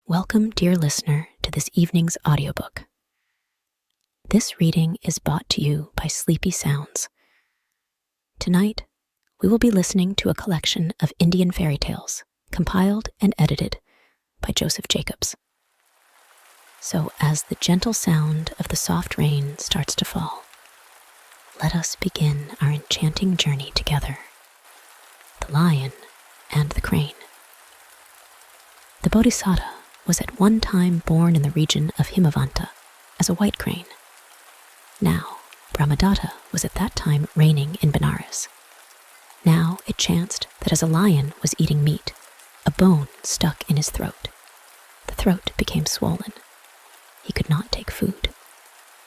Welcome, dear listener, to this evening's audiobook. This reading is brought to you by Sleepy Sounds. Tonight, we will be listening to a collection of Indian fairy tales compiled and edited by Joseph Jacobs. So as the gentle sound of the soft rain starts to fall, let us begin our enchanting journey together. The Lion and the Crane. The Bodhisattva was at one time born in the region of Himavanta as a white crane. Now, Brahmadatta was at that time reigning in Benares. Now it chanced that as a lion was eating meat, a bone stuck in his throat. The throat became swollen. He could not take food.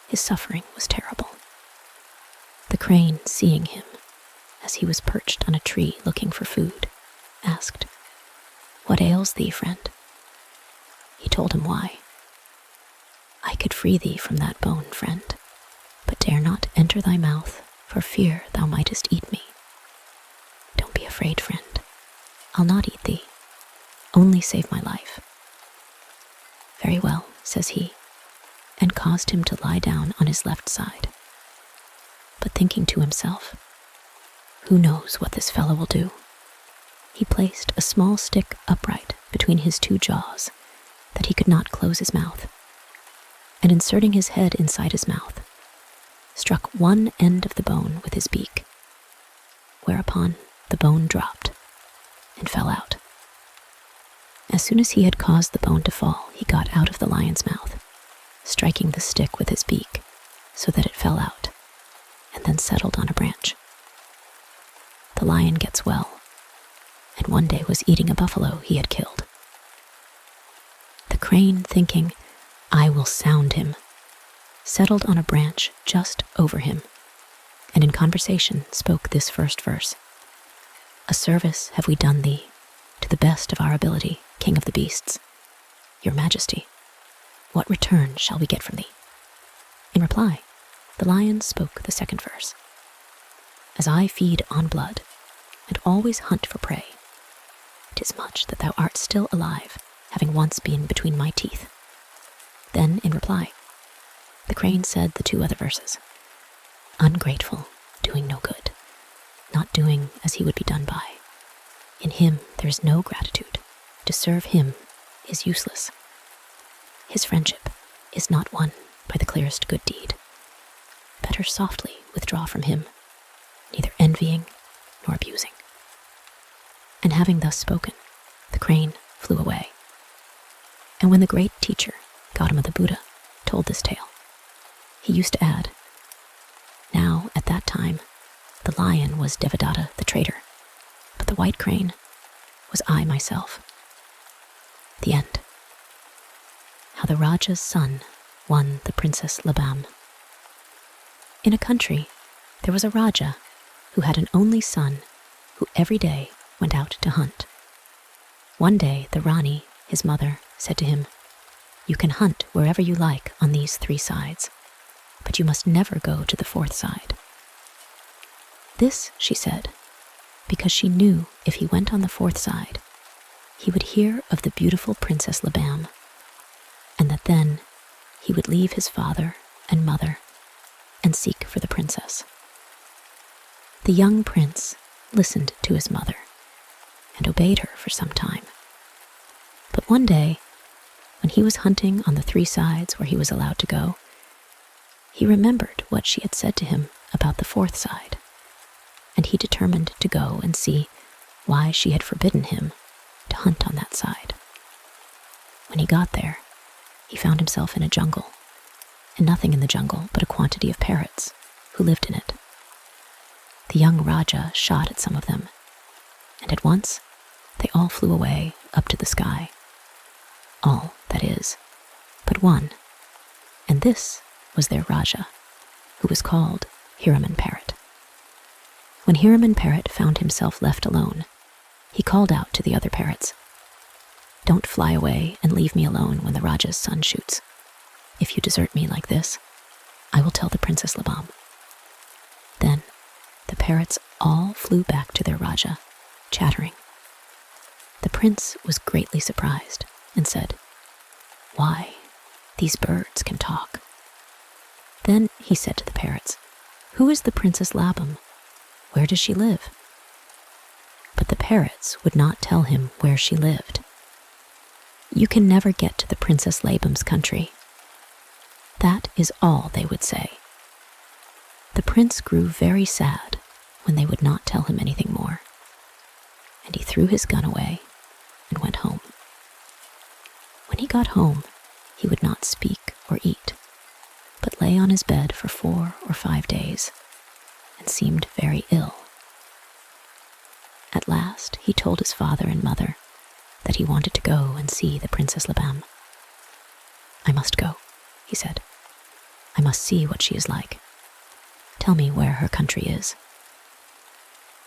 His suffering was terrible. The crane, seeing him, as he was perched on a tree looking for food, asked, "What ails thee, friend?" He told him why. "I could free thee from that bone, friend, but dare not enter thy mouth for fear thou mightest eat me." "Don't be afraid, friend. I'll not eat thee. Only save my life." "Very well," says he, and caused him to lie down on his left side. But thinking to himself, "Who knows what this fellow will do?" he placed a small stick upright between his two jaws that he could not close his mouth, and inserting his head inside his mouth, struck one end of the bone with his beak, whereupon the bone dropped and fell out. As soon as he had caused the bone to fall, he got out of the lion's mouth, striking the stick with his beak so that it fell out and then settled on a branch. The lion gets well, and one day was eating a buffalo he had killed. The crane, thinking, "I will sound him," settled on a branch just over him, and in conversation spoke this first verse. "A service have we done thee, to the best of our ability, King of the beasts. Your Majesty, what return shall we get from thee?" In reply, the lion spoke the second verse. "As I feed on blood, and always hunt for prey, 'tis much that thou art still alive, having once been between my teeth." Then, in reply, the crane said the two other verses. "Ungrateful, doing no good, not doing as he would be done by. In him there is no gratitude. To serve him is useless. His friendship is not won by the clearest good deed. Better softly withdraw from him, neither envying nor abusing." And having thus spoken, the crane flew away. And when the great teacher, Gautama the Buddha, told this tale, he used to add, "Now, at that time, the lion was Devadatta the traitor, but the white crane was I myself." The end. How the Raja's son won the Princess LABAM. In a country, there was a Raja who had an only son who every day went out to hunt. One day, the Rani, his mother, said to him, "You can hunt wherever you like on these 3 sides, but you must never go to the 4th side." This, she said, because she knew if he went on the 4th side, he would hear of the beautiful Princess LABAM, and that then he would leave his father and mother and seek for the princess. The young prince listened to his mother and obeyed her for some time. But one day, when he was hunting on the 3 sides where he was allowed to go, he remembered what she had said to him about the 4th side, and he determined to go and see why she had forbidden him to hunt on that side. When he got there, he found himself in a jungle, and nothing in the jungle but a quantity of parrots who lived in it. The young Raja shot at some of them, and at once they all flew away up to the sky. All, that is, but one, and this was their Raja, who was called Hiraman Parrot. When Hiraman Parrot found himself left alone, he called out to the other parrots, "Don't fly away and leave me alone when the Raja's son shoots. If you desert me like this, I will tell the Princess LABAM." Then the parrots all flew back to their Raja, chattering. The prince was greatly surprised and said, These birds can talk." Then he said to the parrots, "Who is the Princess LABAM? Where does she live?" But the parrots would not tell him where she lived. "You can never get to the Princess LABAM's country." That is all they would say. The prince grew very sad when they would not tell him anything more, and he threw his gun away and went home. When he got home, he would not speak or eat, but lay on his bed for 4 or 5 days and seemed very ill. At last, he told his father and mother that he wanted to go and see the Princess LABAM. "I must go," he said. "I must see what she is like. Tell me where her country is."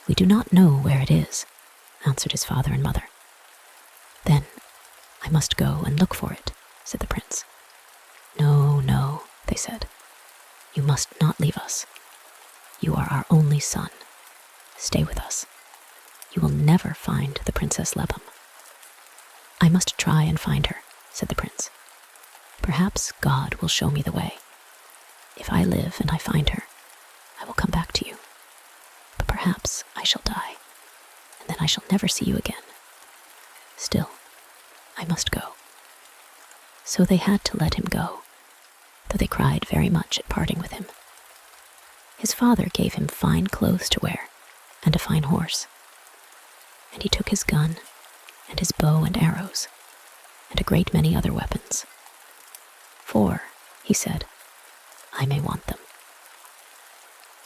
"We do not know where it is," answered his father and mother. "Then I must go and look for it," said the prince. "No, no," they said. "You must not leave us. You are our only son. Stay with us. You will never find the Princess LABAM." "I must try and find her," said the prince. "Perhaps God will show me the way. If I live and I find her, I will come back to you. But perhaps I shall die, and then I shall never see you again. Still, I must go." So they had to let him go, though they cried very much at parting with him. His father gave him fine clothes to wear and a fine horse, and he took his gun and his bow and arrows and a great many other weapons. "For," he said, "I may want them."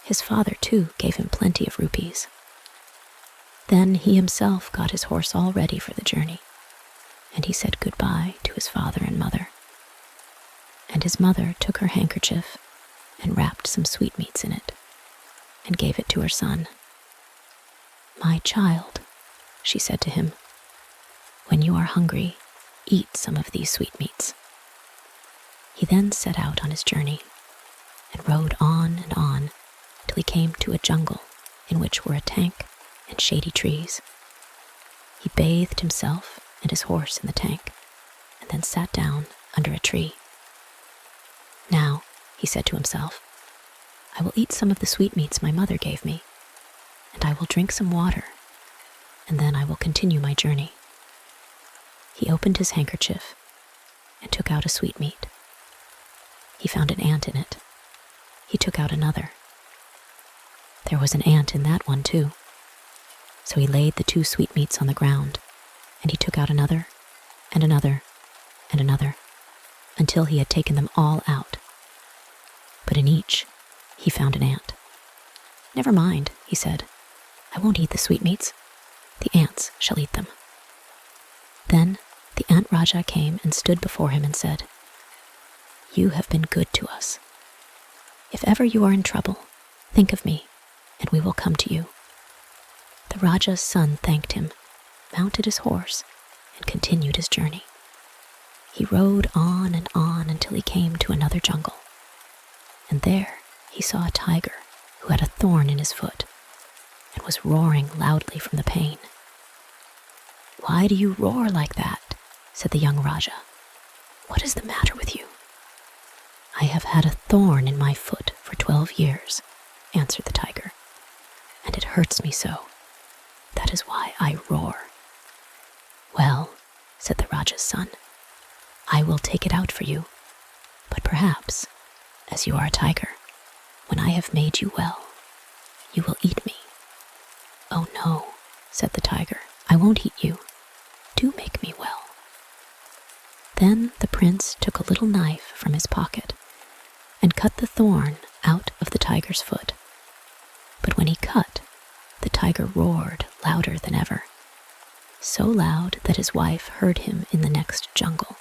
His father, too, gave him plenty of rupees. Then he himself got his horse all ready for the journey, and he said goodbye to his father and mother. And his mother took her handkerchief and wrapped some sweetmeats in it and gave it to her son. "My child," she said to him, "when you are hungry, eat some of these sweetmeats." He then set out on his journey and rode on till he came to a jungle in which were a tank and shady trees. He bathed himself and his horse in the tank and then sat down under a tree. "Now," he said to himself, "I will eat some of the sweetmeats my mother gave me, and I will drink some water, and then I will continue my journey." He opened his handkerchief and took out a sweetmeat. He found an ant in it. He took out another. There was an ant in that one, too. So he laid the 2 sweetmeats on the ground, and he took out another, and another, and another, until he had taken them all out. But in each, he found an ant. "Never mind," he said. "I won't eat the sweetmeats. The ants shall eat them." Then the Ant Raja came and stood before him and said, "You have been good to us. If ever you are in trouble, think of me, and we will come to you." The Raja's son thanked him, mounted his horse, and continued his journey. He rode on until he came to another jungle, and there he saw a tiger who had a thorn in his foot and was roaring loudly from the pain. "Why do you roar like that?" said the young Raja. "What is the matter with you?" "I have had a thorn in my foot for 12 years, answered the tiger, "and it hurts me so. That is why I roar." "Well," said the Raja's son, "I will take it out for you, but perhaps, as you are a tiger, when I have made you well, you will eat me." "Oh no," said the tiger, "I won't eat you. Do make me well." Then the prince took a little knife from his pocket and cut the thorn out of the tiger's foot. But when he cut, the tiger roared louder than ever, so loud that his wife heard him in the next jungle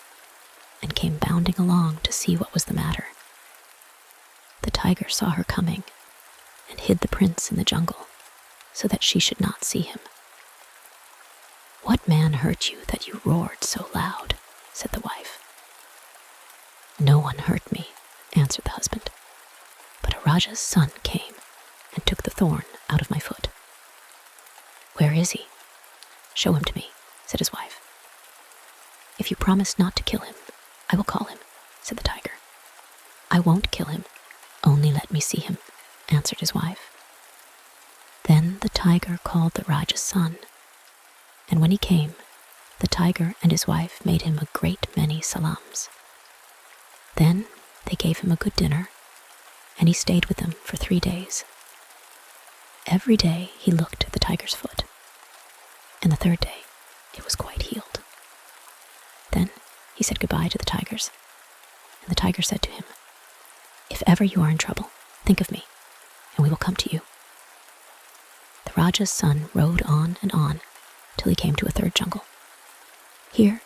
and came bounding along to see what was the matter. The tiger saw her coming and hid the prince in the jungle so that she should not see him. "What man hurt you that you roared so loud?" said the wife. "No one hurt me," answered the husband, "but a Raja's son came and took the thorn out of my foot." "Where is he? Show him to me," said his wife. "If you promise not to kill him, I will call him," said the tiger. "I won't kill him. Only let me see him," answered his wife. Then the tiger called the Raja's son, and when he came, the tiger and his wife made him a great many salams. Then they gave him a good dinner, and he stayed with them for 3 days. Every day he looked at the tiger's foot, and the 3rd day it was quite healed. Then he said goodbye to the tigers, and the tiger said to him, "If ever you are in trouble, think of me, and we will come to you." The Raja's son rode on and on till he came to a 3rd jungle. Here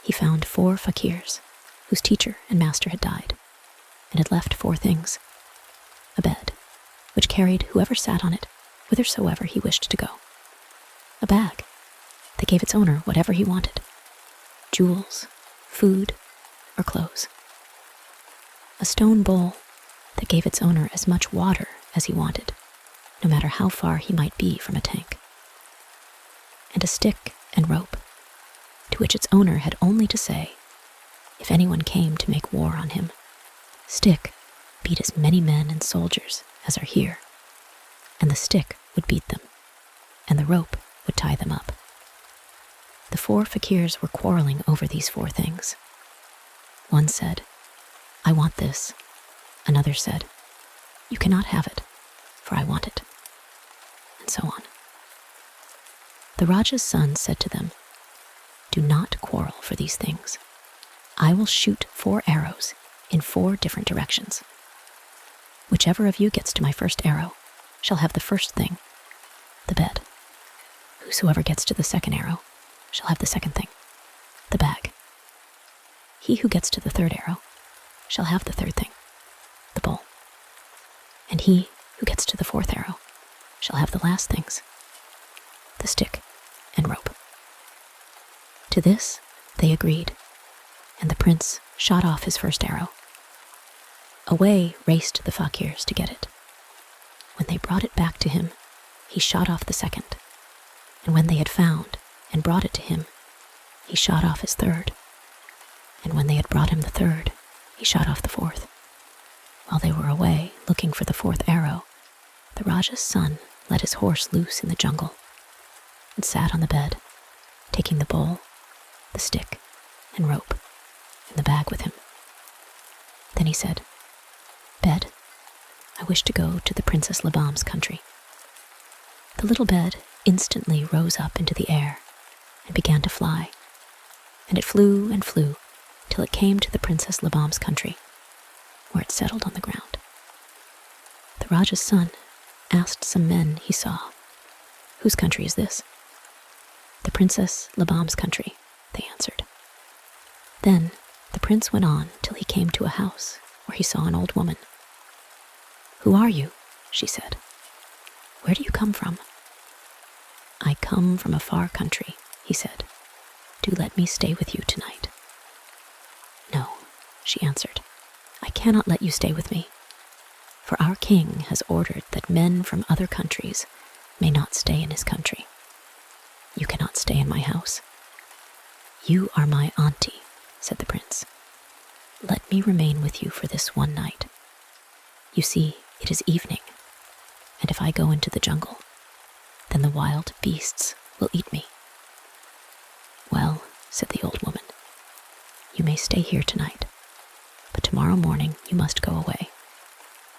he found 4 fakirs whose teacher and master had died, and had left 4 things: a bed, which carried whoever sat on it whithersoever he wished to go; a bag that gave its owner whatever he wanted: jewels, food, or clothes; a stone bowl that gave its owner as much water as he wanted, no matter how far he might be from a tank; and a stick and rope, to which its owner had only to say, if anyone came to make war on him, "Stick, beat as many men and soldiers as are here," and the stick would beat them, and the rope would tie them up. The 4 fakirs were quarreling over these 4 things. One said, "I want this." Another said, "You cannot have it, for I want it," and so on. The Raja's son said to them, "Do not quarrel for these things. I will shoot 4 arrows in 4 different directions. Whichever of you gets to my first arrow shall have the first thing, the bed. Whosoever gets to the second arrow shall have the second thing, the bag. He who gets to the 3rd arrow shall have the 3rd thing, the bowl. And he who gets to the 4th arrow shall have the last things, the stick and rope." To this they agreed, and the prince shot off his first arrow. Away raced the fakirs to get it. When they brought it back to him, he shot off the second, and when they had found and brought it to him, he shot off his 3rd, and when they had brought him the 3rd, he shot off the 4th. While they were away looking for the 4th arrow, the Raja's son let his horse loose in the jungle and sat on the bed, taking the bowl, the stick, and rope, and the bag with him. Then he said, "Bed, I wish to go to the Princess LABAM's country." The little bed instantly rose up into the air and began to fly, and it flew and flew till it came to the Princess LABAM's country, where it settled on the ground. The Raja's son asked some men he saw, "Whose country is this?" "The Princess LABAM's country," they answered. Then the prince went on till he came to a house where he saw an old woman. "Who are you?" she said. "Where do you come from?" "I come from a far country," he said. "Do let me stay with you tonight." "No," she answered, "I cannot let you stay with me, for our king has ordered that men from other countries may not stay in his country. You cannot stay in my house." "You are my auntie," said the prince. "Let me remain with you for this one night. You see, it is evening, and if I go into the jungle, then the wild beasts will eat me." "Well," said the old woman, "you may stay here tonight, but tomorrow morning you must go away,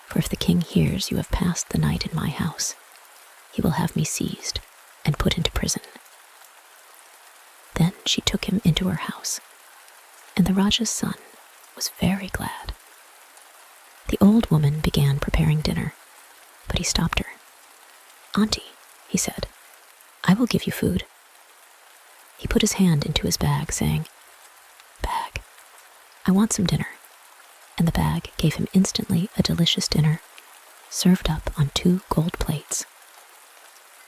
for if the king hears you have passed the night in my house, he will have me seized and put into prison." Then she took him into her house, and the Raja's son was very glad. The old woman began preparing dinner, but he stopped her. "Auntie," he said, "I will give you food." He put his hand into his bag, saying, "Bag, I want some dinner," and the bag gave him instantly a delicious dinner, served up on 2 gold plates.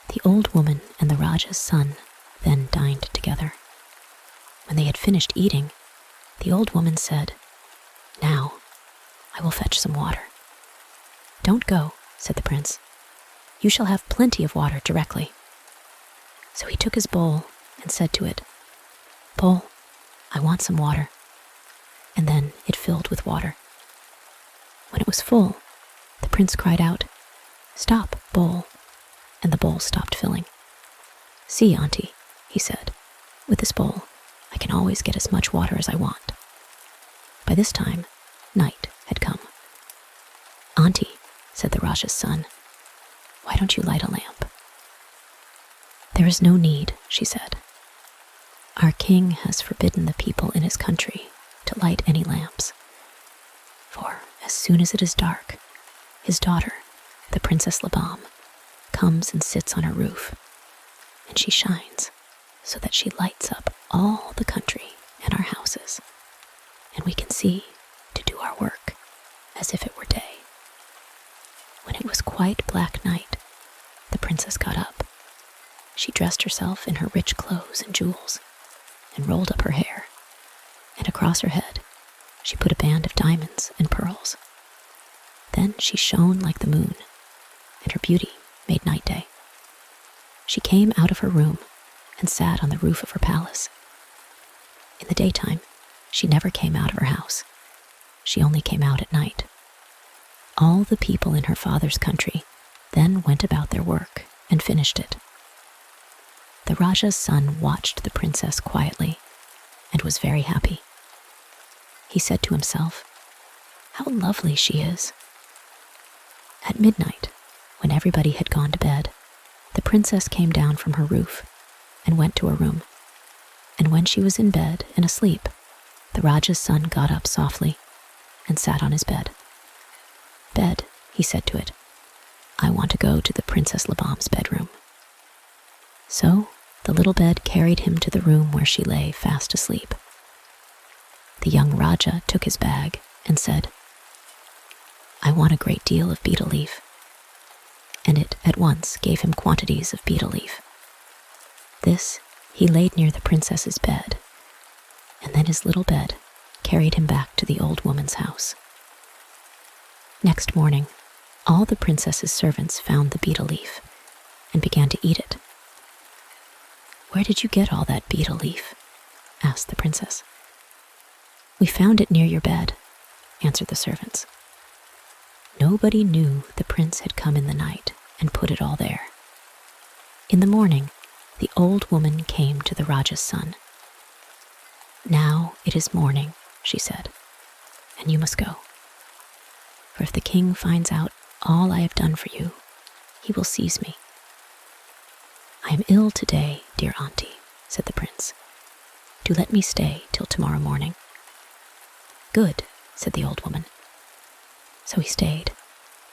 The old woman and the Raja's son then dined together. When they had finished eating, the old woman said, "Now, I will fetch some water." "Don't go," said the prince. "You shall have plenty of water directly." So he took his bowl and said to it, "Bowl, I want some water." And then it filled with water. When it was full, the prince cried out, "Stop, bowl," and the bowl stopped filling. "See, Auntie," he said, "with this bowl, I can always get as much water as I want." By this time, night had come. "Auntie," said the Raja's son, "why don't you light a lamp?" "There is no need," she said. "Our king has forbidden the people in his country to light any lamps. For as soon as it is dark, his daughter, the Princess LABAM, comes and sits on her roof, and she shines so that she lights up all the country and our houses, and we can see to do our work as if it were day." When it was quite black night, the princess got up. She dressed herself in her rich clothes and jewels, and rolled up her hair, and across her head she put a band of diamonds and pearls. Then she shone like the moon, and her beauty made night day. She came out of her room and sat on the roof of her palace. In the daytime, she never came out of her house. She only came out at night. All the people in her father's country then went about their work and finished it. The Raja's son watched the princess quietly and was very happy. He said to himself, "How lovely she is." At midnight, when everybody had gone to bed, the princess came down from her roof and went to her room. And when she was in bed and asleep, the Raja's son got up softly and sat on his bed. "Bed," he said to it, "I want to go to the Princess LABAM's bedroom." So the little bed carried him to the room where she lay fast asleep. The young Raja took his bag and said, "I want a great deal of betel leaf," and it at once gave him quantities of betel leaf. This he laid near the princess's bed, and then his little bed carried him back to the old woman's house. Next morning, all the princess's servants found the betel leaf and began to eat it. "Where did you get all that betel leaf?" asked the princess. "We found it near your bed," answered the servants. Nobody knew the prince had come in the night and put it all there. In the morning, the old woman came to the Raja's son. "Now it is morning," she said, "and you must go. For if the king finds out all I have done for you, he will seize me." "I am ill today, dear auntie," said the prince. "Do let me stay till tomorrow morning." "Good," said the old woman. So he stayed,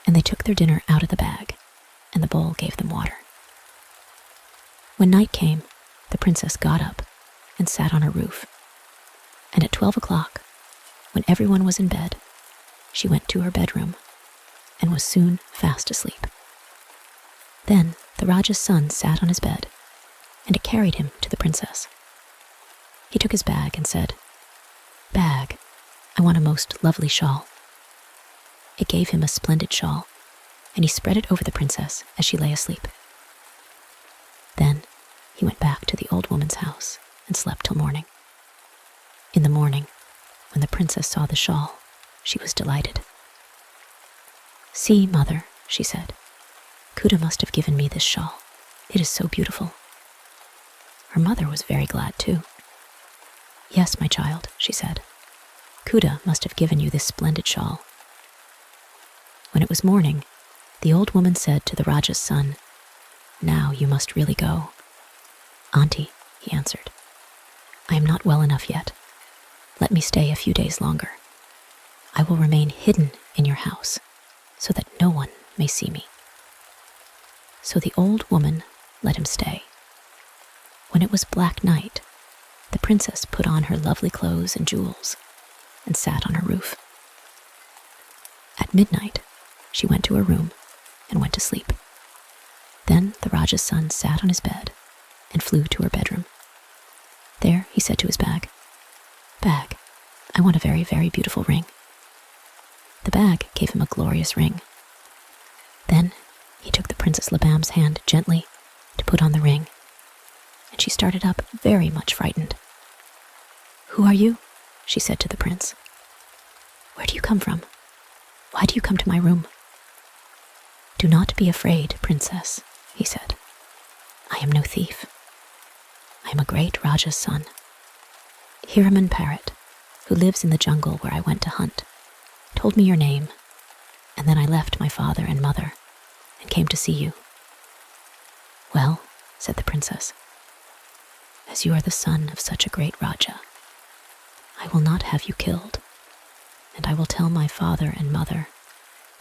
and they took their dinner out of the bag, and the bowl gave them water. When night came, the princess got up and sat on her roof, and at 12 o'clock, when everyone was in bed, she went to her bedroom and was soon fast asleep. Then the Raja's son sat on his bed, and it carried him to the princess. He took his bag and said, "Bag, I want a most lovely shawl." It gave him a splendid shawl, and he spread it over the princess as she lay asleep. Then he went back to the old woman's house and slept till morning. In the morning, when the princess saw the shawl, she was delighted. "See, mother," she said, "Kuda must have given me this shawl. It is so beautiful." Her mother was very glad too. "Yes, my child," she said, "Kuda must have given you this splendid shawl." When it was morning, the old woman said to the Raja's son, "Now you must really go." "Auntie," he answered, "I am not well enough yet. Let me stay a few days longer. I will remain hidden in your house so that no one may see me." So the old woman let him stay. When it was black night, the princess put on her lovely clothes and jewels and sat on her roof. At midnight, she went to her room and went to sleep. Then the Raja's son sat on his bed and flew to her bedroom. There he said to his bag, "Bag, I want a very, very beautiful ring." The bag gave him a glorious ring. Then he took the Princess LABAM's hand gently to put on the ring, and she started up very much frightened. "Who are you?" she said to the prince. Where do you come from? Why do you come to my room?" "Do not be afraid, princess," he said. "I am no thief. I am a great Raja's son. Hiraman Parrot, who lives in the jungle where I went to hunt, told me your name, and then I left my father and mother and came to see you." "Well," said the princess, "as you are the son of such a great Raja, I will not have you killed, and I will tell my father and mother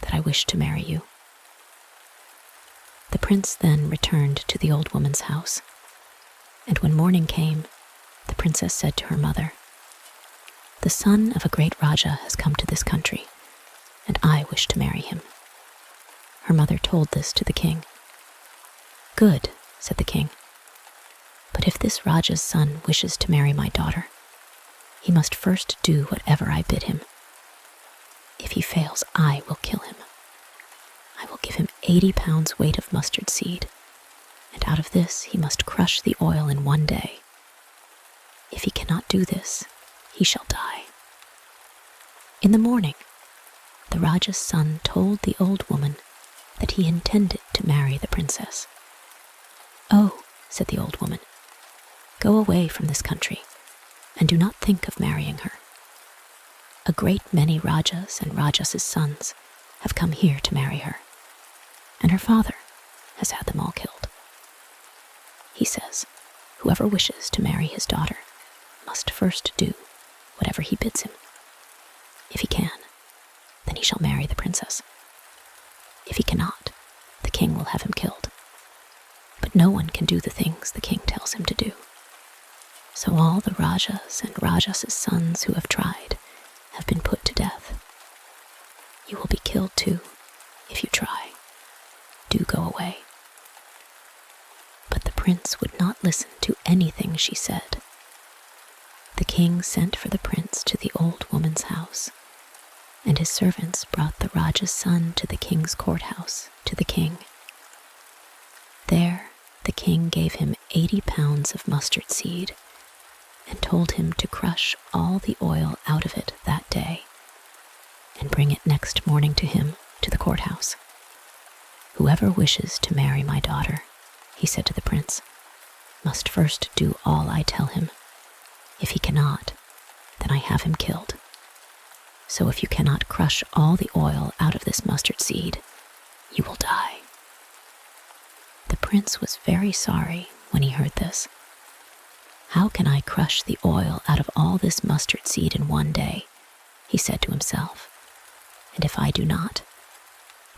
that I wish to marry you." The prince then returned to the old woman's house, and when morning came, the princess said to her mother, "The son of a great Raja has come to this country, and I wish to marry him." Her mother told this to the king. "Good," said the king, "but if this Raja's son wishes to marry my daughter, he must first do whatever I bid him. If he fails, I will kill him. I will give him 80 pounds weight of mustard seed, and out of this he must crush the oil in one day. If he cannot do this, he shall die." In the morning, the Raja's son told the old woman that he intended to marry the princess. "Oh," said the old woman, "go away from this country, and do not think of marrying her. A great many Rajas and Rajas' sons have come here to marry her, and her father has had them all killed. He says whoever wishes to marry his daughter must first do whatever he bids him. If he can, then he shall marry the princess. If he cannot, the king will have him killed. But no one can do the things the king tells him to do. So all the Rajas and Rajas' sons who have tried have been put to death. You will be killed too, if you try. Do go away." But the prince would not listen to anything she said. The king sent for the prince to the old woman's house, and his servants brought the Raja's son to the king's courthouse to the king. There, the king gave him 80 pounds of mustard seed and told him to crush all the oil out of it that day and bring it next morning to him to the courthouse. "Whoever wishes to marry my daughter," he said to the prince, "must first do all I tell him. If he cannot, then I have him killed. So if you cannot crush all the oil out of this mustard seed, you will die." The prince was very sorry when he heard this. "How can I crush the oil out of all this mustard seed in one day?" he said to himself. "And if I do not,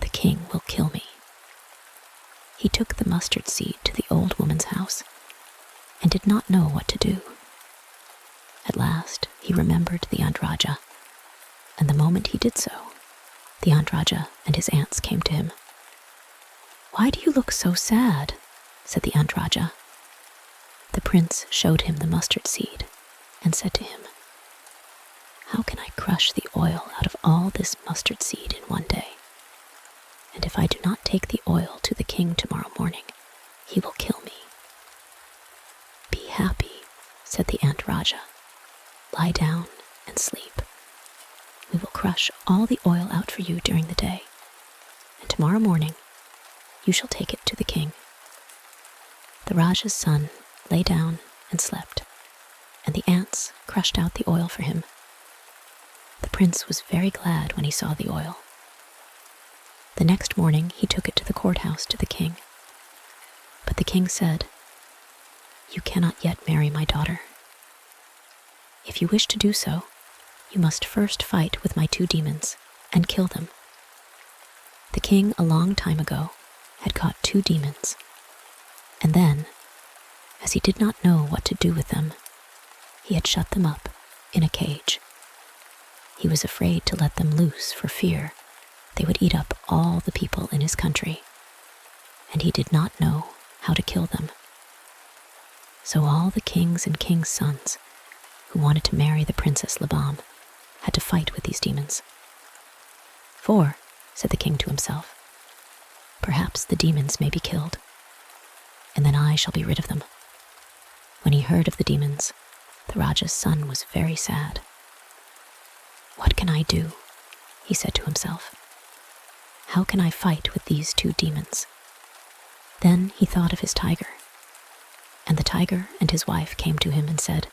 the king will kill me." He took the mustard seed to the old woman's house and did not know what to do. At last he remembered the Aunt Raja, and the moment he did so, the Aunt Raja and his aunts came to him. "Why do you look so sad?" said the Aunt Raja. The prince showed him the mustard seed and said to him, "How can I crush the oil out of all this mustard seed in one day? And if I do not take the oil to the king tomorrow morning, he will kill me." "Be happy," said the Aunt Raja. "Lie down and sleep. We will crush all the oil out for you during the day, and tomorrow morning you shall take it to the king." The Raja's son lay down and slept, and the ants crushed out the oil for him. The prince was very glad when he saw the oil. The next morning he took it to the courthouse to the king. But the king said, "You cannot yet marry my daughter. If you wish to do so, you must first fight with my 2 demons and kill them." The king, a long time ago, had caught 2 demons, and then, as he did not know what to do with them, he had shut them up in a cage. He was afraid to let them loose for fear they would eat up all the people in his country, and he did not know how to kill them. So all the kings and kings' sons who wanted to marry the Princess LABAM had to fight with these demons. "For," said the king to himself, "perhaps the demons may be killed, and then I shall be rid of them." When he heard of the demons, the Raja's son was very sad. "What can I do?" he said to himself. How can I fight with these two demons? Then he thought of his tiger, and the tiger and his wife came to him and said,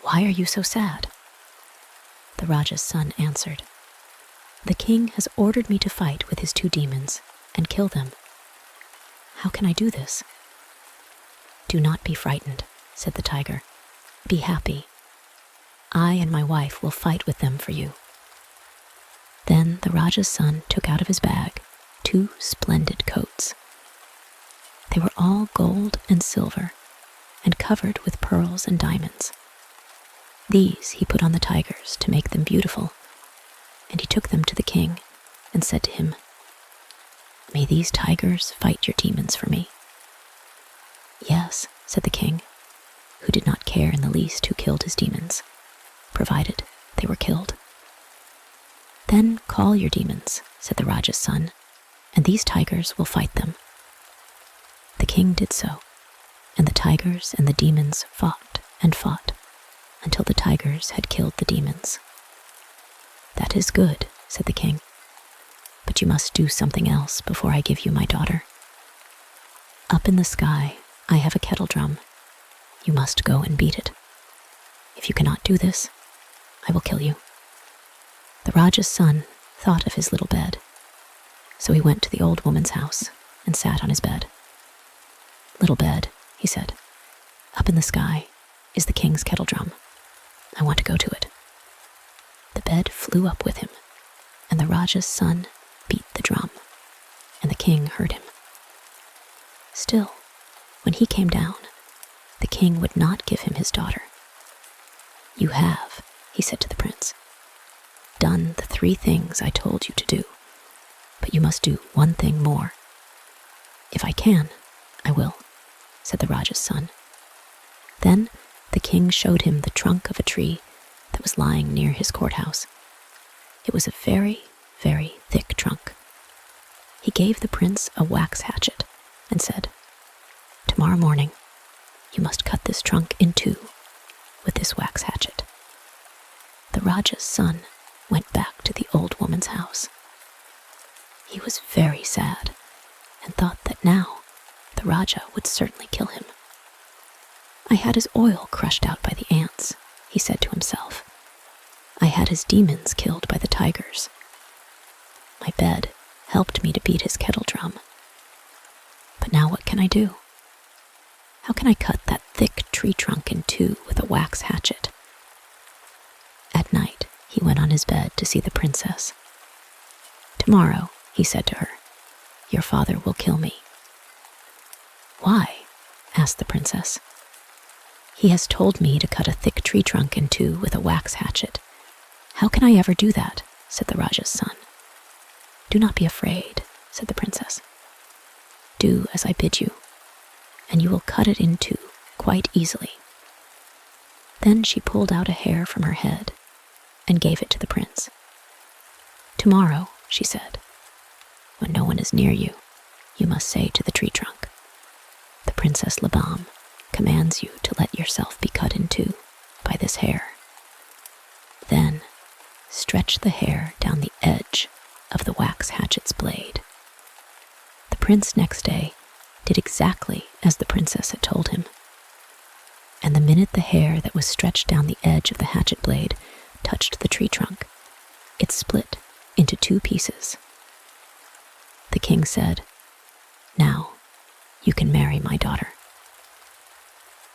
Why are you so sad? The Raja's son answered, The king has ordered me to fight with his two demons and kill them. How can I do this? Do not be frightened, said the tiger. Be happy. I and my wife will fight with them for you. Then the Raja's son took out of his bag 2 splendid coats. They were all gold and silver and covered with pearls and diamonds. These he put on the tigers to make them beautiful, and he took them to the king and said to him, May these tigers fight your demons for me. Yes, said the king, who did not care in the least who killed his demons, provided they were killed. Then call your demons, said the Raja's son, and these tigers will fight them. The king did so, and the tigers and the demons fought and fought until the tigers had killed the demons. That is good, said the king, but you must do something else before I give you my daughter. Up in the sky, I have a kettle drum. You must go and beat it. If you cannot do this, I will kill you. The Raja's son thought of his little bed, so he went to the old woman's house and sat on his bed. Little bed, he said, up in the sky is the king's kettle drum. I want to go to it. The bed flew up with him, and the Raja's son beat the drum, and the king heard him. Still, when he came down, the king would not give him his daughter. You have, he said to the prince, done the 3 things I told you to do, but you must do one thing more. If I can, I will, said the Raja's son. Then the king showed him the trunk of a tree that was lying near his courthouse. It was a very, very thick trunk. He gave the prince a wax hatchet and said, Tomorrow morning, you must cut this trunk in 2 with this wax hatchet. The Raja's son went back to the old woman's house. He was very sad and thought that now the Raja would certainly kill him. I had his oil crushed out by the ants, he said to himself. I had his demons killed by the tigers. My bed helped me to beat his kettle drum. But now what can I do? How can I cut that thick tree trunk in 2 with a wax hatchet? At night, he went on his bed to see the princess. Tomorrow, he said to her, your father will kill me. Why? Asked the princess. He has told me to cut a thick tree trunk in 2 with a wax hatchet. How can I ever do that? Said the Raja's son. Do not be afraid, said the princess. Do as I bid you, and you will cut it in 2 quite easily. Then she pulled out a hair from her head and gave it to the prince. Tomorrow, she said, when no one is near you, you must say to the tree trunk, the Princess LABAM commands you to let yourself be cut in 2 by this hair. Then stretch the hair down the edge of the wax hatchet's blade. The prince next day did exactly as the princess had told him. And the minute the hair that was stretched down the edge of the hatchet blade touched the tree trunk, it split into 2 pieces. The king said, Now you can marry my daughter.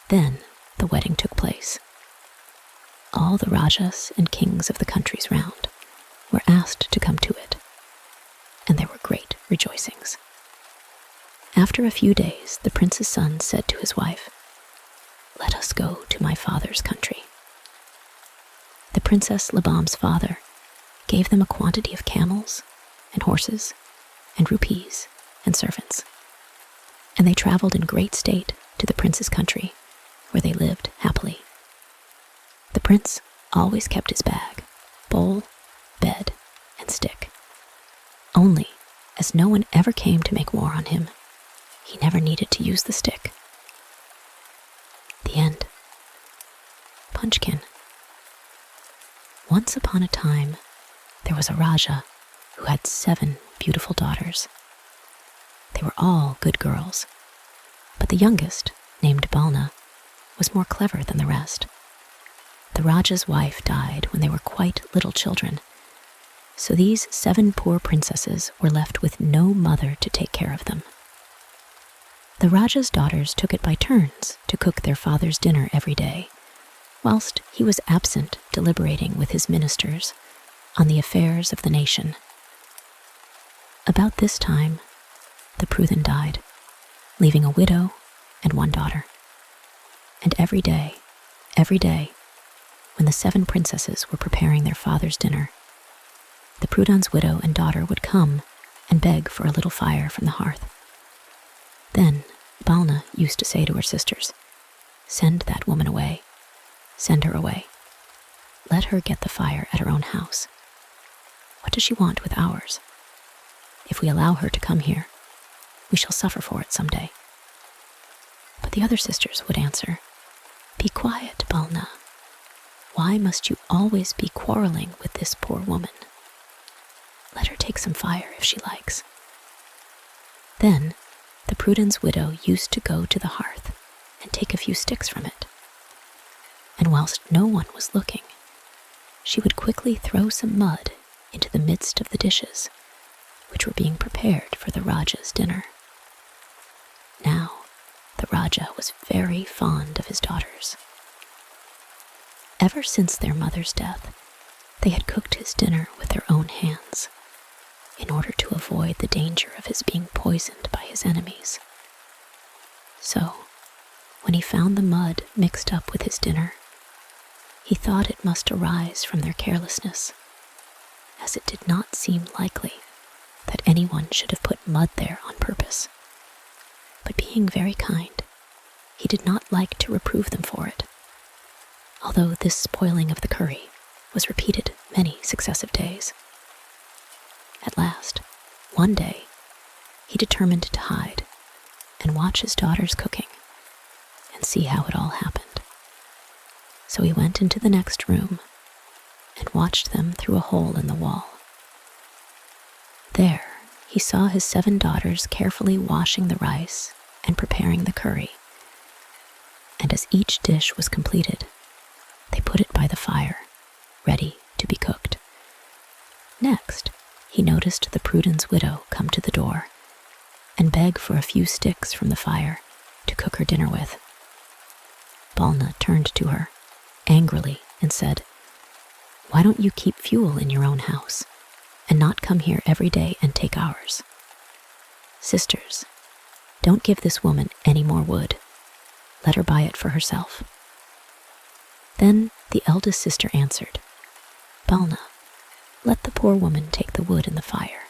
Then the wedding took place. All the rajas and kings of the countries round were asked to come to it, and there were great rejoicings. After a few days, the prince's son said to his wife, Let us go to my father's country. The Princess LABAM's father gave them a quantity of camels and horses and rupees and servants, and they traveled in great state to the prince's country, where they lived happily. The prince always kept his bag, bowl, bed, and stick. Only, as no one ever came to make war on him, he never needed to use the stick. The end. Punchkin. Once upon a time, there was a Raja who had 7 beautiful daughters. They were all good girls, but the youngest, named Balna, was more clever than the rest. The Raja's wife died when they were quite little children, so these 7 poor princesses were left with no mother to take care of them. The Raja's daughters took it by turns to cook their father's dinner every day, whilst he was absent deliberating with his ministers on the affairs of the nation. About this time, the Prudhan died, leaving a widow and 1 daughter. And every day, when the 7 princesses were preparing their father's dinner, the Prudhan's widow and daughter would come and beg for a little fire from the hearth. Then Balna used to say to her sisters, "Send that woman away. Send her away. Let her get the fire at her own house. What does she want with ours? If we allow her to come here, we shall suffer for it someday." But the other sisters would answer, "Be quiet, Balna. Why must you always be quarreling with this poor woman? Let her take some fire if she likes." Then the Prudhan's widow used to go to the hearth and take a few sticks from it. And whilst no one was looking, she would quickly throw some mud into the midst of the dishes, which were being prepared for the Raja's dinner. Now, the Raja was very fond of his daughters. Ever since their mother's death, they had cooked his dinner with their own hands, in order to avoid the danger of his being poisoned by his enemies. So, when he found the mud mixed up with his dinner, he thought it must arise from their carelessness, as it did not seem likely that anyone should have put mud there on purpose. But being very kind, he did not like to reprove them for it, although this spoiling of the curry was repeated many successive days. At last, one day, he determined to hide and watch his daughters cooking and see how it all happened. So he went into the next room and watched them through a hole in the wall. There, he saw his 7 daughters carefully washing the rice and preparing the curry. And as each dish was completed, they put it by the fire, ready to be cooked. Next, he noticed the Prudhan's widow come to the door and beg for a few sticks from the fire to cook her dinner with. Balna turned to her angrily and said, "Why don't you keep fuel in your own house and not come here every day and take ours? Sisters, don't give this woman any more wood. Let her buy it for herself." Then the eldest sister answered, "Balna, let the poor woman take the wood and the fire.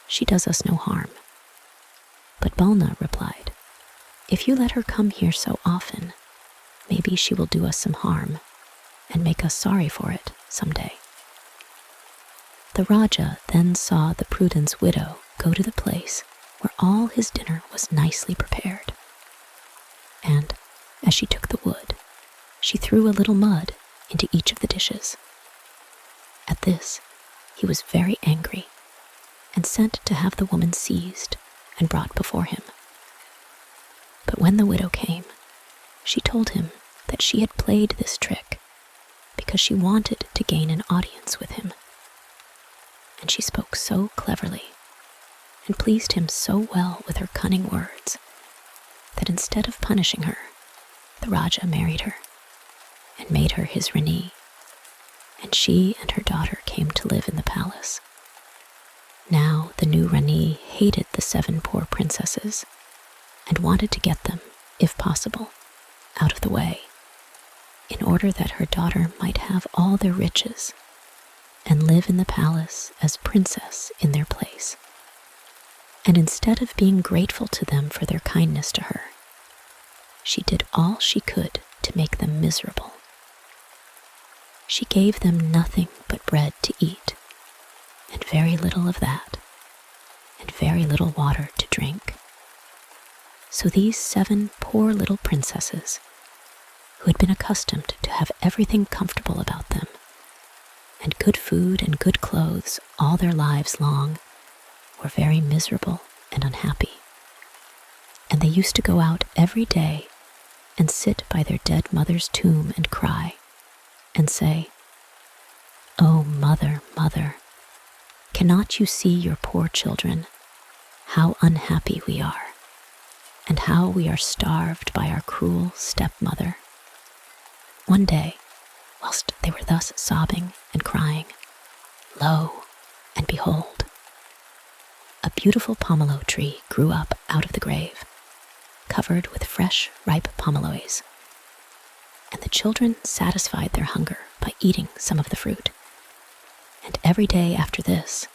She does us no harm." But Balna replied, "If you let her come here so often, maybe she will do us some harm and make us sorry for it someday." The Raja then saw the Prudhan's widow go to the place where all his dinner was nicely prepared. And as she took the wood, she threw a little mud into each of the dishes. At this, he was very angry and sent to have the woman seized and brought before him. But when the widow came, she told him that she had played this trick because she wanted to gain an audience with him. And she spoke so cleverly and pleased him so well with her cunning words that instead of punishing her, the Raja married her and made her his Rani, and she and her daughter came to live in the palace. Now the new Rani hated the 7 poor princesses and wanted to get them, if possible, out of the way, in order that her daughter might have all their riches and live in the palace as princess in their place. And instead of being grateful to them for their kindness to her, she did all she could to make them miserable. She gave them nothing but bread to eat, and very little of that, and very little water to drink. So these 7 poor little princesses, who had been accustomed to have everything comfortable about them, and good food and good clothes all their lives long, were very miserable and unhappy. And they used to go out every day and sit by their dead mother's tomb and cry and say, "Oh, mother, mother, cannot you see your poor children, how unhappy we are, and how we are starved by our cruel stepmother?" One day, whilst they were thus sobbing and crying, lo, and behold, a beautiful pomelo tree grew up out of the grave, covered with fresh, ripe pomeloes. And the children satisfied their hunger by eating some of the fruit. And every day after this,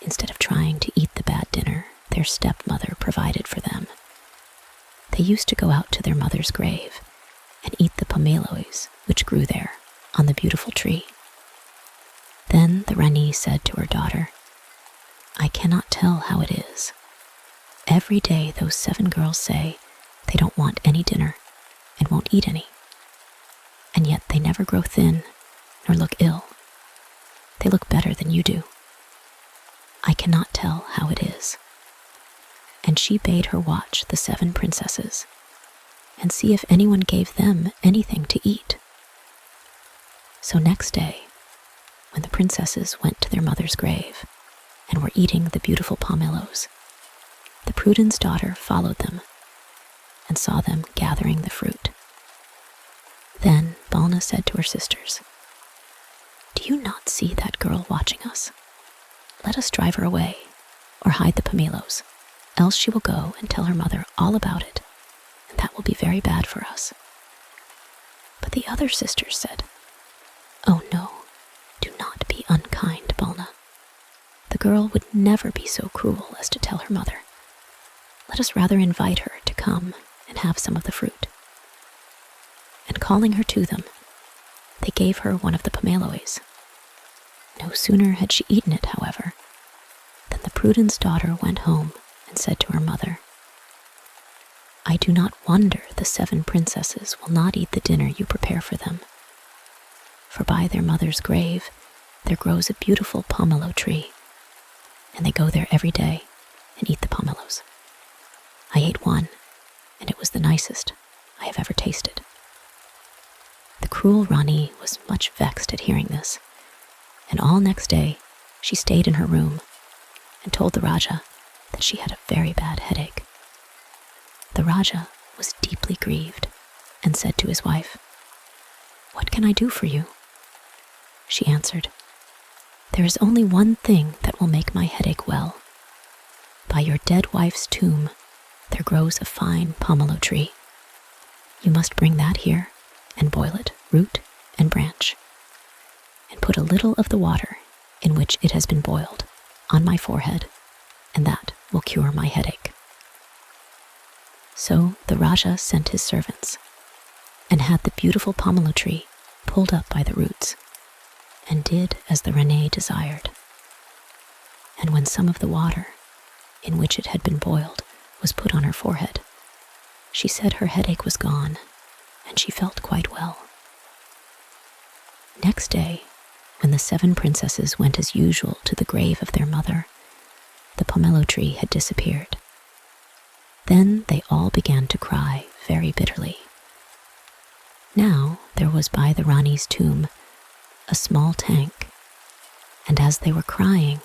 instead of trying to eat the bad dinner their stepmother provided for them, they used to go out to their mother's grave and eat the pomeloes which grew there on the beautiful tree. Then the Rani said to her daughter, "I cannot tell how it is. Every day those 7 girls say they don't want any dinner and won't eat any. And yet they never grow thin nor look ill. They look better than you do. I cannot tell how it is." And she bade her watch the 7 princesses and see if anyone gave them anything to eat. So next day, when the princesses went to their mother's grave and were eating the beautiful pomelos, the Prudence daughter followed them and saw them gathering the fruit. Then Balna said to her sisters, "Do you not see that girl watching us? Let us drive her away or hide the pomelos, else she will go and tell her mother all about it, and that will be very bad for us." But the other sisters said, "Oh no, do not be unkind, Balna. The girl would never be so cruel as to tell her mother. Let us rather invite her to come and have some of the fruit." And calling her to them, they gave her one of the pomeloes. No sooner had she eaten it, however, than the Prudence daughter went home and said to her mother, "I do not wonder the 7 princesses will not eat the dinner you prepare for them. For by their mother's grave there grows a beautiful pomelo tree, and they go there every day and eat the pomelos. I ate one, and it was the nicest I have ever tasted." The cruel Rani was much vexed at hearing this, and all next day she stayed in her room and told the Raja that she had a very bad headache. The Raja was deeply grieved and said to his wife, "What can I do for you?" She answered, "There is only one thing that will make my headache well. By your dead wife's tomb there grows a fine pomelo tree. You must bring that here and boil it, root and branch, and put a little of the water in which it has been boiled on my forehead, and that will cure my headache." So the Raja sent his servants and had the beautiful pomelo tree pulled up by the roots, and did as the Rani desired. And when some of the water in which it had been boiled was put on her forehead, she said her headache was gone, and she felt quite well. Next day, when the 7 princesses went as usual to the grave of their mother, the pomelo tree had disappeared. Then they all began to cry very bitterly. Now there was by the Rani's tomb a small tank, and as they were crying,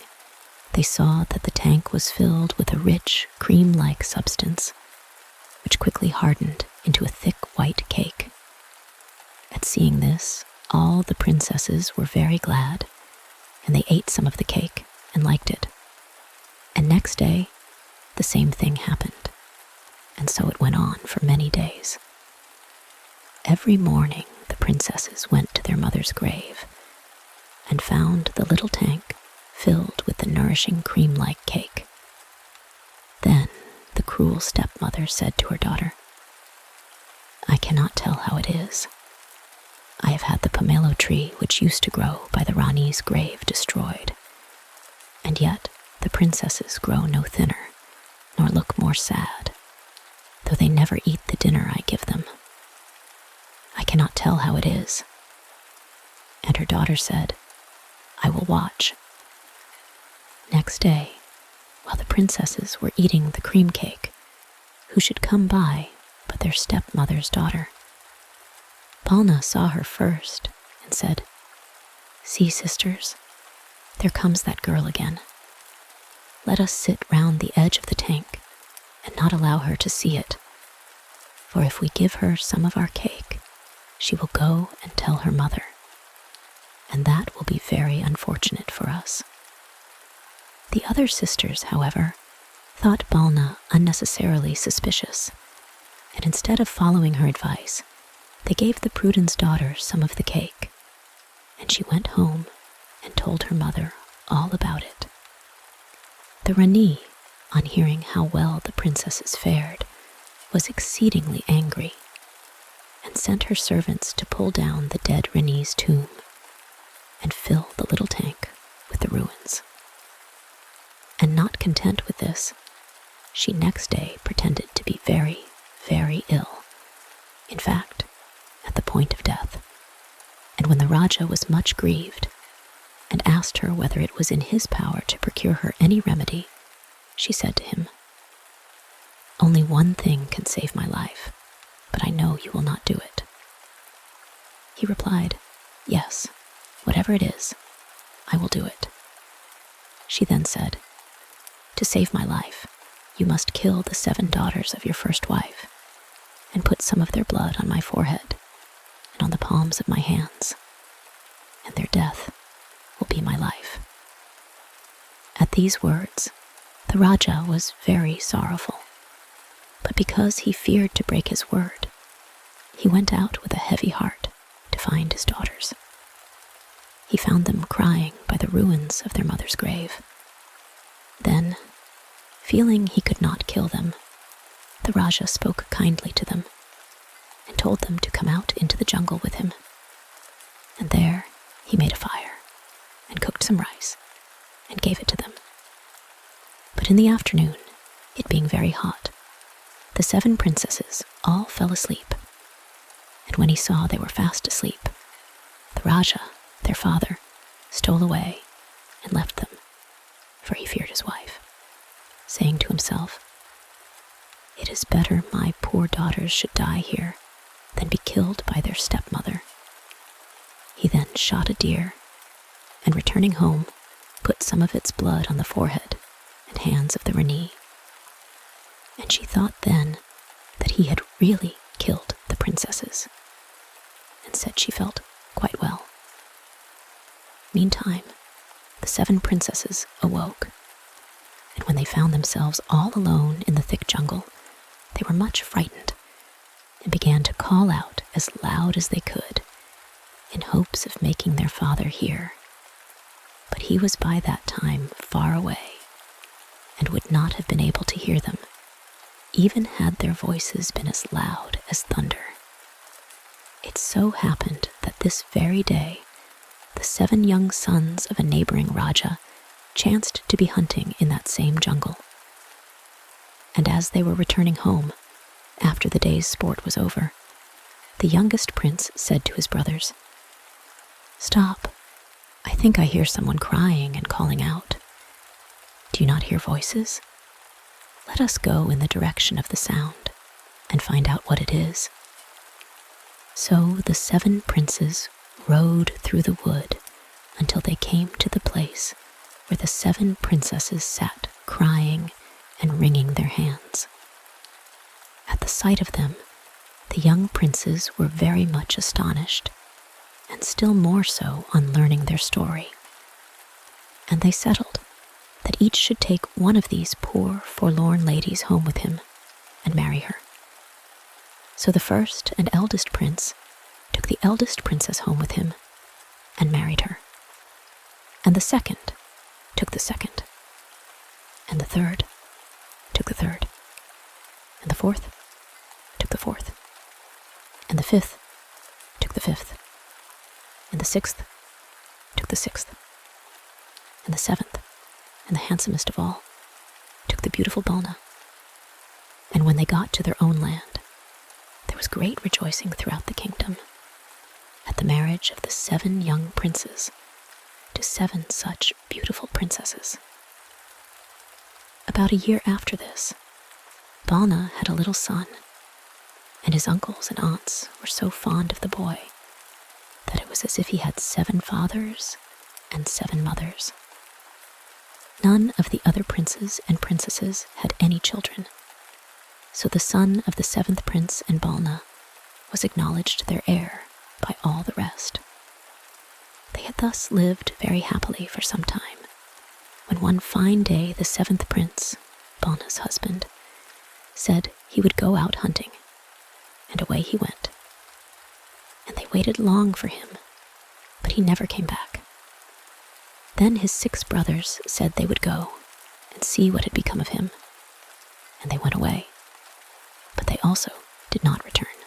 they saw that the tank was filled with a rich, cream-like substance, which quickly hardened into a thick white cake. At seeing this, all the princesses were very glad, and they ate some of the cake and liked it. And next day, the same thing happened, and so it went on for many days. Every morning, the princesses went to their mother's grave and found the little tank filled with the nourishing cream-like cake. Then the cruel stepmother said to her daughter, "I cannot tell how it is. I have had the pomelo tree which used to grow by the Rani's grave destroyed, and yet the princesses grow no thinner, nor look more sad, though they never eat the dinner I give them. I cannot tell how it is." And her daughter said, I will watch." Next day, while the princesses were eating the cream cake, who should come by but their stepmother's daughter? Balna saw her first and said, "See, sisters, there comes that girl again. Let us sit round the edge of the tank and not allow her to see it. For if we give her some of our cake, she will go and tell her mother, and that will be very unfortunate for us." The other sisters, however, thought Balna unnecessarily suspicious, and instead of following her advice, they gave the Prudence daughter some of the cake, and she went home and told her mother all about it. The Ranee, on hearing how well the princesses fared, was exceedingly angry, and sent her servants to pull down the dead Ranee's tomb and fill the little tank with the ruins. And not content with this, she next day pretended to be very, very ill, in fact, at the point of death. And when the Raja was much grieved, and asked her whether it was in his power to procure her any remedy, she said to him, "Only one thing can save my life, but I know you will not do it." He replied, "Yes, whatever it is, I will do it." She then said, "To save my life, you must kill the 7 daughters of your first wife, and put some of their blood on my forehead and on the palms of my hands, and their death will be my life." At these words, the Raja was very sorrowful, but because he feared to break his word, he went out with a heavy heart to find his daughters. He found them crying by the ruins of their mother's grave. Then, feeling he could not kill them, the Raja spoke kindly to them and told them to come out into the jungle with him. And there he made a fire and cooked some rice and gave it to them. But in the afternoon, it being very hot, the 7 princesses all fell asleep, and when he saw they were fast asleep, the Raja, their father, stole away and left them, for he feared his wife, saying to himself, "It is better my poor daughters should die here than be killed by their stepmother." He then shot a deer, and returning home, put some of its blood on the forehead and hands of the Ranee. And she thought then that he had really killed the princesses, and said she felt quite well. Meantime, the 7 princesses awoke, and when they found themselves all alone in the thick jungle, they were much frightened, and began to call out as loud as they could, in hopes of making their father hear. But he was by that time far away, and would not have been able to hear them, even had their voices been as loud as thunder. It so happened that this very day, the 7 young sons of a neighboring Raja chanced to be hunting in that same jungle. And as they were returning home, after the day's sport was over, the youngest prince said to his brothers, "Stop, I think I hear someone crying and calling out. Do you not hear voices? Let us go in the direction of the sound and find out what it is." So the 7 princes rode through the wood until they came to the place where the 7 princesses sat crying and wringing their hands. At the sight of them, the young princes were very much astonished, and still more so on learning their story. And they settled that each should take one of these poor, forlorn ladies home with him and marry her. So the first and eldest prince took the eldest princess home with him and married her. And the second took the second, and the third took the third, and the fourth took the fourth, and the fifth took the fifth, and the sixth took the sixth, and the seventh, and the handsomest of all, took the beautiful Balna. And when they got to their own land, there was great rejoicing throughout the kingdom at the marriage of the 7 young princes to 7 such beautiful princesses. About a year after this, Balna had a little son, and his uncles and aunts were so fond of the boy that it was as if he had 7 fathers and 7 mothers. None of the other princes and princesses had any children, so the son of the 7th prince and Balna was acknowledged their heir by all the rest. They had thus lived very happily for some time, when one fine day the 7th prince, Balna's husband, said he would go out hunting, and away he went. And they waited long for him, but he never came back. Then his 6 brothers said they would go and see what had become of him, and they went away, but they also did not return.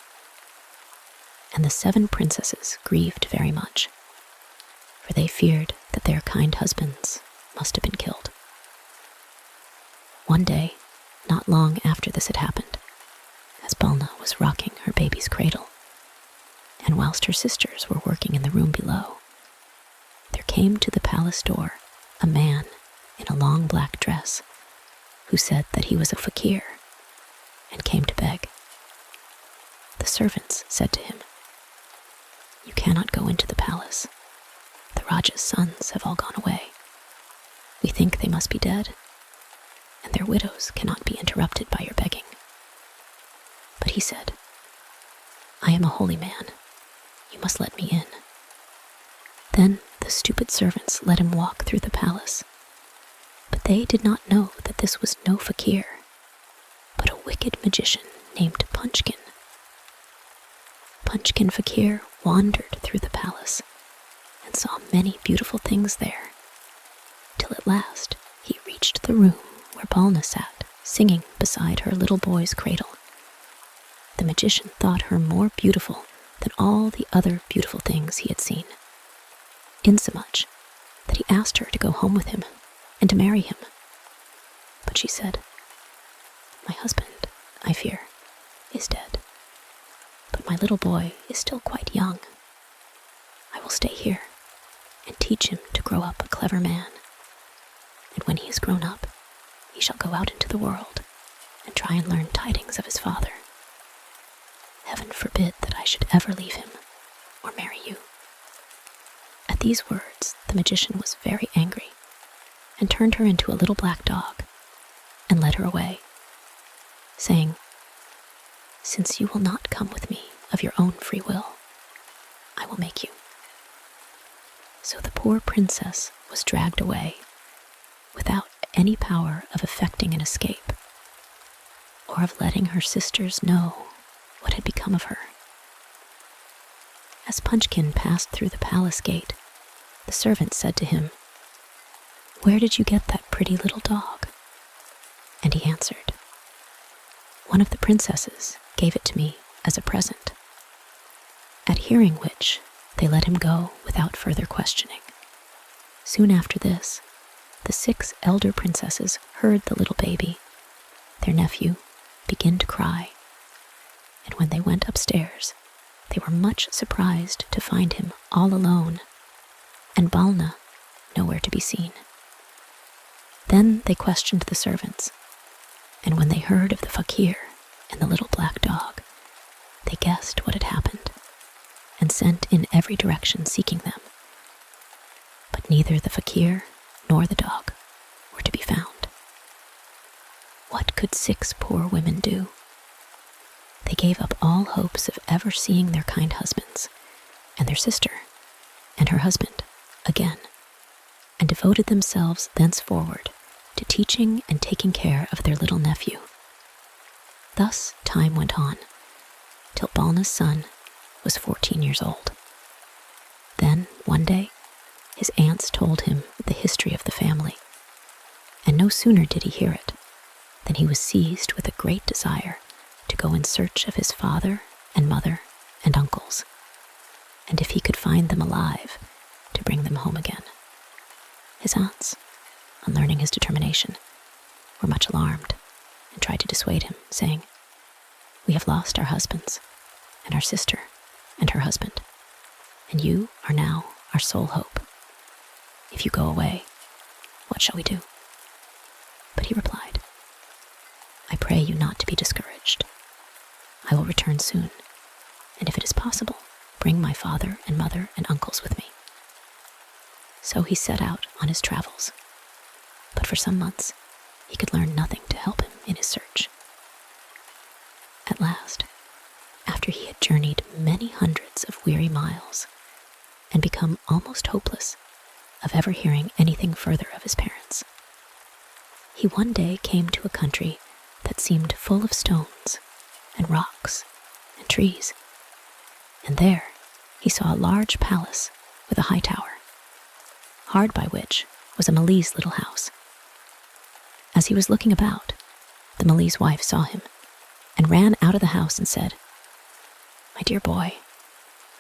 And the 7 princesses grieved very much, for they feared that their kind husbands must have been killed. One day, not long after this had happened, as Balna was rocking her baby's cradle, and whilst her sisters were working in the room below, there came to the palace door a man in a long black dress who said that he was a fakir and came to beg. The servants said to him, "You cannot go into the palace. The Raja's sons have all gone away. We think they must be dead, and their widows cannot be interrupted by your begging." But he said, "I am a holy man. You must let me in." Then the stupid servants let him walk through the palace, but they did not know that this was no fakir, but a wicked magician named Punchkin. Punchkin fakir wandered through the palace and saw many beautiful things there, till at last he reached the room where Balna sat, singing beside her little boy's cradle. The magician thought her more beautiful than all the other beautiful things he had seen, insomuch that he asked her to go home with him and to marry him. But she said, "My husband, I fear, is dead, but my little boy is still quite young. I will stay here and teach him to grow up a clever man, and when he is grown up, he shall go out into the world and try and learn tidings of his father. Heaven forbid that I should ever leave him or marry you." At these words, the magician was very angry and turned her into a little black dog and led her away, saying, "Since you will not come with me of your own free will, I will make you." So the poor princess was dragged away without any power of effecting an escape or of letting her sisters know what had become of her. As Punchkin passed through the palace gate, the servant said to him, "Where did you get that pretty little dog?" And he answered, "One of the princesses gave it to me as a present." At hearing which, they let him go without further questioning. Soon after this, the 6 elder princesses heard the little baby, their nephew, begin to cry, and when they went upstairs, they were much surprised to find him all alone, and Balna nowhere to be seen. Then they questioned the servants, and when they heard of the fakir and the little black dog, they guessed what had happened, and sent in every direction seeking them. But neither the fakir nor the dog were to be found. What could 6 poor women do? They gave up all hopes of ever seeing their kind husbands, and their sister, and her husband, again, and devoted themselves thenceforward to teaching and taking care of their little nephew. Thus time went on, till Balna's son was 14 years old. Then, one day, his aunts told him the history of the family, and no sooner did he hear it than he was seized with a great desire to go in search of his father and mother and uncles, and if he could find them alive, to bring them home again. His aunts, on learning his determination, were much alarmed and tried to dissuade him, saying, "We have lost our husbands, and our sister, and her husband, and you are now our sole hope." If you go away, what shall we do?" But he replied, "I pray you not to be discouraged. I will return soon, and if it is possible, bring my father and mother and uncles with me." So he set out on his travels, but for some months he could learn nothing to help him in his search. At last, after he had journeyed many hundreds of weary miles and become almost hopeless of ever hearing anything further of his parents, he one day came to a country that seemed full of stones and rocks and trees, and there he saw a large palace with a high tower, hard by which was a Malays little house. As he was looking about, the Malays wife saw him and ran out of the house and said, "My dear boy,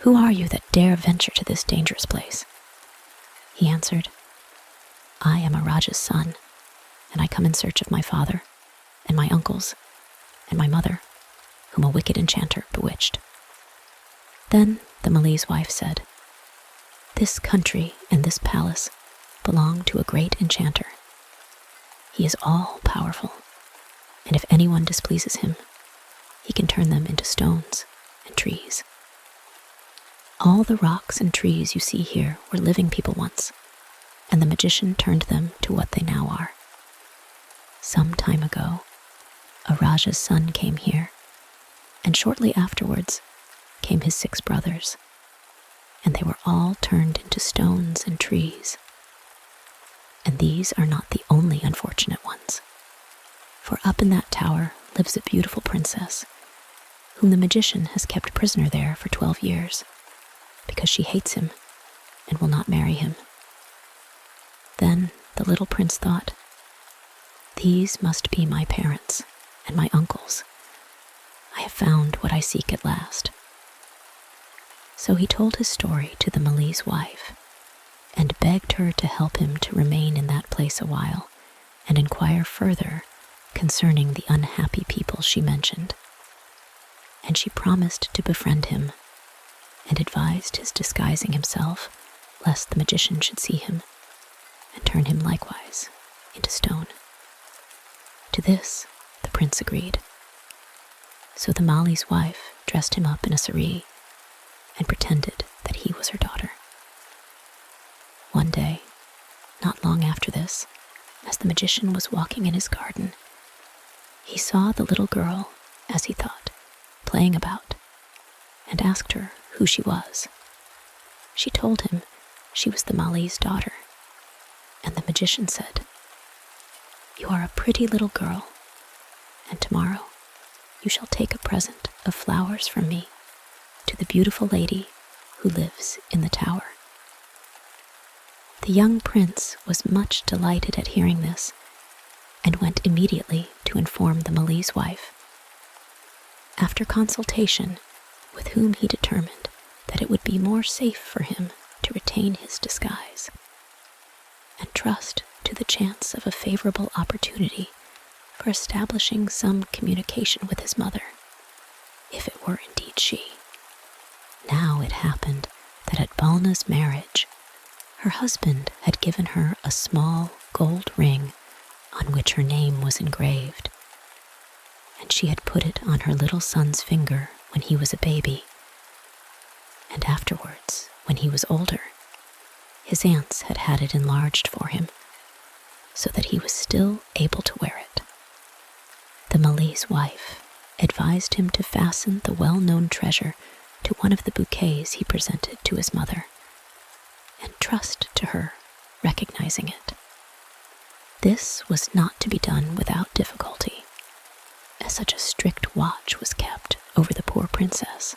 who are you that dare venture to this dangerous place?" He answered, "I am a Raja's son, and I come in search of my father and my uncles and my mother, whom a wicked enchanter bewitched." Then the Malays wife said, "This country and this palace belong to a great enchanter. He is all-powerful, and if anyone displeases him, he can turn them into stones and trees. All the rocks and trees you see here were living people once, and the magician turned them to what they now are. Some time ago, a Raja's son came here, and shortly afterwards came his 6 brothers, and they were all turned into stones and trees. And these are not the only unfortunate ones, for up in that tower lives a beautiful princess, whom the magician has kept prisoner there for 12 years, because she hates him and will not marry him." Then the little prince thought, "These must be my parents and my uncles. I have found what I seek at last." So he told his story to the Malays wife and begged her to help him to remain in that place a while and inquire further concerning the unhappy people she mentioned. And she promised to befriend him and advised his disguising himself lest the magician should see him and turn him likewise into stone. To this the prince agreed. So the Mali's wife dressed him up in a saree and pretended that he was her daughter. One day, not long after this, as the magician was walking in his garden, he saw the little girl, as he thought, playing about, and asked her who she was. She told him she was the Mali's daughter, and the magician said, "You are a pretty little girl, and tomorrow you shall take a present of flowers from me to the beautiful lady who lives in the tower." The young prince was much delighted at hearing this, and went immediately to inform the Malays wife. After consultation, with whom he determined that it would be more safe for him to retain his disguise, and trust to the chance of a favorable opportunity for establishing some communication with his mother, if it were indeed she. Now it happened that at Balna's marriage, her husband had given her a small gold ring on which her name was engraved, and she had put it on her little son's finger when he was a baby, and afterwards, when he was older, his aunts had had it enlarged for him, so that he was still able to wear it. The Malays wife advised him to fasten the well-known treasure to one of the bouquets he presented to his mother, and trust to her recognizing it. This was not to be done without difficulty, as such a strict watch was kept over the poor princess,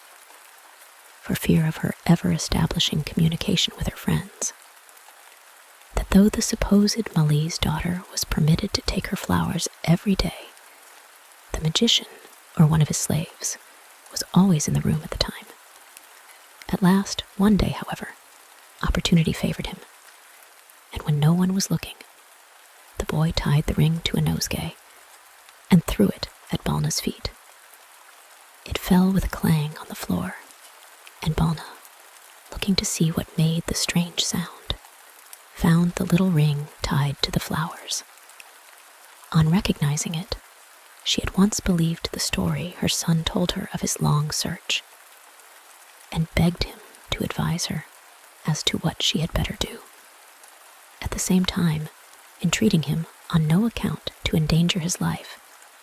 for fear of her ever establishing communication with her friends, that though the supposed Malays daughter was permitted to take her flowers every day, the magician, or one of his slaves, was always in the room at the time. At last, one day, however, opportunity favored him, and when no one was looking, the boy tied the ring to a nosegay and threw it at Balna's feet. It fell with a clang on the floor, and Balna, looking to see what made the strange sound, found the little ring tied to the flowers. On recognizing it, she at once believed the story her son told her of his long search, and begged him to advise her as to what she had better do, at the same time entreating him on no account to endanger his life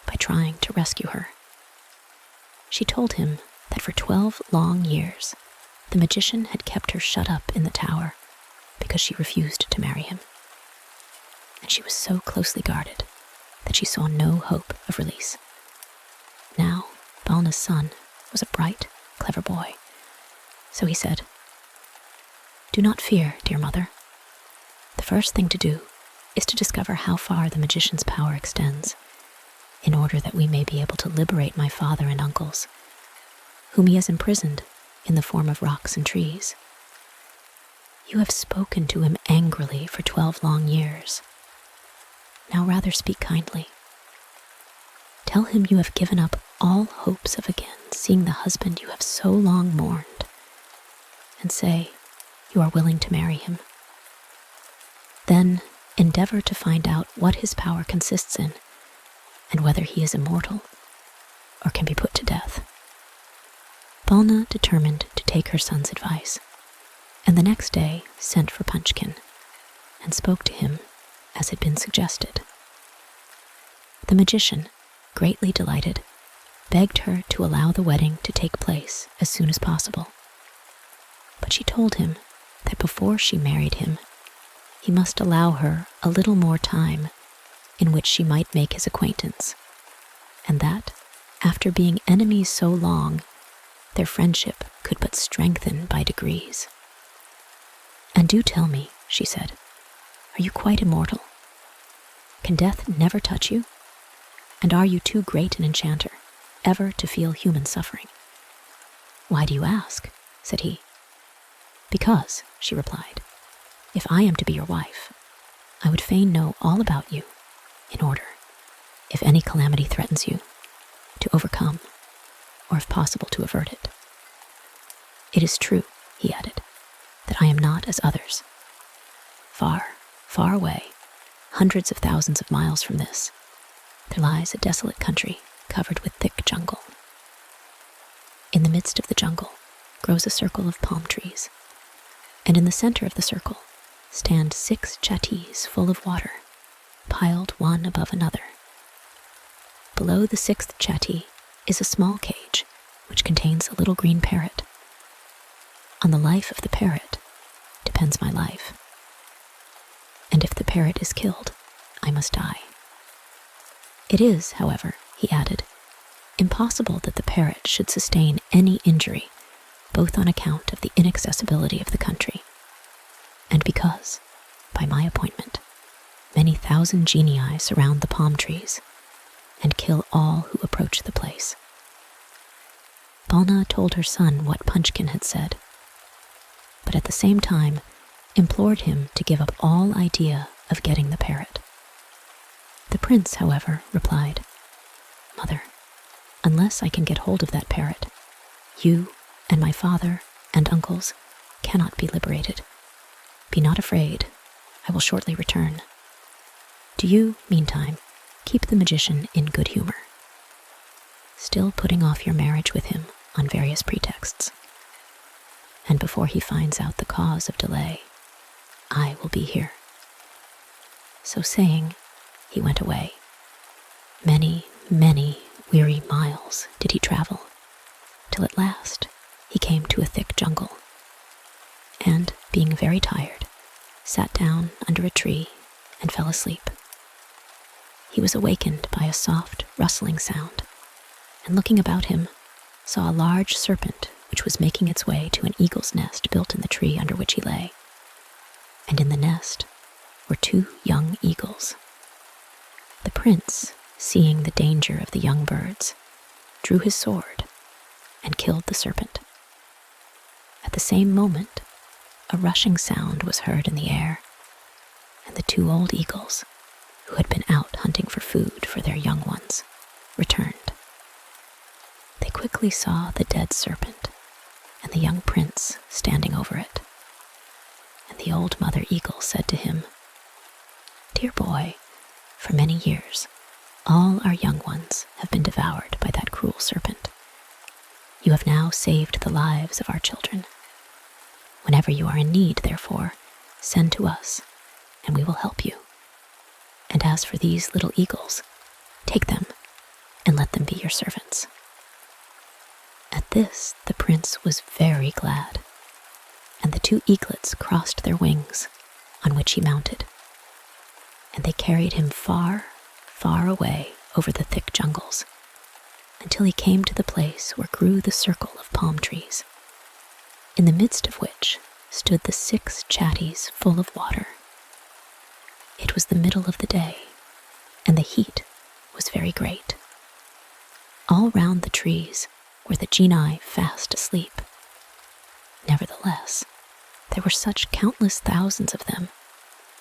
by trying to rescue her. She told him that for 12 long years, the magician had kept her shut up in the tower because she refused to marry him, and she was so closely guarded that she saw no hope of release. Now, Balna's son was a bright, clever boy, so he said, "Do not fear, dear mother. The first thing to do is to discover how far the magician's power extends, in order that we may be able to liberate my father and uncles, whom he has imprisoned in the form of rocks and trees. You have spoken to him angrily for 12 long years. Now rather speak kindly. Tell him you have given up all hopes of again seeing the husband you have so long mourned, and say you are willing to marry him. Then endeavor to find out what his power consists in, and whether he is immortal or can be put to death." Balna determined to take her son's advice, and the next day sent for Punchkin and spoke to him as had been suggested. The magician, greatly delighted, begged her to allow the wedding to take place as soon as possible. But she told him that before she married him, he must allow her a little more time in which she might make his acquaintance, and that, after being enemies so long, their friendship could but strengthen by degrees. "And do tell me," she said, "are you quite immortal? Can death never touch you? And are you too great an enchanter ever to feel human suffering?" "Why do you ask?" said he. "Because," she replied, "if I am to be your wife, I would fain know all about you, in order, if any calamity threatens you, to overcome, or if possible to avert it. It is true," he added, "that I am not as others. Far, far away, hundreds of thousands of miles from this, there lies a desolate country covered with thick jungle. In the midst of the jungle grows a circle of palm trees, and in the center of the circle stand 6 chattees full of water, piled one above another. Below the 6th chattee is a small cage which contains a little green parrot. On the life of the parrot depends my life, and if the parrot is killed, I must die. It is, however," he added, "impossible that the parrot should sustain any injury, both on account of the inaccessibility of the country, and because, by my appointment, many thousand genii surround the palm trees and kill all who approach the place." Balna told her son what Punchkin had said, but at the same time implored him to give up all idea of getting the parrot. The prince, however, replied, "Mother, unless I can get hold of that parrot, you and my father and uncles cannot be liberated. Be not afraid, I will shortly return. Do you, meantime, keep the magician in good humor, still putting off your marriage with him on various pretexts. And before he finds out the cause of delay, I will be here." So saying, he went away. Many, many weary miles did he travel, till at last he came to a thick jungle, and, being very tired, sat down under a tree and fell asleep. He was awakened by a soft, rustling sound, and looking about him, saw a large serpent which was making its way to an eagle's nest built in the tree under which he lay, and in the nest were 2 young eagles. The prince, seeing the danger of the young birds, drew his sword and killed the serpent. At the same moment, a rushing sound was heard in the air, and the 2 old eagles, who had been out hunting for food for their young ones, returned. They quickly saw the dead serpent and the young prince standing over it, and The old mother eagle said to him, "Dear boy, for many years, all our young ones have been devoured by that cruel serpent. You have now saved the lives of our children. Whenever you are in need, therefore, send to us, and we will help you. And as for these little eagles, take them and let them be your servants." At this, the prince was very glad, and the two eaglets crossed their wings, on which he mounted, and they carried him far, far away over the thick jungles, until he came to the place where grew the circle of palm trees, in the midst of which stood the 6 chatties full of water. It was the middle of the day, and the heat was very great. All round the trees were the genii fast asleep. Nevertheless, there were such countless thousands of them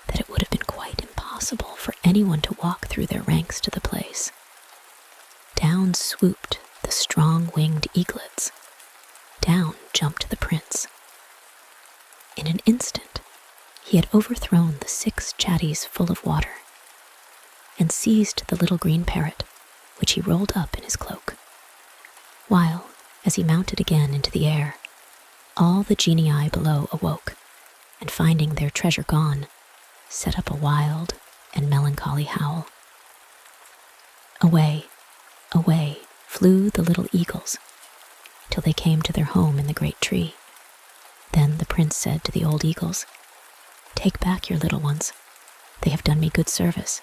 that it would have been quite impossible for anyone to walk through their ranks to the place. Down swooped the strong-winged eaglets. Down jumped the prince. In an instant, he had overthrown the 6 chatties full of water and seized the little green parrot, which he rolled up in his cloak, while, as he mounted again into the air, all the genii below awoke, and finding their treasure gone, set up a wild and melancholy howl. Away, away flew the little eagles, till they came to their home in the great tree. Then the prince said to the old eagles, "Take back your little ones. They have done me good service.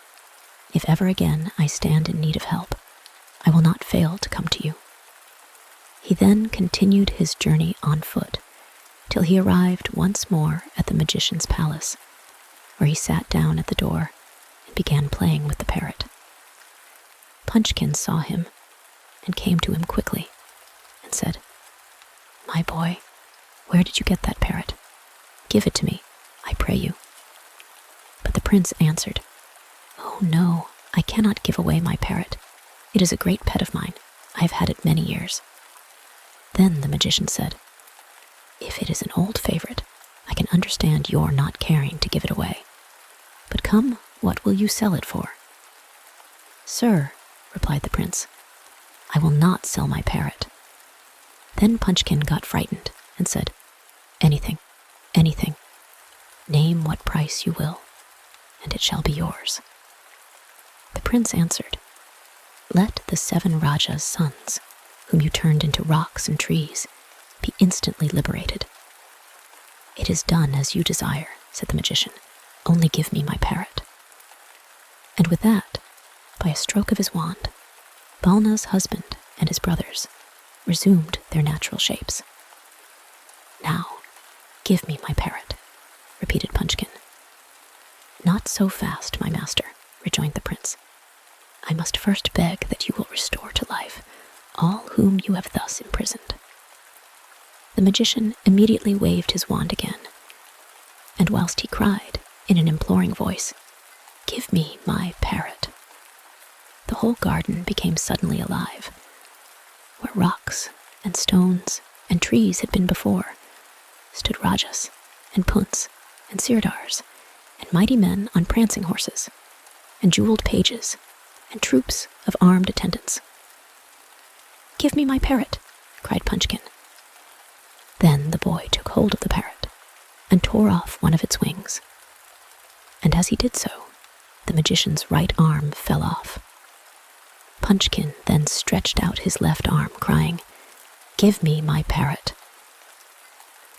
If ever again I stand in need of help, I will not fail to come to you." He then continued his journey on foot till he arrived once more at the magician's palace, where he sat down at the door and began playing with the parrot. Punchkin saw him and came to him quickly and said, "My boy, where did you get that parrot? Give it to me, I pray you." But the prince answered, "Oh no, I cannot give away my parrot. It is a great pet of mine. I have had it many years." Then the magician said, "If it is an old favorite, I can understand your not caring to give it away. But come, what will you sell it for?" "Sir," replied the prince, "I will not sell my parrot." Then Punchkin got frightened and said, "Anything, anything. Name what price you will, and it shall be yours." The prince answered, "Let the 7 Rajas' sons, whom you turned into rocks and trees, be instantly liberated." "It is done as you desire," said the magician. "Only give me my parrot." And with that, by a stroke of his wand, Balna's husband and his brothers resumed their natural shapes. "Now, give me my parrot," repeated Punchkin. "Not so fast, my master," rejoined the prince. "I must first beg that you will restore to life all whom you have thus imprisoned." The magician immediately waved his wand again, and whilst he cried, in an imploring voice, "Give me my parrot," the whole garden became suddenly alive. Where rocks and stones and trees had been before, stood Rajas and Punts and Sirdars and mighty men on prancing horses, and jeweled pages and troops of armed attendants. "Give me my parrot," cried Punchkin. Then the boy took hold of the parrot and tore off one of its wings. And as he did so, the magician's right arm fell off. Punchkin then stretched out his left arm, crying, "Give me my parrot."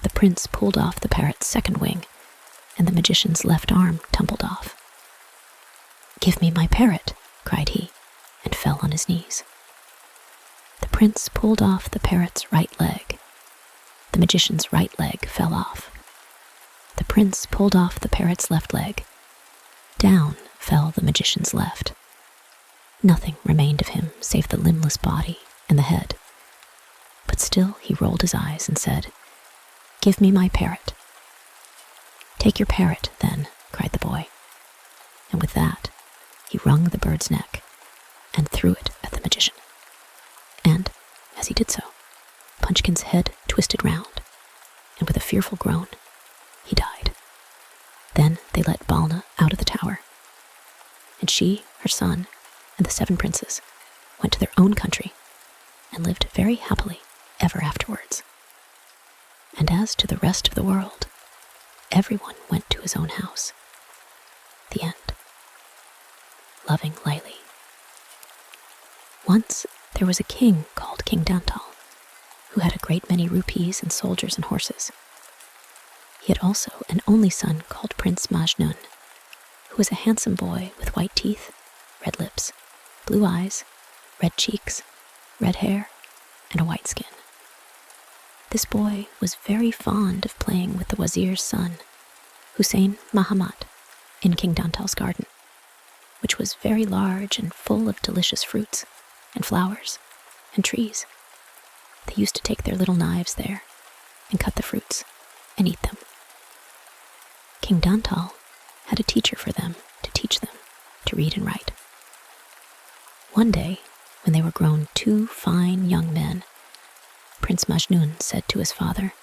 The prince pulled off the parrot's second wing, and the magician's left arm tumbled off. "Give me my parrot," cried he, and fell on his knees. The prince pulled off the parrot's right leg. The magician's right leg fell off. The prince pulled off the parrot's left leg. Down fell the magician's left. Nothing remained of him save the limbless body and the head. But still he rolled his eyes and said, "Give me my parrot." "Take your parrot, then," cried the boy. And with that, he wrung the bird's neck and threw it at the magician. And, as he did so, Punchkin's head twisted round, and with a fearful groan, he died. and she, her son, and the 7 princes went to their own country and lived very happily ever afterwards. And as to the rest of the world, everyone went to his own house. The end. Loving, LAILI. Once there was a king called King Dantal, who had a great many rupees and soldiers and horses. He had also an only son called Prince Majnun, who was a handsome boy with white teeth, red lips, blue eyes, red cheeks, red hair, and a white skin. This boy was very fond of playing with the wazir's son, Hussein Mahamat, in King Dantal's garden, which was very large and full of delicious fruits and flowers and trees. They used to take their little knives there and cut the fruits and eat them. King Dantal had a teacher for them to teach them to read and write. One day, when they were grown 2 fine young men, Prince Majnun said to his father,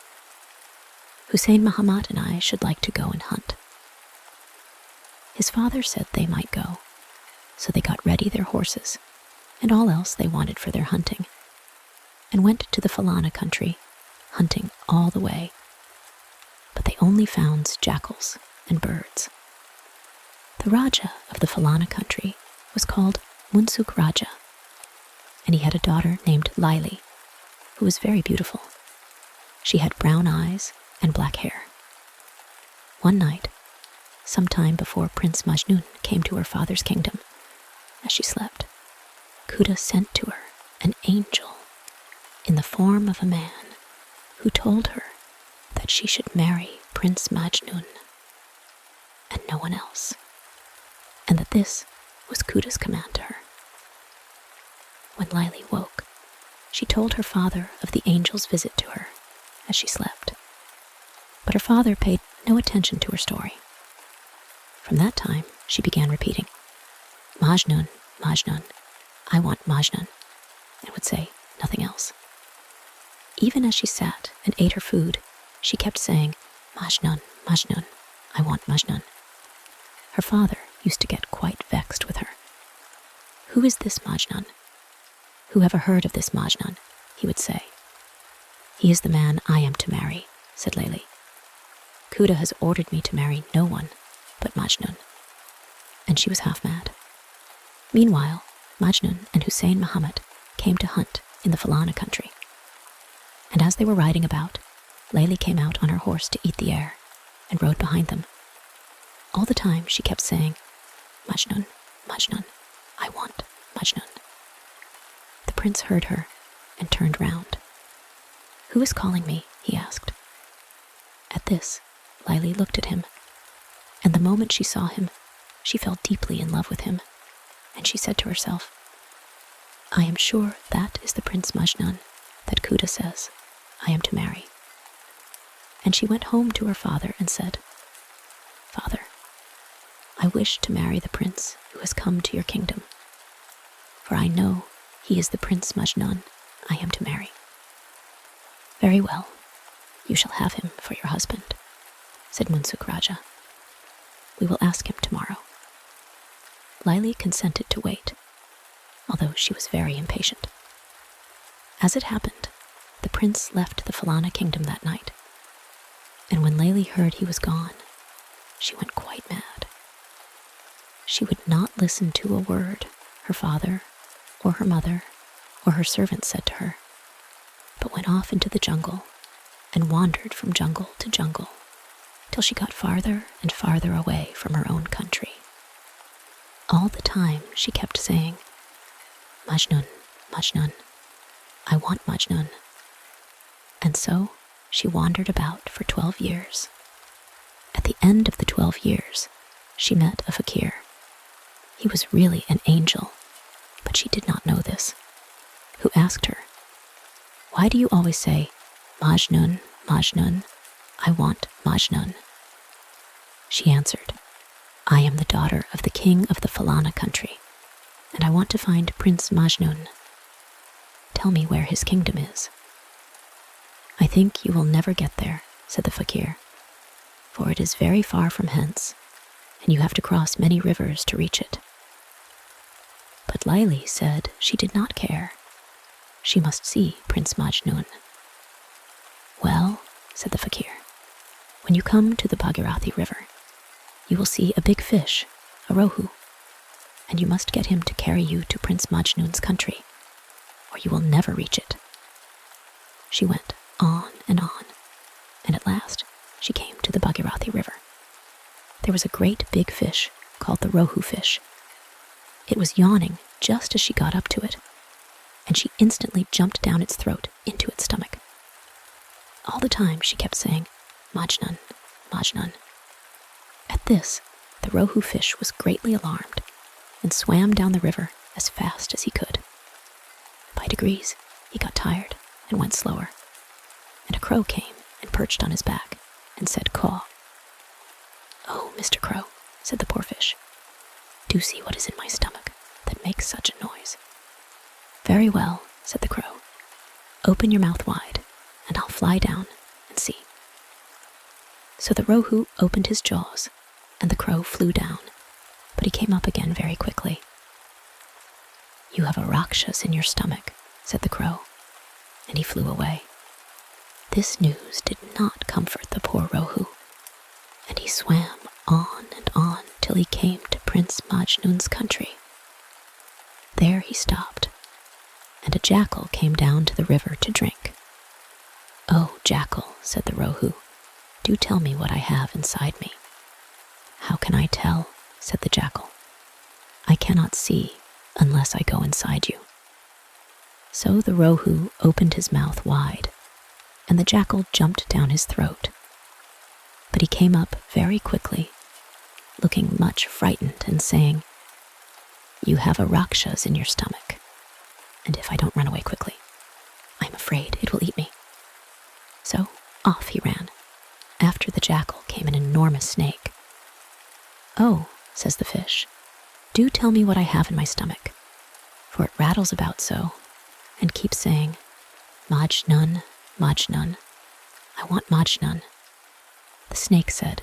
"Hussein Mahamat and I should like to go and hunt." His father said they might go, so they got ready their horses and all else they wanted for their hunting, and went to the Falana country, hunting all the way. But they only found jackals and birds. The Raja of the Falana country was called Munsuk Raja, and he had a daughter named LAILI, who was very beautiful. She had brown eyes and black hair. One night, sometime before Prince Majnun came to her father's kingdom, as she slept, Khuda sent to her an angel in the form of a man who told her that she should marry Prince Majnun and no one else, and that this was Khuda's command to her. When LAILI woke, she told her father of the angel's visit to her as she slept, but her father paid no attention to her story. From that time, she began repeating, "Majnun, Majnun, I want Majnun," and would say nothing else. Even as she sat and ate her food, she kept saying, "Majnun, Majnun, I want Majnun." Her father used to get quite vexed with her. "Who is this Majnun? Who ever heard of this Majnun?" he would say. "He is the man I am to marry," said LAILI. "Khuda has ordered me to marry no one but Majnun." And she was half mad. Meanwhile, Majnun and Hussein Mahamat came to hunt in the Falana country. And as they were riding about, LAILI came out on her horse to eat the air and rode behind them. All the time she kept saying, "Majnun, Majnun, I want Majnun." The prince heard her and turned round. "Who is calling me?" he asked. At this, LAILI looked at him, and the moment she saw him, she fell deeply in love with him, and she said to herself, "I am sure that is the Prince Majnun that Khuda says I am to marry." And she went home to her father and said, "Father, I wish to marry the prince who has come to your kingdom, for I know he is the Prince Majnun I am to marry." "Very well, you shall have him for your husband," said Munsuk Raja. "We will ask him tomorrow." LAILI consented to wait, although she was very impatient. As it happened, the prince left the Falana kingdom that night, and when LAILI heard he was gone, she went quite mad. She would not listen to a word her father or her mother or her servants said to her, but went off into the jungle and wandered from jungle to jungle till she got farther and farther away from her own country. All the time she kept saying, "Majnun, Majnun, I want Majnun." And so she wandered about for 12 years. At the end of the 12 years, she met a fakir. He was really an angel, but she did not know this, who asked her, "Why do you always say, 'Majnun, Majnun, I want Majnun'?" She answered, "I am the daughter of the king of the Falana country, and I want to find Prince Majnun. Tell me where his kingdom is." "I think you will never get there," said the fakir, "for it is very far from hence, and you have to cross many rivers to reach it. LAILI said she did not care. She must see Prince Majnun. "Well," said the fakir, "when you come to the Bhagirathi River, you will see a big fish, a rohu, and you must get him to carry you to Prince Majnun's country, or you will never reach it." She went on, and at last she came to the Bhagirathi River. There was a great big fish called the rohu fish. It was yawning just as she got up to it, and she instantly jumped down its throat into its stomach. All the time she kept saying, "Majnun, Majnun." At this, the rohu fish was greatly alarmed and swam down the river as fast as he could. By degrees, he got tired and went slower, and a crow came and perched on his back and said, "Caw." "Oh, Mr. Crow," said the poor fish, "do see what is in my stomach that makes such a noise." "Very well," said the crow. "Open your mouth wide, and I'll fly down and see." So the rohu opened his jaws, and the crow flew down, but he came up again very quickly. "You have a rakshas in your stomach," said the crow, and he flew away. This news did not comfort the poor rohu, and he swam on and on till he came to Prince Majnun's country. There he stopped, and a jackal came down to the river to drink. "Oh, jackal," said the rohu, "do tell me what I have inside me." "How can I tell?" said the jackal. "I cannot see unless I go inside you." So the rohu opened his mouth wide, and the jackal jumped down his throat. But he came up very quickly, looking much frightened and saying, "You have a rakshas in your stomach, and if I don't run away quickly, I'm afraid it will eat me." So off he ran. After the jackal came an enormous snake. "Oh," says the fish, "do tell me what I have in my stomach, for it rattles about so, and keeps saying, 'Majnun, Majnun, I want Majnun.'" The snake said,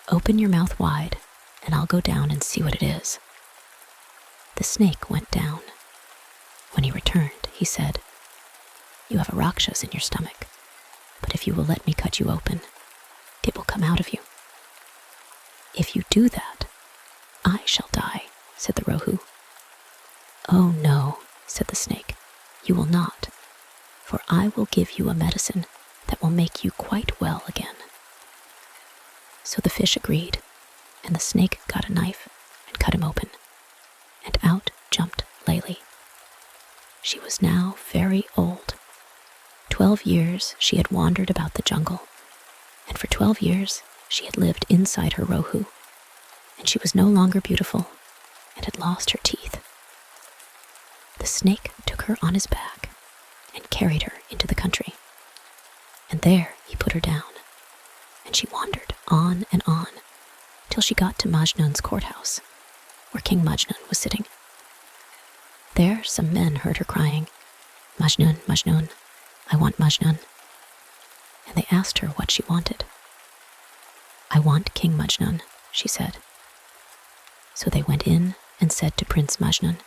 "Open your mouth wide, and I'll go down and see what it is." The snake went down. When he returned, he said, "You have a rakshas in your stomach, but if you will let me cut you open, it will come out of you." "If you do that, I shall die," said the rohu. "Oh no," said the snake, "you will not, for I will give you a medicine that will make you quite well again." So the fish agreed, and the snake got a knife and cut him open, and out jumped LAILI. She was now very old. 12 years she had wandered about the jungle, and for 12 years she had lived inside her rohu, and she was no longer beautiful and had lost her teeth. The snake took her on his back and carried her into the country, and there he put her down, and she wandered on and on till she got to Majnun's courthouse, where King Majnun was sitting. There some men heard her crying, "Majnun, Majnun, I want Majnun," and they asked her what she wanted. "I want King Majnun," she said. So they went in and said to Prince Majnun,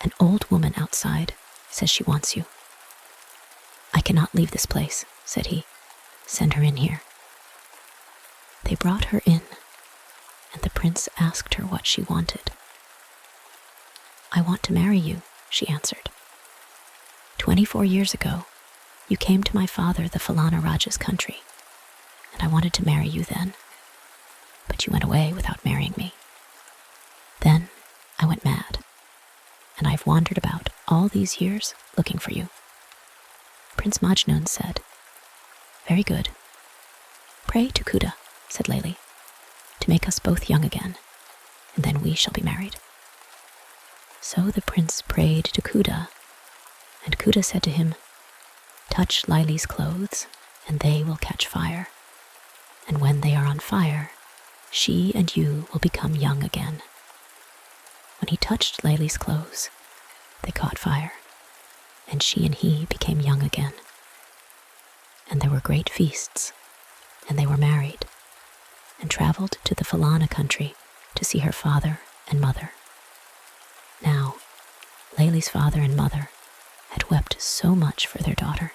"An old woman outside says she wants you." "I cannot leave this place," said he. "Send her in here." They brought her in, and the prince asked her what she wanted. "I want to marry you," she answered. 24 years ago, you came to my father, the Falana Raja's country, and I wanted to marry you then, but you went away without marrying me. Then I went mad, and I've wandered about all these years looking for you." Prince Majnun said, "Very good. Pray to Kuda," said LAILI, "to make us both young again, and then we shall be married." So the prince prayed to Kuda, and Kuda said to him, "Touch LAILI's clothes, and they will catch fire, and when they are on fire, she and you will become young again." When he touched LAILI's clothes, they caught fire, and she and he became young again. And there were great feasts, and they were married, and traveled to the Falana country to see her father and mother. Now, LAILI's father and mother had wept so much for their daughter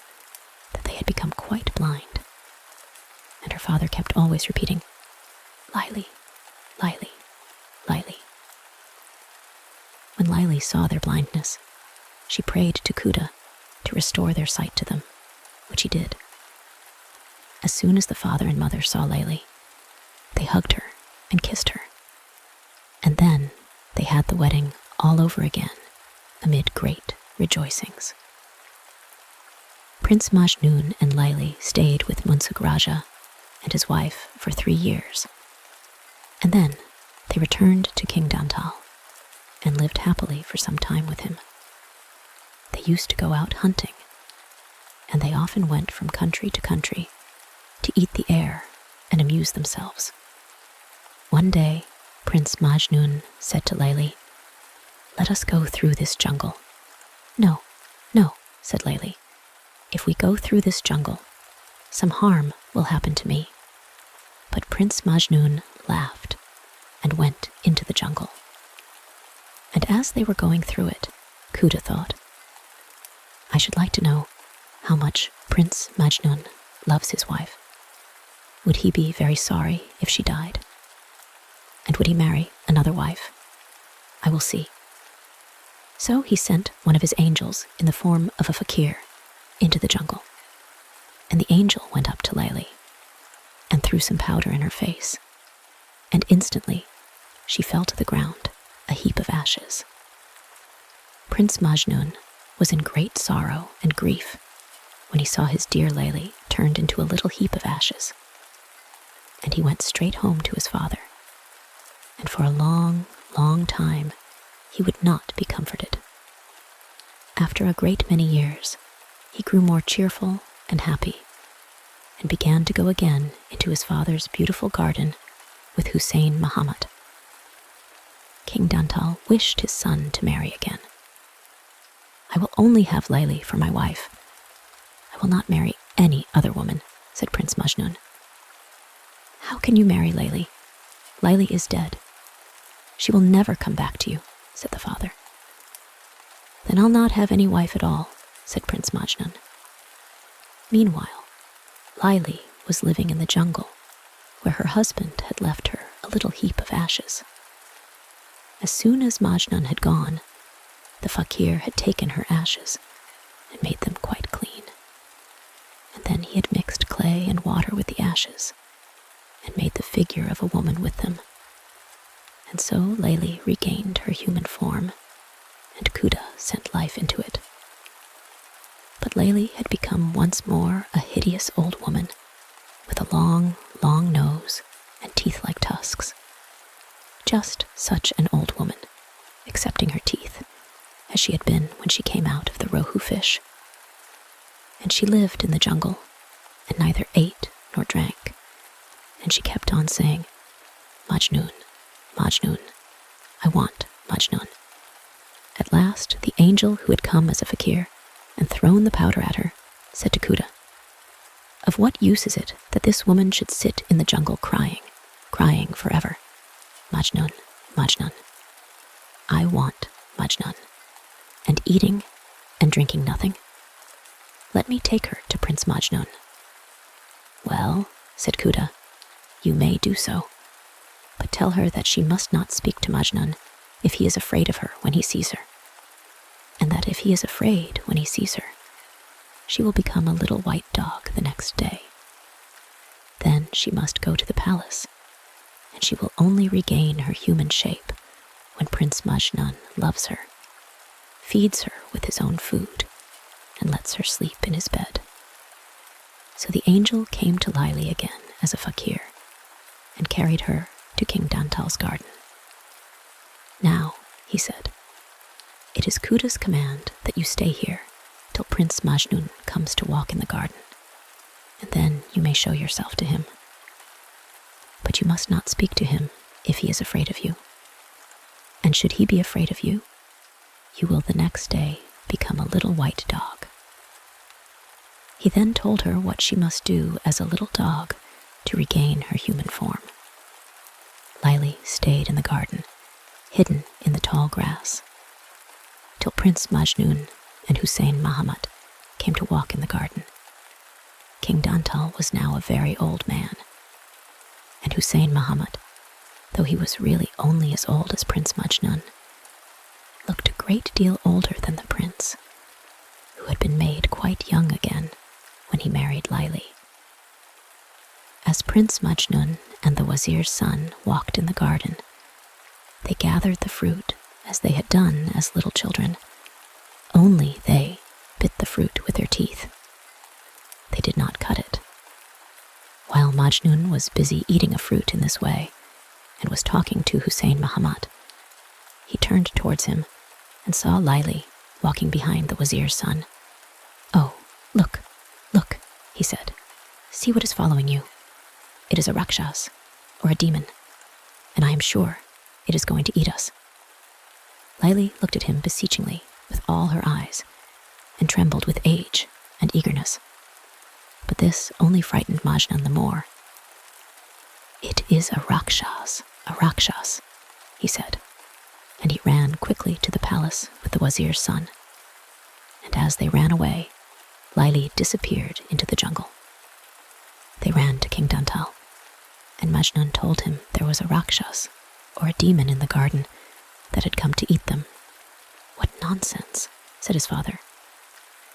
that they had become quite blind, and her father kept always repeating, "LAILI, LAILI, LAILI." When LAILI saw their blindness, she prayed to Kuda to restore their sight to them, which he did. As soon as the father and mother saw LAILI, they hugged her and kissed her, and then they had the wedding all over again amid great rejoicings. Prince Majnun and LAILI stayed with Munsuk Raja and his wife for 3 years, and then they returned to King Dantal and lived happily for some time with him. They used to go out hunting, and they often went from country to country to eat the air and amuse themselves. One day, Prince Majnun said to LAILI, "Let us go through this jungle." "No, no," said LAILI. "If we go through this jungle, some harm will happen to me." But Prince Majnun laughed and went into the jungle. And as they were going through it, Kuda thought, "I should like to know how much Prince Majnun loves his wife. Would he be very sorry if she died? And would he marry another wife? I will see." So he sent one of his angels in the form of a fakir into the jungle, and the angel went up to LAILI and threw some powder in her face, and instantly she fell to the ground, a heap of ashes. Prince Majnun was in great sorrow and grief when he saw his dear LAILI turned into a little heap of ashes, and he went straight home to his father, and for a long, long time he would not be comforted. After a great many years, he grew more cheerful and happy, and began to go again into his father's beautiful garden with Hussein Muhammad. King Dantal wished his son to marry again. "I will only have LAILI for my wife. I will not marry any other woman," said Prince Majnun. "How can you marry LAILI? LAILI is dead. She will never come back to you," said the father. "Then I'll not have any wife at all," said Prince Majnun. Meanwhile, LAILI was living in the jungle, where her husband had left her a little heap of ashes. As soon as Majnun had gone, the fakir had taken her ashes and made them quite clean. And then he had mixed clay and water with the ashes and made the figure of a woman with them. And so LAILI regained her human form, and Kuda sent life into it. But LAILI had become once more a hideous old woman with a long, long nose and teeth like tusks. Just such an old woman, excepting her teeth, as she had been when she came out of the rohu fish. And she lived in the jungle, and neither ate nor drank, and she kept on saying, "Majnun, Majnun, I want Majnun." At last, the angel who had come as a fakir and thrown the powder at her said to Kuda, "Of what use is it that this woman should sit in the jungle crying, crying forever? Majnun, Majnun. I want Majnun, and eating and drinking nothing. Let me take her to Prince Majnun." "Well," said Kuda, "you may do so, but tell her that she must not speak to Majnun if he is afraid of her when he sees her, and that if he is afraid when he sees her, she will become a little white dog the next day. Then she must go to the palace, and she will only regain her human shape when Prince Majnun loves her, feeds her with his own food, and lets her sleep in his bed." So the angel came to LAILI again as a fakir and carried her to King Dantal's garden. "Now," he said, "it is Kuda's command that you stay here till Prince Majnun comes to walk in the garden, and then you may show yourself to him. But you must not speak to him if he is afraid of you. And should he be afraid of you, you will the next day become a little white dog." He then told her what she must do as a little dog to regain her human form. LAILI stayed in the garden, hidden in the tall grass, till Prince Majnun and Hussein Mahamat came to walk in the garden. King Dantal was now a very old man, and Hussein Mahamat, though he was really only as old as Prince Majnun, looked a great deal older than the prince, who had been made quite young again when he married LAILI. As Prince Majnun and the wazir's son walked in the garden, they gathered the fruit as they had done as little children. Only they bit the fruit with their teeth. They did not cut it. While Majnun was busy eating a fruit in this way and was talking to Hussein Mahamat, he turned towards him and saw LAILI walking behind the wazir's son. "Oh, look, look," he said. "See what is following you. It is a Rakshas, or a demon, and I am sure it is going to eat us." LAILI looked at him beseechingly with all her eyes and trembled with age and eagerness. But this only frightened Majnun the more. "It is a Rakshas, he said, and he ran quickly to the palace with the wazir's son. And as they ran away, LAILI disappeared into the jungle. They ran to King Dantal, and Majnun told him there was a Rakshas, or a demon in the garden, that had come to eat them. "What nonsense," said his father.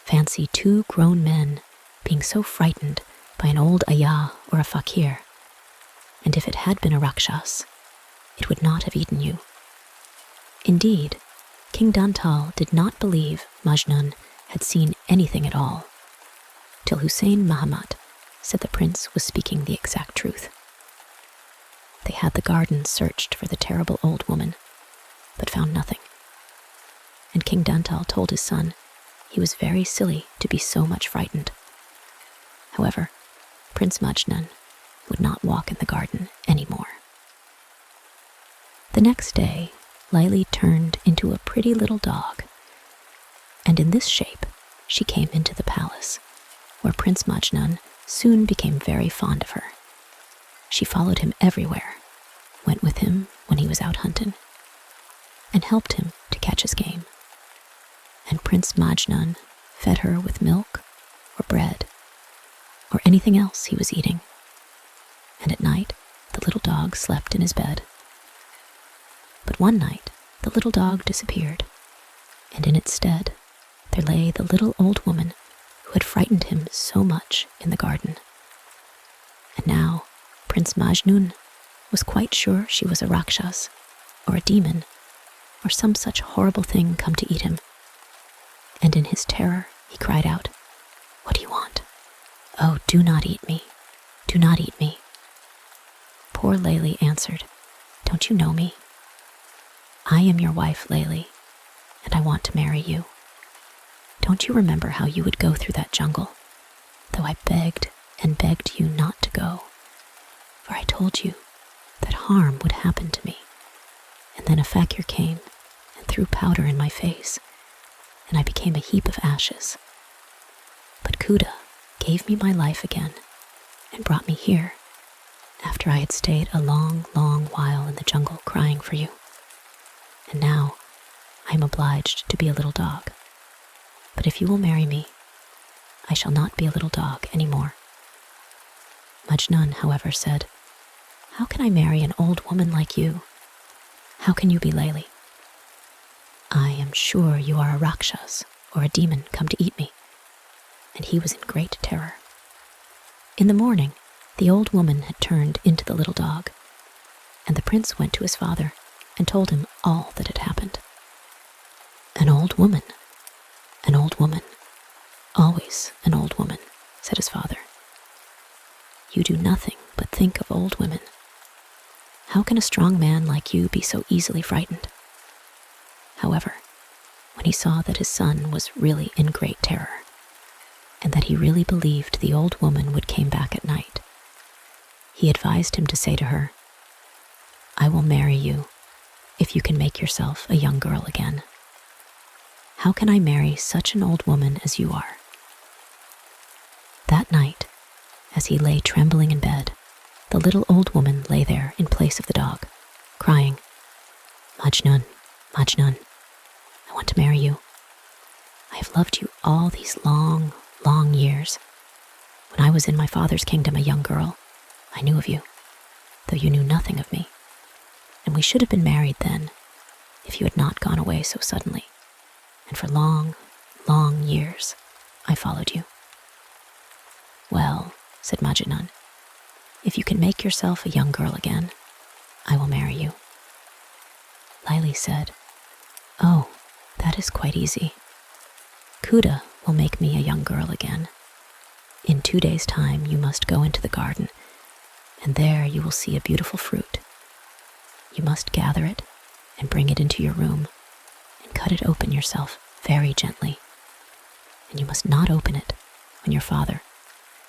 "Fancy 2 grown men being so frightened by an old ayah or a fakir. And if it had been a Rakshas, it would not have eaten you." Indeed, King Dantal did not believe Majnun had seen anything at all, till Hussein Mahamat said the prince was speaking the exact truth. They had the garden searched for the terrible old woman, but found nothing. And King Dantal told his son he was very silly to be so much frightened. However, Prince Majnun would not walk in the garden any more. The next day, LAILI turned into a pretty little dog, and in this shape she came into the palace, where Prince Majnun soon became very fond of her. She followed him everywhere, went with him when he was out hunting, and helped him to catch his game. And Prince Majnun fed her with milk or bread or anything else he was eating. And at night, the little dog slept in his bed. But one night, the little dog disappeared, and in its stead, there lay the little old woman who had frightened him so much in the garden. And now, Prince Majnun was quite sure she was a Rakshas, or a demon, or some such horrible thing come to eat him. And in his terror, he cried out, "What do you want? Oh, do not eat me. Do not eat me." Poor LAILI answered, "Don't you know me? I am your wife, LAILI, and I want to marry you. Don't you remember how you would go through that jungle, though I begged and begged you not to go? For I told you that harm would happen to me, and then a fakir came and threw powder in my face, and I became a heap of ashes. But Kuda gave me my life again and brought me here, after I had stayed a long, long while in the jungle crying for you. And now I am obliged to be a little dog. But if you will marry me, I shall not be a little dog any more." Majnun, however, said, "How can I marry an old woman like you? How can you be LAILI? I am sure you are a Rakshas, or a demon come to eat me." And he was in great terror. In the morning, the old woman had turned into the little dog, and the prince went to his father and told him all that had happened. "An old woman, always an old woman," said his father. "You do nothing but think of old women. How can a strong man like you be so easily frightened?" However, when he saw that his son was really in great terror, and that he really believed the old woman would come back at night, he advised him to say to her, "I will marry you if you can make yourself a young girl again. How can I marry such an old woman as you are?" That night, as he lay trembling in bed, the little old woman lay there in place of the dog, crying, "Majnun, Majnun, I want to marry you. I have loved you all these long, long years. When I was in my father's kingdom a young girl, I knew of you, though you knew nothing of me. And we should have been married then, if you had not gone away so suddenly. And for long, long years, I followed you. Well, said Majnun, if you can make yourself a young girl again, I will marry you. LAILI said, Oh, that is quite easy. Kuda will make me a young girl again. In 2 days' time you must go into the garden, and there you will see a beautiful fruit. You must gather it and bring it into your room, and cut it open yourself very gently. And you must not open it when your father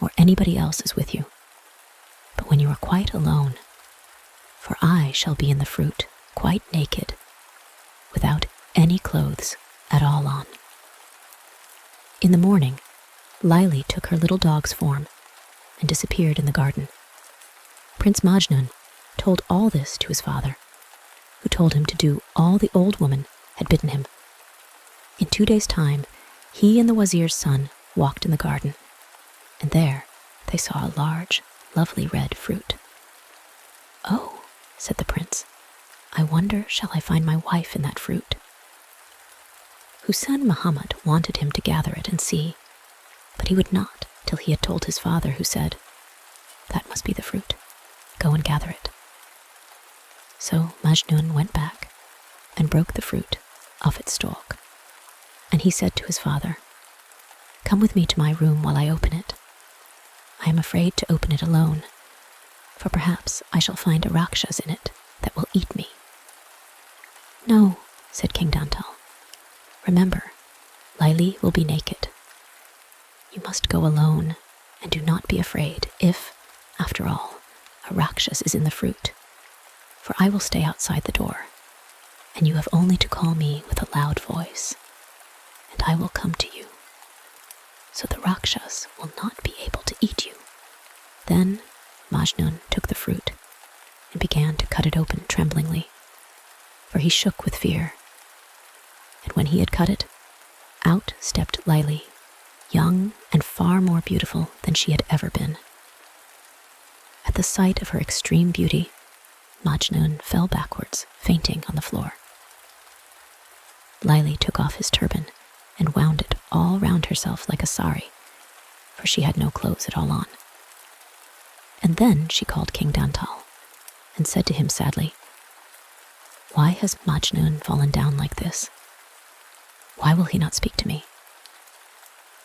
or anybody else is with you, but when you are quite alone, for I shall be in the fruit quite naked, without any clothes at all on. In the morning, LAILI took her little dog's form and disappeared in the garden. Prince Majnun told all this to his father, who told him to do all the old woman had bidden him. In 2 days' time, he and the wazir's son walked in the garden, and there they saw a large, lovely red fruit. Oh, said the prince, I wonder shall I find my wife in that fruit? Husain Muhammad wanted him to gather it and see, but he would not till he had told his father, who said, That must be the fruit. Go and gather it. So Majnun went back and broke the fruit off its stalk. And he said to his father, Come with me to my room while I open it. I am afraid to open it alone, for perhaps I shall find a Rakshas in it that will eat me. No, said King Dantal. Remember, LAILI will be naked. You must go alone, and do not be afraid if, after all, a Rakshas is in the fruit, for I will stay outside the door, and you have only to call me with a loud voice, and I will come to you, so the Rakshas will not be able to eat you. Then Majnun took the fruit and began to cut it open tremblingly, for he shook with fear. And when he had cut it, out stepped LAILI, young and far more beautiful than she had ever been. At the sight of her extreme beauty, Majnun fell backwards, fainting on the floor. LAILI took off his turban and wound it all round herself like a sari, for she had no clothes at all on. And then she called King Dantal and said to him sadly, Why has Majnun fallen down like this? Why will he not speak to me?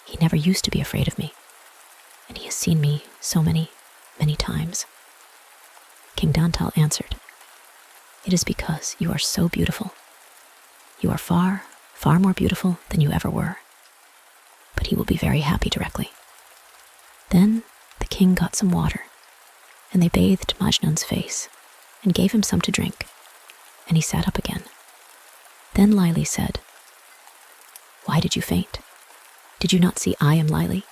He never used to be afraid of me, and he has seen me so many, many times. King Dantal answered, It is because you are so beautiful. You are far, far more beautiful than you ever were. But he will be very happy directly. Then the king got some water, and they bathed Majnun's face and gave him some to drink, and he sat up again. Then LAILI said, Why did you faint? Did you not see I am LAILI?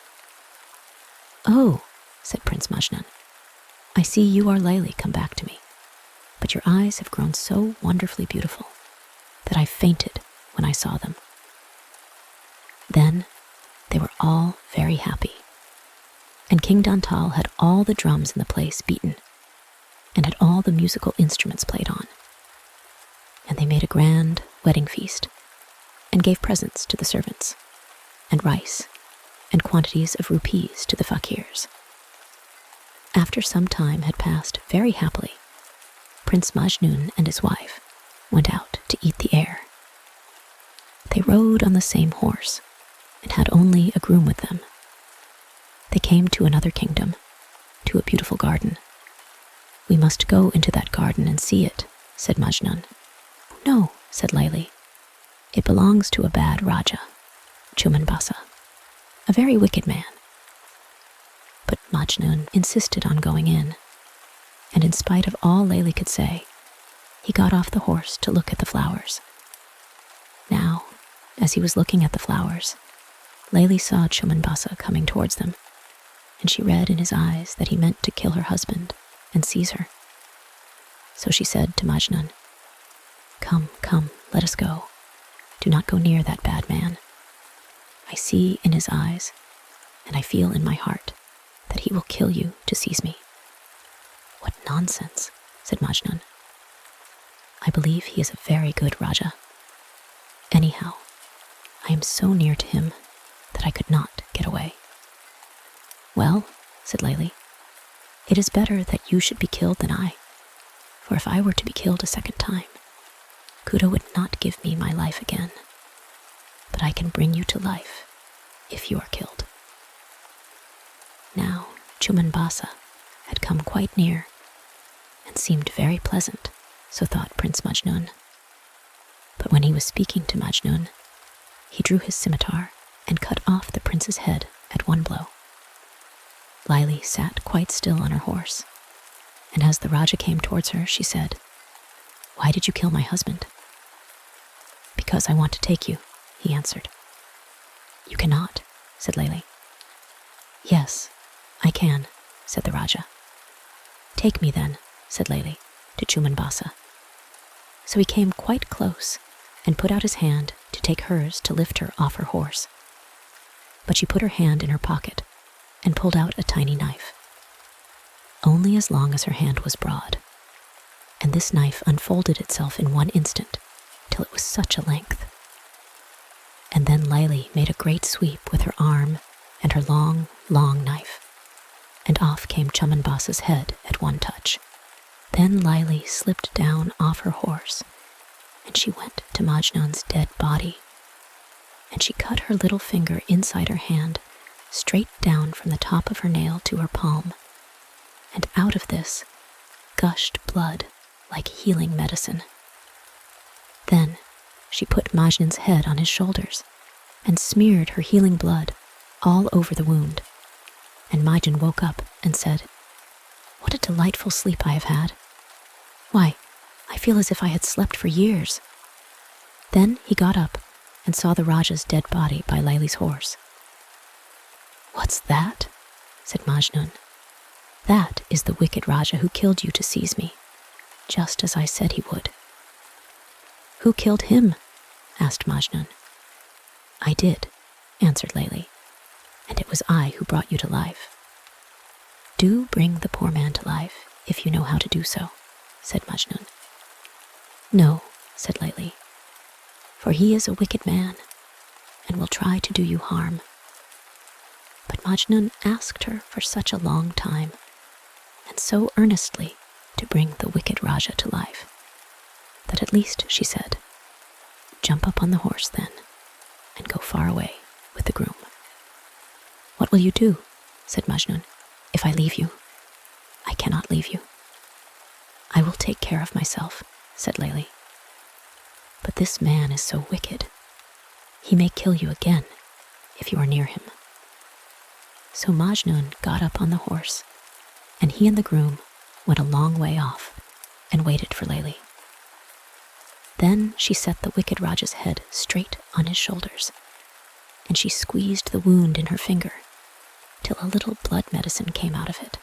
Oh, said Prince Majnun, I see you are LAILI come back to me, but your eyes have grown so wonderfully beautiful that I fainted when I saw them. Then they were all very happy, and King Dantal had all the drums in the place beaten, and had all the musical instruments played on. And they made a grand wedding feast, and gave presents to the servants, and rice, and quantities of rupees to the fakirs. After some time had passed very happily, Prince Majnun and his wife went out to eat the air. They rode on the same horse, and had only a groom with them. They came to another kingdom, to a beautiful garden. We must go into that garden and see it, said Majnun. No, said LAILI. It belongs to a bad Raja, Chumanbasa, a very wicked man. But Majnun insisted on going in, and in spite of all LAILI could say, he got off the horse to look at the flowers. Now, as he was looking at the flowers, LAILI saw Chumanbasa coming towards them, and she read in his eyes that he meant to kill her husband and seize her. So she said to Majnun, Come, come, let us go. Do not go near that bad man. I see in his eyes, and I feel in my heart, that he will kill you to seize me." "What nonsense," said Majnun. "I believe he is a very good Raja. Anyhow, I am so near to him that I could not get away." "Well," said LAILI, "it is better that you should be killed than I, for if I were to be killed a second time, Kudo would not give me my life again. But I can bring you to life if you are killed." Now Chumanbasa had come quite near and seemed very pleasant, so thought Prince Majnun. But when he was speaking to Majnun, he drew his scimitar and cut off the prince's head at one blow. LAILI sat quite still on her horse, and as the Raja came towards her, she said, "Why did you kill my husband?" "Because I want to take you," he answered. "You cannot," said LAILI. "Yes, I can," said the Raja. "Take me then," said LAILI to Chumanbasa. So he came quite close and put out his hand to take hers to lift her off her horse. But she put her hand in her pocket and pulled out a tiny knife, only as long as her hand was broad, and this knife unfolded itself in one instant till it was such a length. And then LAILI made a great sweep with her arm and her long, long knife, and off came Chumanbasa's head at one touch. Then LAILI slipped down off her horse, and she went to Majnun's dead body, and she cut her little finger inside her hand, straight down from the top of her nail to her palm, and out of this gushed blood like healing medicine. Then she put Majnun's head on his shoulders and smeared her healing blood all over the wound, and Majnun woke up and said, "What a delightful sleep I have had. Why, I feel as if I had slept for years." Then he got up and saw the Raja's dead body by LAILI's horse. "What's that?" said Majnun. "That is the wicked Raja who killed you to seize me, just as I said he would." "Who killed him?" asked Majnun. "I did," answered LAILI, "and it was I who brought you to life." "Do bring the poor man to life, if you know how to do so," said Majnun. "No," said LAILI, "for he is a wicked man, and will try to do you harm." But Majnun asked her for such a long time, and so earnestly to bring the wicked Raja to life, that at least she said, "Jump up on the horse then, and go far away with the groom." "What will you do?" said Majnun. "If I leave you?" "I cannot leave you." "I will take care of myself," said LAILI. "But this man is so wicked. He may kill you again if you are near him." So Majnun got up on the horse, and he and the groom went a long way off and waited for LAILI. Then she set the wicked Raja's head straight on his shoulders, and she squeezed the wound in her finger till a little blood medicine came out of it.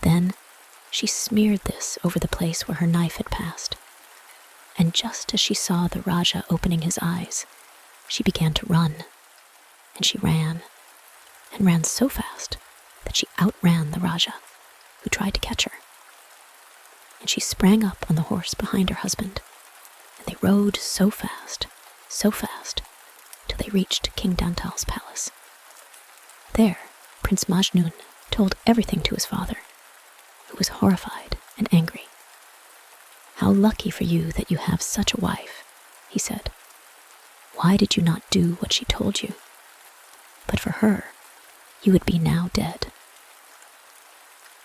Then she smeared this over the place where her knife had passed, and just as she saw the Raja opening his eyes, she began to run, and she ran, and ran so fast that she outran the Raja, who tried to catch her. And she sprang up on the horse behind her husband, and they rode so fast, till they reached King Dantal's palace. There, Prince Majnun told everything to his father, who was horrified and angry. "How lucky for you that you have such a wife," he said. "Why did you not do what she told you? But for her, you would be now dead."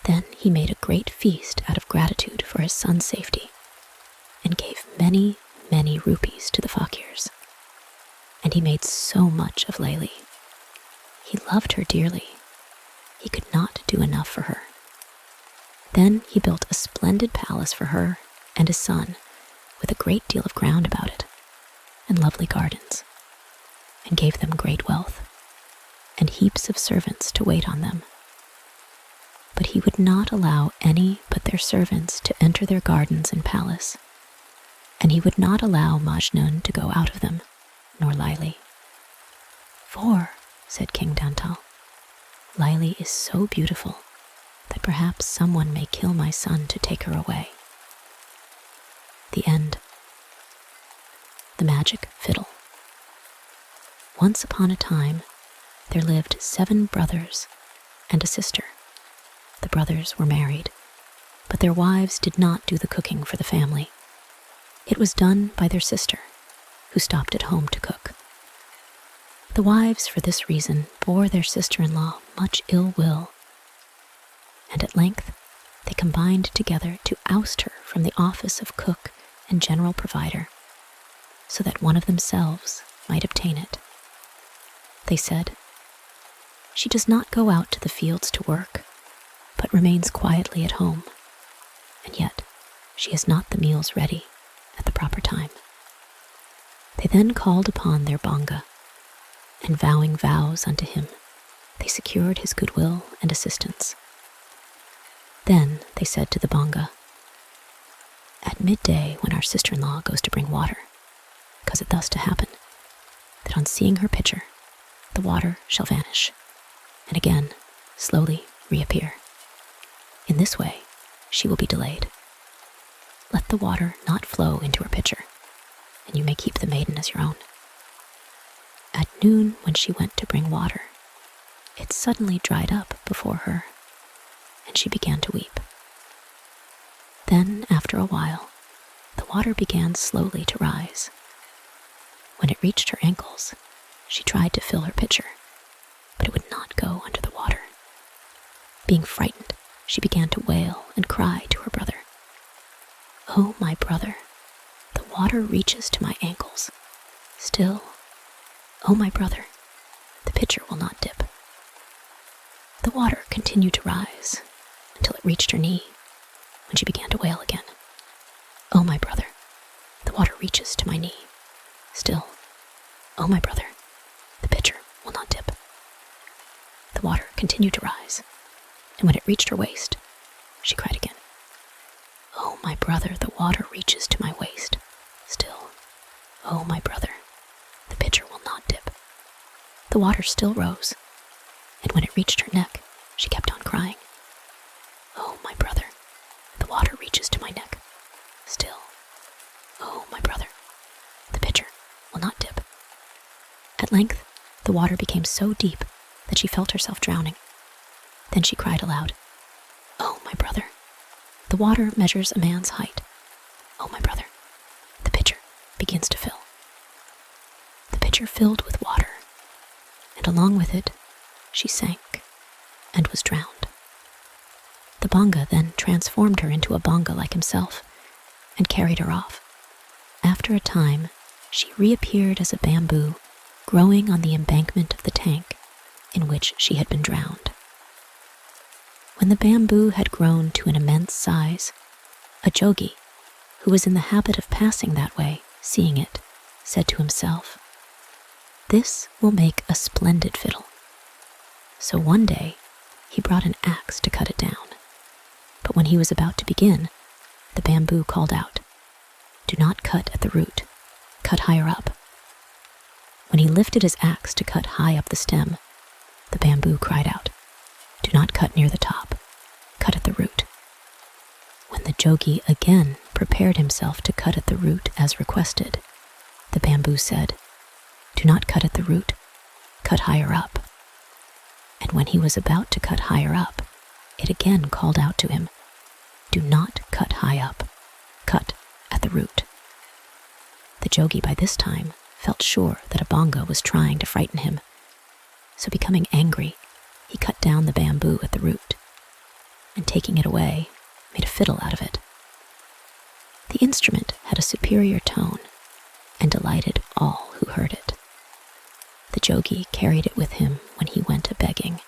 Then he made a great feast out of gratitude for his son's safety, and gave many, many rupees to the fakirs. And he made so much of LAILI. He loved her dearly. He could not do enough for her. Then he built a splendid palace for her and his son, with a great deal of ground about it, and lovely gardens, and gave them great wealth, and heaps of servants to wait on them. But he would not allow any but their servants to enter their gardens and palace, and he would not allow Majnun to go out of them, nor LAILI. "For," said King Dantal, "LAILI is so beautiful that perhaps someone may kill my son to take her away." The end. The Magic Fiddle. Once upon a time, there lived 7 brothers and a sister. The brothers were married, but their wives did not do the cooking for the family. It was done by their sister, who stopped at home to cook. The wives, for this reason, bore their sister-in-law much ill will, and at length they combined together to oust her from the office of cook and general provider, so that one of themselves might obtain it. They said, "She does not go out to the fields to work, but remains quietly at home, and yet she has not the meals ready at the proper time." They then called upon their Banga, and vowing vows unto him, they secured his goodwill and assistance. Then they said to the Banga, "At midday, when our sister-in-law goes to bring water, cause it thus to happen, that on seeing her pitcher, the water shall vanish, and again slowly reappear. In this way, she will be delayed. Let the water not flow into her pitcher, and you may keep the maiden as your own." At noon, when she went to bring water, it suddenly dried up before her, and she began to weep. Then, after a while, the water began slowly to rise. When it reached her ankles, she tried to fill her pitcher, but it would not go under the water. Being frightened, she began to wail and cry to her brother, "Oh, my brother, the water reaches to my ankles. Still, oh, my brother, the pitcher will not dip." The water continued to rise until it reached her knee, when she began to wail again, "Oh, my brother, the water reaches to my knee. Still, oh, my brother, the pitcher will not dip." The water continued to rise, and when it reached her waist, she cried again, "Oh, my brother, the water reaches to my waist. Still, oh, my brother, the pitcher will not dip." The water still rose, and when it reached her neck, she kept on crying, "Oh, my brother, the water reaches to my neck. Still, oh, my brother, the pitcher will not dip." At length, the water became so deep that she felt herself drowning. Then she cried aloud, "Oh, my brother, the water measures a man's height. Oh, my brother, the pitcher begins to fill." The pitcher filled with water, and along with it, she sank and was drowned. The Banga then transformed her into a Banga like himself and carried her off. After a time, she reappeared as a bamboo growing on the embankment of the tank in which she had been drowned. When the bamboo had grown to an immense size, a jogi, who was in the habit of passing that way, seeing it, said to himself, "This will make a splendid fiddle." So one day, he brought an axe to cut it down. But when he was about to begin, the bamboo called out, "Do not cut at the root, cut higher up." When he lifted his axe to cut high up the stem, the bamboo cried out, "Do not cut near the top, cut at the root." When the jogi again prepared himself to cut at the root as requested, the bamboo said, "Do not cut at the root, cut higher up." And when he was about to cut higher up, it again called out to him, "Do not cut high up, cut at the root." The jogi by this time felt sure that a Banga was trying to frighten him, so becoming angry, he cut down the bamboo at the root, and taking it away, made a fiddle out of it. The instrument had a superior tone and delighted all who heard it. The jogi carried it with him when he went a-begging,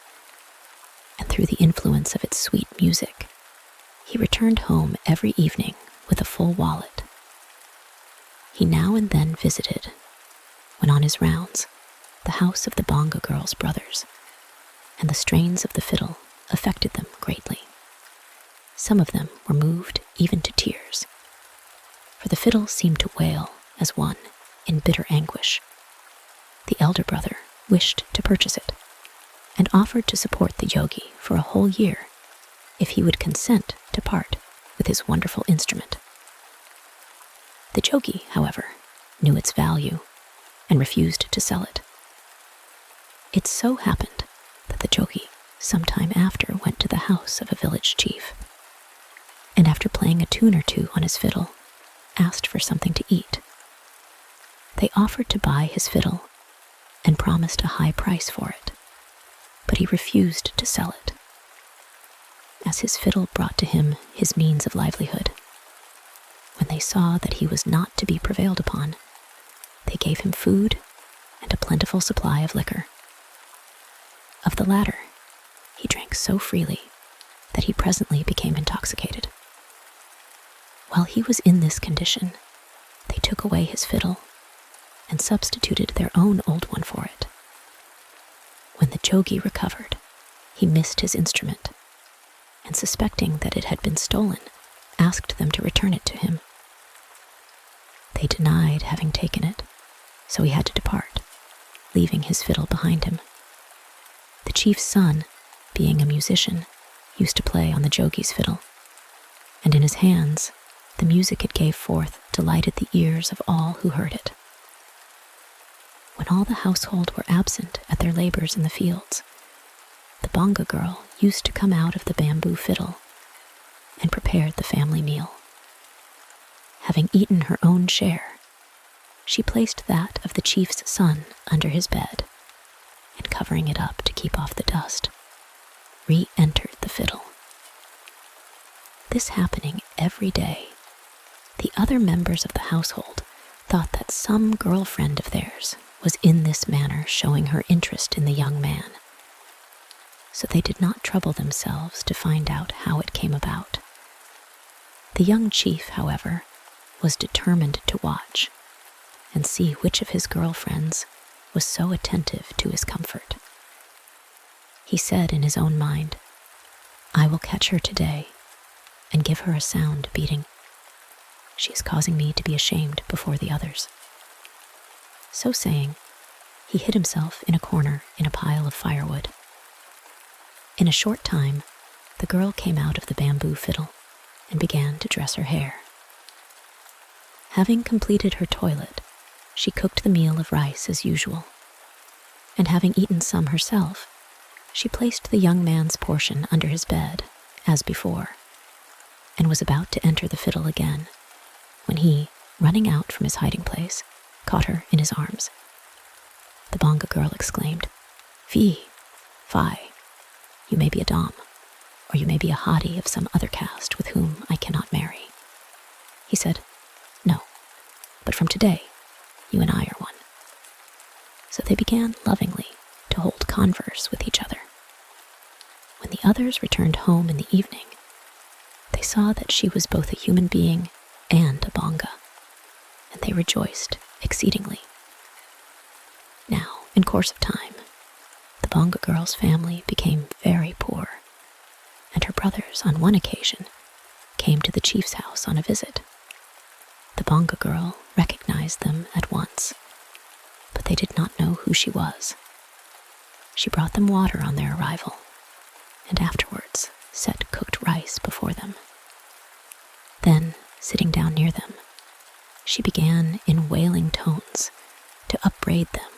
and through the influence of its sweet music, he returned home every evening with a full wallet. He now and then visited, when on his rounds, the house of the Banga girl's brothers, and the strains of the fiddle affected them greatly. Some of them were moved even to tears, for the fiddle seemed to wail as one in bitter anguish. The elder brother wished to purchase it and offered to support the yogi for a whole year if he would consent to part with his wonderful instrument. The yogi, however, knew its value and refused to sell it. It so happened that the yogi some time after went to the house of a village chief, and after playing a tune or two on his fiddle, asked for something to eat. They offered to buy his fiddle and promised a high price for it, but he refused to sell it. As his fiddle brought to him his means of livelihood, when they saw that he was not to be prevailed upon, they gave him food and a plentiful supply of liquor. Of the latter, he drank so freely that he presently became intoxicated. While he was in this condition, they took away his fiddle and substituted their own old one for it. When the yogi recovered, he missed his instrument, and suspecting that it had been stolen, asked them to return it to him. They denied having taken it, so he had to depart, leaving his fiddle behind him. The chief's son, being a musician, used to play on the yogi's fiddle, and in his hands the music it gave forth delighted the ears of all who heard it. When all the household were absent at their labors in the fields, the bonga girl used to come out of the bamboo fiddle and prepared the family meal. Having eaten her own share, she placed that of the chief's son under his bed, and covering it up to keep off the dust, re-entered the fiddle. This happening every day, the other members of the household thought that some girlfriend of theirs was in this manner showing her interest in the young man, so they did not trouble themselves to find out how it came about. The young chief, however, was determined to watch and see which of his girlfriends was so attentive to his comfort. He said in his own mind, "I will catch her today and give her a sound beating. She is causing me to be ashamed before the others." So saying, he hid himself in a corner in a pile of firewood. In a short time, the girl came out of the bamboo fiddle and began to dress her hair. Having completed her toilet, she cooked the meal of rice as usual, and having eaten some herself, she placed the young man's portion under his bed, as before, and was about to enter the fiddle again, when he, running out from his hiding place, caught her in his arms. The bonga girl exclaimed, "Fie, you may be a dom, or you may be a hottie of some other caste with whom I cannot marry." He said, "No, but from today, you and I are one." So they began lovingly to hold converse with each other. When the others returned home in the evening, they saw that she was both a human being and a bonga, and they rejoiced exceedingly. Now, in course of time, the bonga girl's family became very poor, and her brothers, on one occasion, came to the chief's house on a visit. The bonga girl recognized them at once, but they did not know who she was. She brought them water on their arrival, and afterwards set cooked rice before them. Then, sitting down near them, she began in wailing tones to upbraid them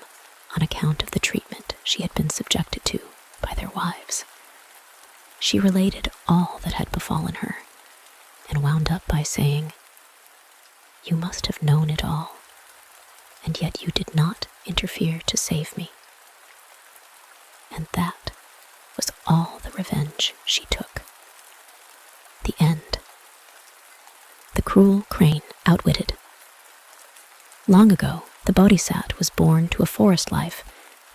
on account of the treatment she had been subjected to by their wives. She related all that had befallen her, and wound up by saying, "You must have known it all, and yet you did not interfere to save me." And that was all the revenge she took. The end. The Cruel Crane Outwitted. Long ago, the Bodhisat was born to a forest life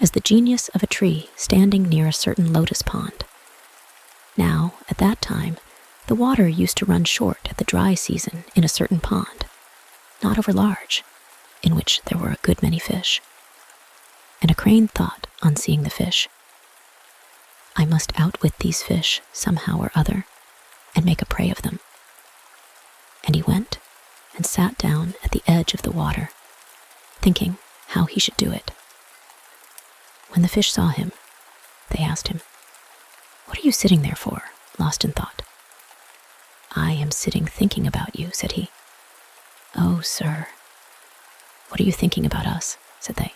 as the genius of a tree standing near a certain lotus pond. Now, at that time, the water used to run short at the dry season in a certain pond, not over large, in which there were a good many fish. And a crane thought, on seeing the fish, "I must outwit these fish somehow or other, and make a prey of them." And he went and sat down at the edge of the water, thinking how he should do it. When the fish saw him, they asked him, "What are you sitting there for, lost in thought?" "I am sitting thinking about you," said he. "Oh, sir." "What are you thinking about us?" said they.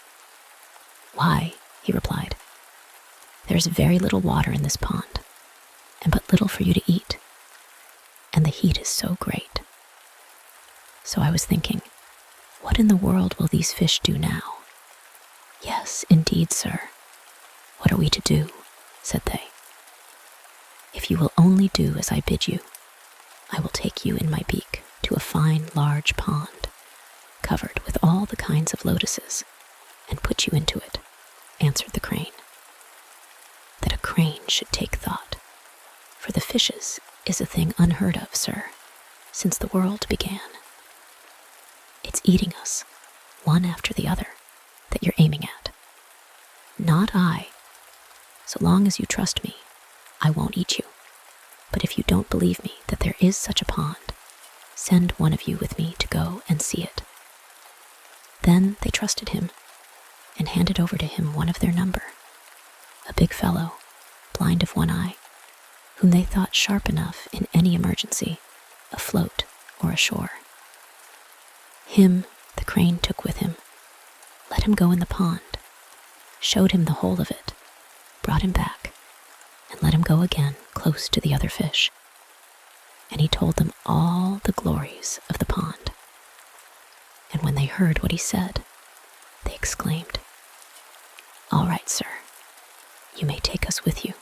"Why," he replied, "there is very little water in this pond, and but little for you to eat, and the heat is so great. So I was thinking, what in the world will these fish do now?" "Yes, indeed, sir. What are we to do?" said they. "If you will only do as I bid you, I will take you in my beak to a fine large pond, covered with all the kinds of lotuses, and put you into it," answered the crane. That a crane should take thought for the fishes is a thing unheard of, sir, since the world began. It's eating us, one after the other, that you're aiming at. Not I. So long as you trust me, I won't eat you. But if you don't believe me that there is such a pond, send one of you with me to go and see it. Then they trusted him and handed over to him one of their number, a big fellow, blind of one eye, whom they thought sharp enough in any emergency, afloat or ashore. Him the crane took with him, let him go in the pond, showed him the whole of it, brought him back, and let him go again close to the other fish. And he told them all the glories of the pond. And when they heard what he said, they exclaimed, "All right, sir, you may take us with you."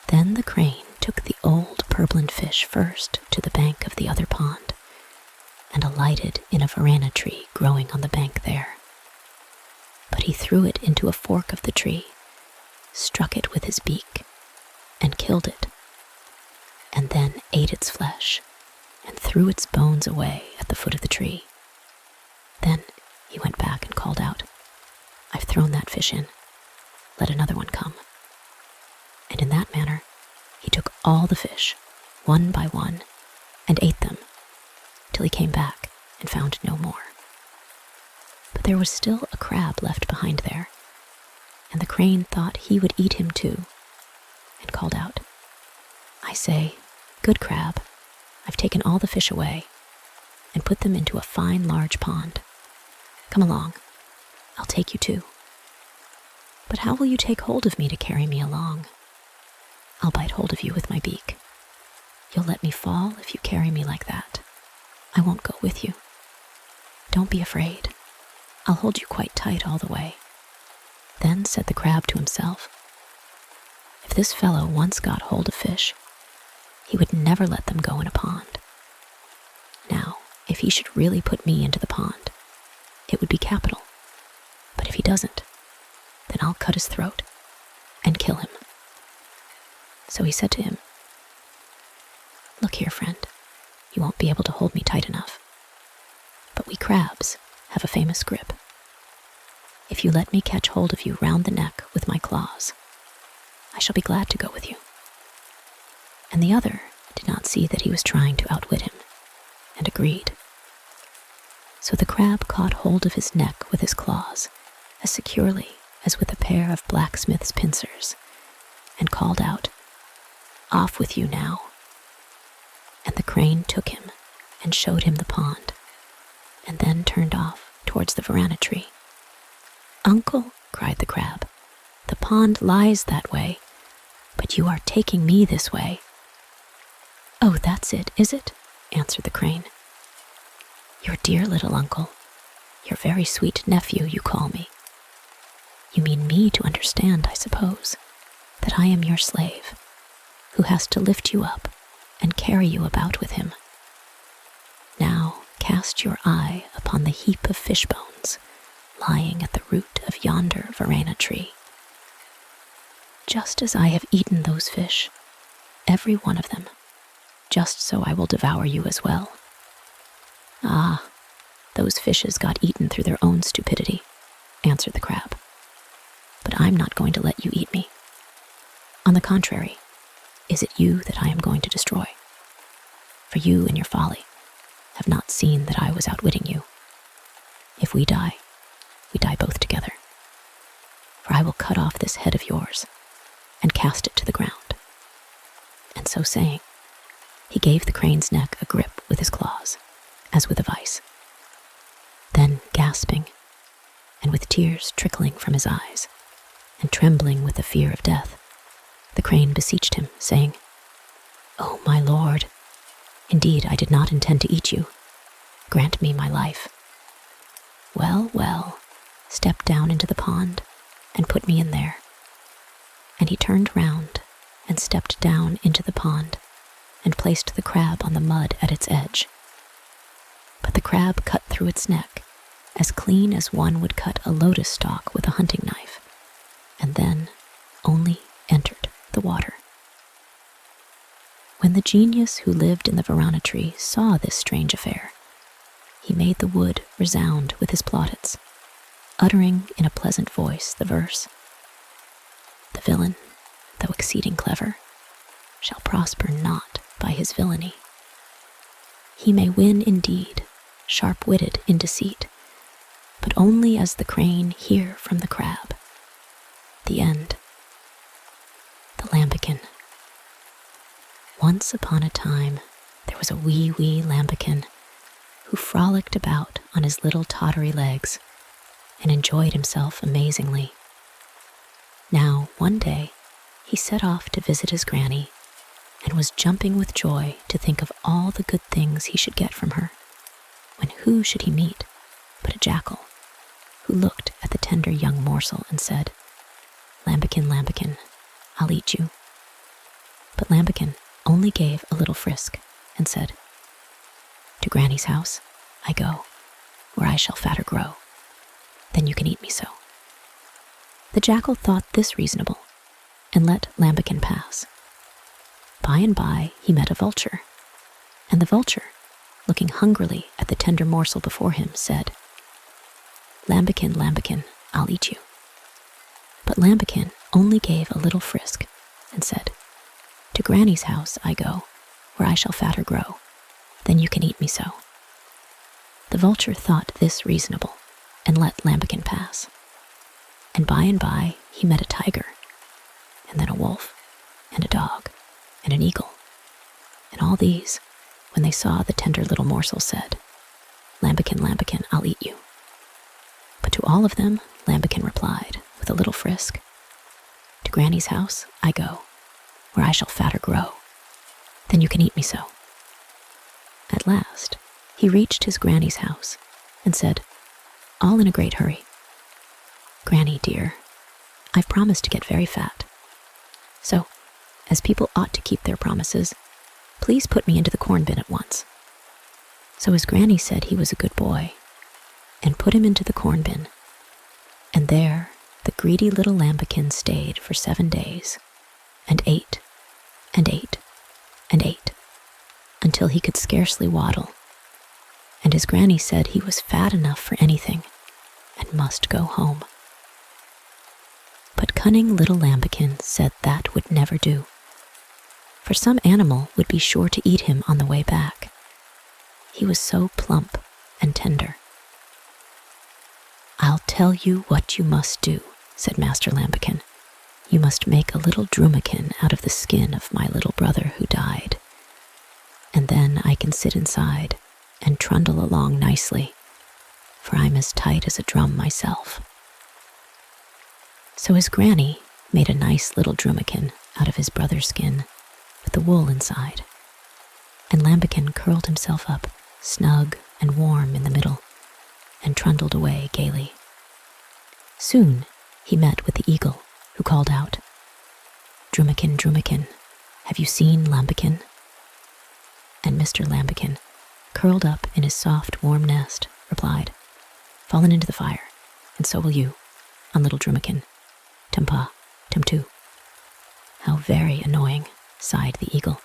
Then the crane took the old purblind fish first to the bank of the other pond, and alighted in a varana tree growing on the bank there. But he threw it into a fork of the tree, struck it with his beak, and killed it, and then ate its flesh, and threw its bones away at the foot of the tree. Then he went back and called out, "I've thrown that fish in. Let another one come." And in that manner he took all the fish, one by one, and ate them, till he came back and found no more. But there was still a crab left behind there, and the crane thought he would eat him too, and called out, "I say, good crab, I've taken all the fish away, and put them into a fine large pond. Come along, I'll take you too." "But how will you take hold of me to carry me along?" "I'll bite hold of you with my beak. You'll let me fall if you carry me like that. I won't go with you. Don't be afraid. I'll hold you quite tight all the way." Then said the crab to himself, "If this fellow once got hold of fish, he would never let them go in a pond. Now, if he should really put me into the pond, it would be capital. But if he doesn't, then I'll cut his throat and kill him." So he said to him, "Look here, friend, you won't be able to hold me tight enough. But we crabs have a famous grip. If you let me catch hold of you round the neck with my claws, I shall be glad to go with you." And the other did not see that he was trying to outwit him, and agreed. So the crab caught hold of his neck with his claws, as securely as with a pair of blacksmith's pincers, and called out, "Off with you now." And the crane took him and showed him the pond, and then turned off towards the varana tree. "Uncle," cried the crab, "the pond lies that way, but you are taking me this way." "Oh, that's it, is it?" answered the crane. "Your dear little uncle, your very sweet nephew, you call me. You mean me to understand, I suppose, that I am your slave, who has to lift you up and carry you about with him. Now cast your eye upon the heap of fish bones lying at the root of yonder varana tree. Just as I have eaten those fish, every one of them, just so I will devour you as well." "Ah, those fishes got eaten through their own stupidity," answered the crab. "But I'm not going to let you eat me. On the contrary, is it you that I am going to destroy? For you and your folly have not seen that I was outwitting you. If we die both together. For I will cut off this head of yours and cast it to the ground." And so saying, he gave the crane's neck a grip with his claws, as with a vice. Then, gasping, and with tears trickling from his eyes, and trembling with the fear of death, the crane beseeched him, saying, "Oh, my lord, indeed I did not intend to eat you. Grant me my life." "Well, well, step down into the pond and put me in there." And he turned round and stepped down into the pond and placed the crab on the mud at its edge. But the crab cut through its neck as clean as one would cut a lotus stalk with a hunting knife, and then only entered the water. When the genius who lived in the Varana tree saw this strange affair, he made the wood resound with his plaudits, uttering in a pleasant voice the verse, "The villain, though exceeding clever, shall prosper not by his villainy. He may win indeed, sharp-witted in deceit, but only as the crane hear from the crab." The end. The Lambikin. Once upon a time, there was a wee lambikin who frolicked about on his little tottery legs and enjoyed himself amazingly. Now, one day, he set off to visit his granny and was jumping with joy to think of all the good things he should get from her, when who should he meet but a jackal, who looked at the tender young morsel and said, "Lambikin, Lambikin, I'll eat you." But Lambikin only gave a little frisk and said, "To Granny's house I go, where I shall fatter grow. Then you can eat me so." The jackal thought this reasonable, and let Lambikin pass. By and by he met a vulture, and the vulture, looking hungrily at the tender morsel before him, said, "Lambikin, Lambikin, I'll eat you." But Lambikin only gave a little frisk and said, "To Granny's house I go, where I shall fatter grow. Then you can eat me so." The vulture thought this reasonable, and let Lambikin pass. And by he met a tiger, and then a wolf, and a dog, and an eagle. And all these, when they saw the tender little morsel, said, "Lambikin, Lambikin, I'll eat you." But to all of them, Lambikin replied, with a little frisk, "To Granny's house I go, where I shall fatter grow. Then you can eat me so." At last, he reached his granny's house and said, all in a great hurry, "Granny, dear, I've promised to get very fat. So, as people ought to keep their promises, please put me into the corn bin at once." So his granny said he was a good boy, and put him into the corn bin, and there the greedy little lambikin stayed for 7 days, and ate, and ate, and ate, until he could scarcely waddle, and his granny said he was fat enough for anything, and must go home. But cunning little lambikin said that would never do, for some animal would be sure to eat him on the way back. He was so plump and tender. "I'll tell you what you must do," said Master Lambikin. "You must make a little drumikin out of the skin of my little brother who died, and then I can sit inside and trundle along nicely, for I'm as tight as a drum myself." So his granny made a nice little drumikin out of his brother's skin with the wool inside, and Lambikin curled himself up snug and warm in the middle and trundled away gaily. Soon he met with the eagle, who called out, "Drumikin, Drumikin, have you seen Lambikin?" And Mr. Lambikin, curled up in his soft, warm nest, replied, "Fallen into the fire, and so will you, on little Drumikin. Tumpa, tumtu." "How very annoying," sighed the eagle,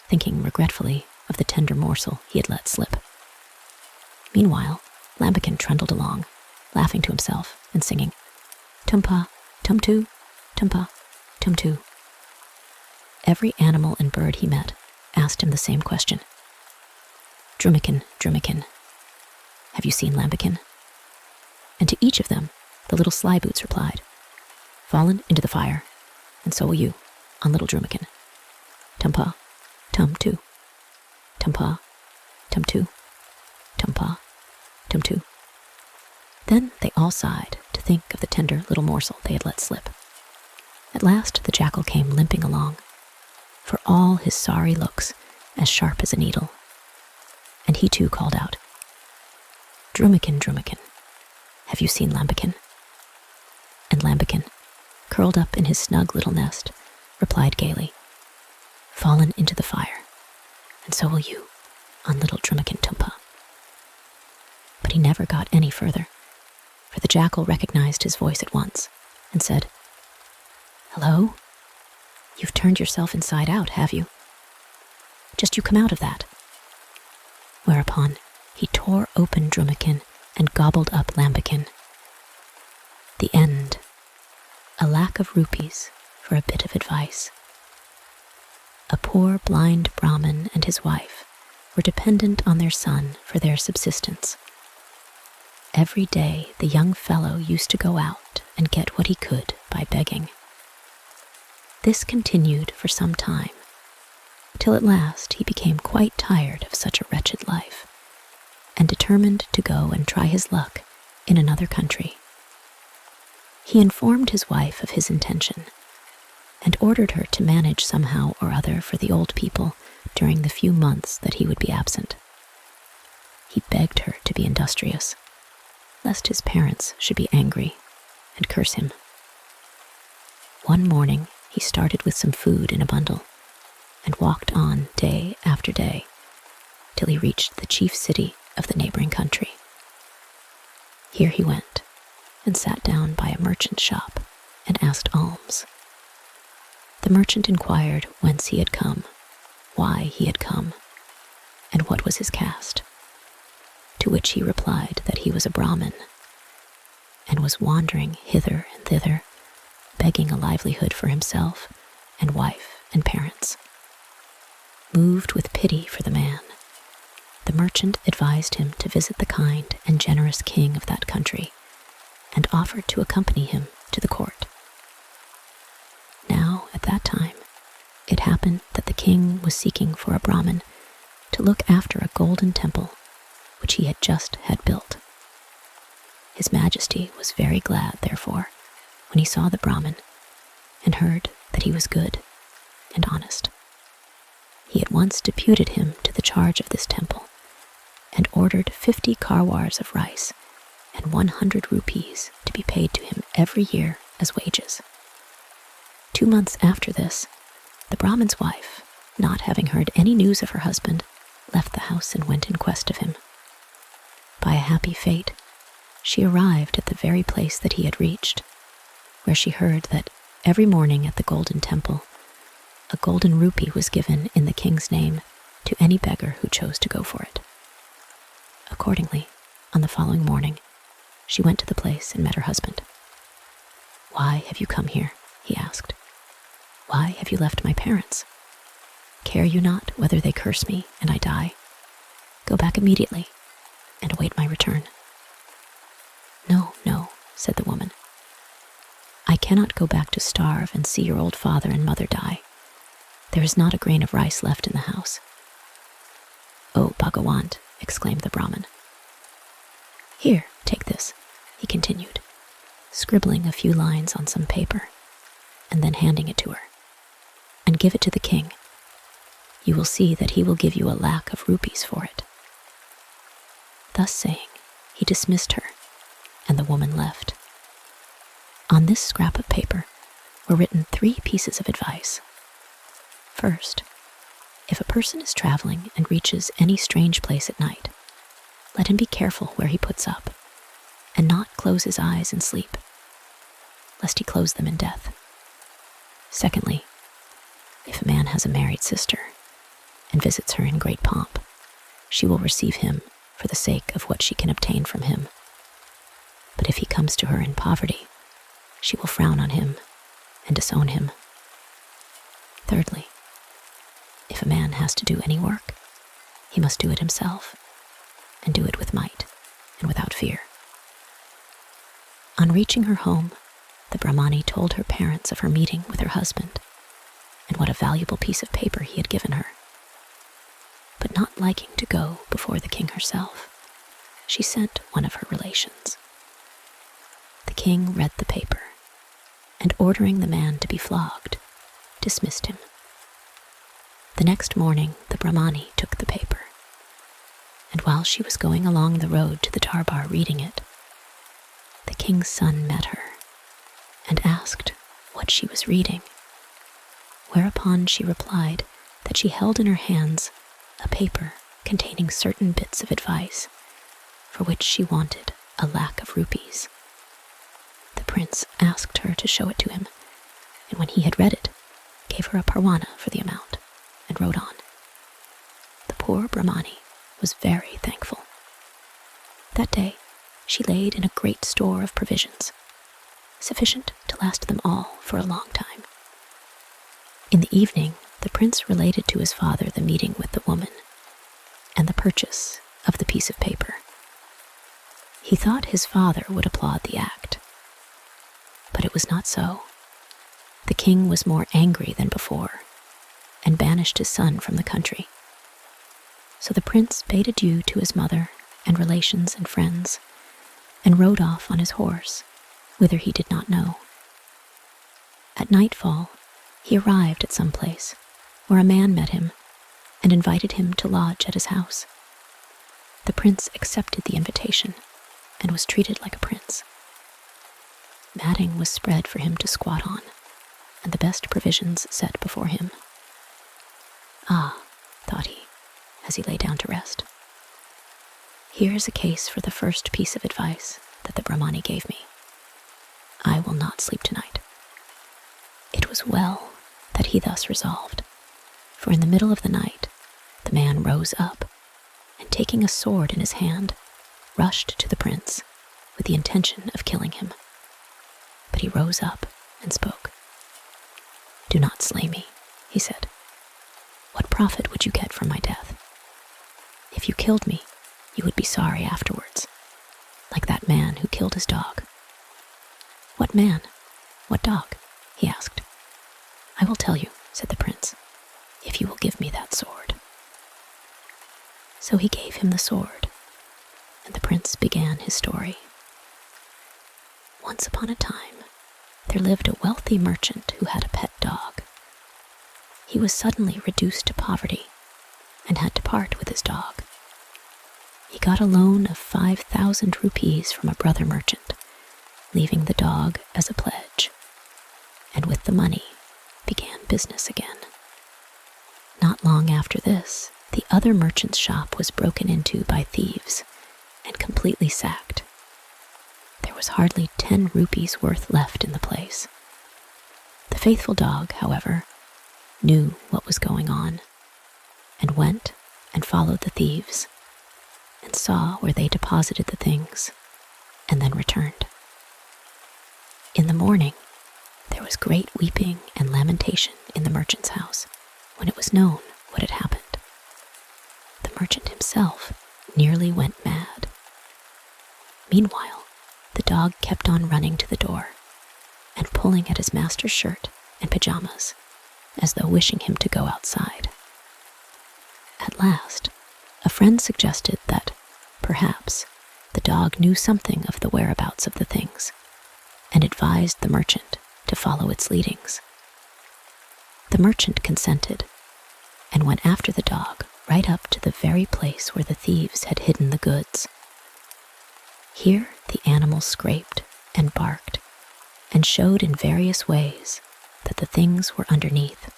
thinking regretfully of the tender morsel he had let slip. Meanwhile, Lambikin trundled along, laughing to himself and singing, "Tumpa, tumtu, tumpa, tumtu." Every animal and bird he met asked him the same question. Drumikin, Drumikin, have you seen LAMBIKIN? And to each of them, the little slyboots replied, Fallen into the fire, and so will you, on little Drumikin. Tum-pa, tum-too, tum-pa, tum-too, tum-pa, tum-too. Then they all sighed to think of the tender little morsel they had let slip. At last the jackal came limping along, for all his sorry looks as sharp as a needle, and he too called out, Drumikin, Drumikin, have you seen LAMBIKIN? And LAMBIKIN, curled up in his snug little nest, replied gaily, Fallen into the fire, and so will you, on little Drumikin Tumpa. But he never got any further, for the jackal recognized his voice at once and said, Hello? You've turned yourself inside out, have you? Just you come out of that. Whereupon he tore open Drumikin and gobbled up LAMBIKIN. The end. A lac of rupees for a bit of advice. A poor blind Brahman and his wife were dependent on their son for their subsistence. Every day the young fellow used to go out and get what he could by begging. This continued for some time, till at last he became quite tired of such a wretched life, and determined to go and try his luck in another country. He informed his wife of his intention, and ordered her to manage somehow or other for the old people during the few months that he would be absent. He begged her to be industrious, lest his parents should be angry and curse him. One morning he started with some food in a bundle, and walked on day after day, till he reached the chief city of the neighboring country. Here he went, and sat down by a merchant's shop, and asked alms. The merchant inquired whence he had come, why he had come, and what was his caste, to which he replied that he was a Brahman, and was wandering hither and thither, begging a livelihood for himself and wife and parents. Moved with pity for the man, the merchant advised him to visit the kind and generous king of that country, and offered to accompany him to the court. Now, at that time, it happened that the king was seeking for a Brahmin to look after a golden temple which he had just had built. His Majesty was very glad, therefore, when he saw the Brahmin and heard that he was good and honest. He at once deputed him to the charge of this temple, and ordered 50 karwars of rice and 100 rupees to be paid to him every year as wages. 2 months after this, the Brahmin's wife, not having heard any news of her husband, left the house and went in quest of him. By a happy fate, she arrived at the very place that he had reached, where she heard that every morning at the golden temple, a golden rupee was given in the king's name to any beggar who chose to go for it. Accordingly, on the following morning, she went to the place and met her husband. Why have you come here? He asked. Why have you left my parents? Care you not whether they curse me and I die? Go back immediately and await my return. No, no, said the woman. I cannot go back to starve and see your old father and mother die. There is not a grain of rice left in the house. Oh, Bhagawant, exclaimed the Brahmin. Here, take this, he continued, scribbling a few lines on some paper, and then handing it to her. And give it to the king. You will see that he will give you a lac of rupees for it. Thus saying, he dismissed her, and the woman left. On this scrap of paper were written 3 pieces of advice. First, if a person is traveling and reaches any strange place at night, let him be careful where he puts up, and not close his eyes in sleep, lest he close them in death. Secondly, if a man has a married sister and visits her in great pomp, she will receive him for the sake of what she can obtain from him. But if he comes to her in poverty, she will frown on him and disown him. Thirdly, if a man has to do any work, he must do it himself, and do it with might and without fear. On reaching her home, the Brahmani told her parents of her meeting with her husband and what a valuable piece of paper he had given her. But not liking to go before the king herself, she sent one of her relations. The king read the paper and, ordering the man to be flogged, dismissed him. The next morning, the Brahmani took the paper, and while she was going along the road to the darbar reading it, the king's son met her and asked what she was reading, whereupon she replied that she held in her hands a paper containing certain bits of advice for which she wanted a lakh of rupees. The prince asked her to show it to him, and when he had read it, gave her a parwana for the amount and rode on. The poor Brahmani was very thankful. That day, she laid in a great store of provisions, sufficient to last them all for a long time. In the evening, the prince related to his father the meeting with the woman and the purchase of the piece of paper. He thought his father would applaud the act, but it was not so. The king was more angry than before and banished his son from the country. So the prince bade adieu to his mother and relations and friends and rode off on his horse, whither he did not know. At nightfall, he arrived at some place where a man met him and invited him to lodge at his house. The prince accepted the invitation and was treated like a prince. Matting was spread for him to squat on, and the best provisions set before him. Ah, thought he, as he lay down to rest. Here is a case for the first piece of advice that the Brahmani gave me. I will not sleep tonight. It was well that he thus resolved, for in the middle of the night the man rose up, and taking a sword in his hand, rushed to the prince with the intention of killing him. But he rose up and spoke. "Do not slay me," he said. "What profit would you get from my death? If you killed me, you would be sorry afterwards, like that man who killed his dog." "What man? What dog?" he asked. "I will tell you," said the prince, "if you will give me that sword." So he gave him the sword, and the prince began his story. Once upon a time, there lived a wealthy merchant who had a pet dog. He was suddenly reduced to poverty and had to part with his dog. He got a loan of 5,000 rupees from a brother merchant, leaving the dog as a pledge, and with the money began business again. Not long after this, the other merchant's shop was broken into by thieves and completely sacked. There was hardly 10 rupees worth left in the place. The faithful dog, however, knew what was going on and went and followed the thieves and saw where they deposited the things and then returned. In the morning, there was great weeping and lamentation in the merchant's house when it was known what had happened. The merchant himself nearly went mad. Meanwhile, the dog kept on running to the door and pulling at his master's shirt and pajamas as though wishing him to go outside. At last, a friend suggested that, perhaps, the dog knew something of the whereabouts of the things and advised the merchant to follow its leadings. The merchant consented and went after the dog right up to the very place where the thieves had hidden the goods. Here the animal scraped and barked and showed in various ways that the things were underneath.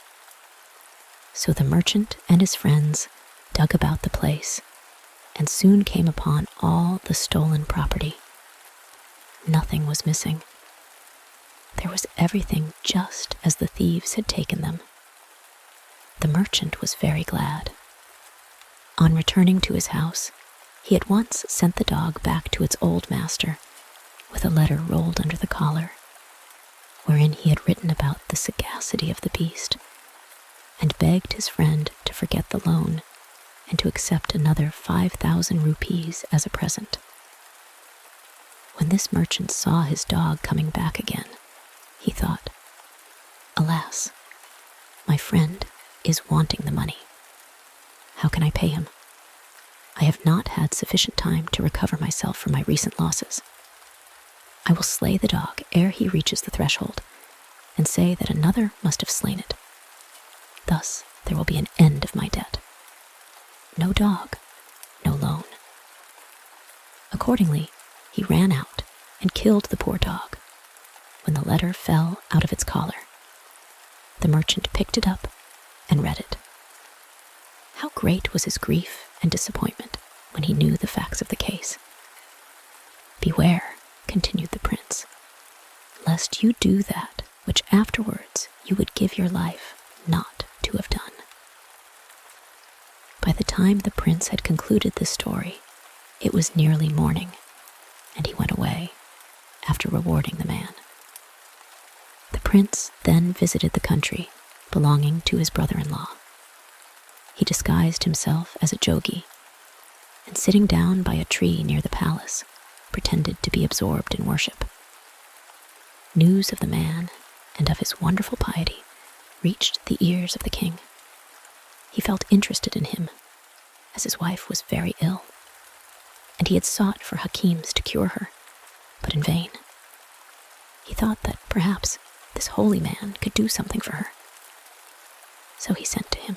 So the merchant and his friends dug about the place and soon came upon all the stolen property. Nothing was missing. There was everything just as the thieves had taken them. The merchant was very glad. On returning to his house, he at once sent the dog back to its old master with a letter rolled under the collar, wherein he had written about the sagacity of the beast and begged his friend to forget the loan and to accept another 5,000 rupees as a present. When this merchant saw his dog coming back again, he thought, "Alas, my friend is wanting the money. How can I pay him? I have not had sufficient time to recover myself from my recent losses. I will slay the dog ere he reaches the threshold, and say that another must have slain it. Thus there will be an end of my debt. No dog, no loan." Accordingly, he ran out and killed the poor dog. When the letter fell out of its collar, the merchant picked it up and read it. How great was his grief and disappointment when he knew the facts of the case. "Beware," continued the prince, "lest you do that which afterwards you would give your life not to have done." By the time the prince had concluded this story, it was nearly morning, and he went away, after rewarding the man. The prince then visited the country belonging to his brother-in-law. He disguised himself as a jogi, and sitting down by a tree near the palace, pretended to be absorbed in worship. News of the man and of his wonderful piety reached the ears of the king. He felt interested in him, as his wife was very ill, and he had sought for hakims to cure her, but in vain. He thought that perhaps this holy man could do something for her. So he sent to him.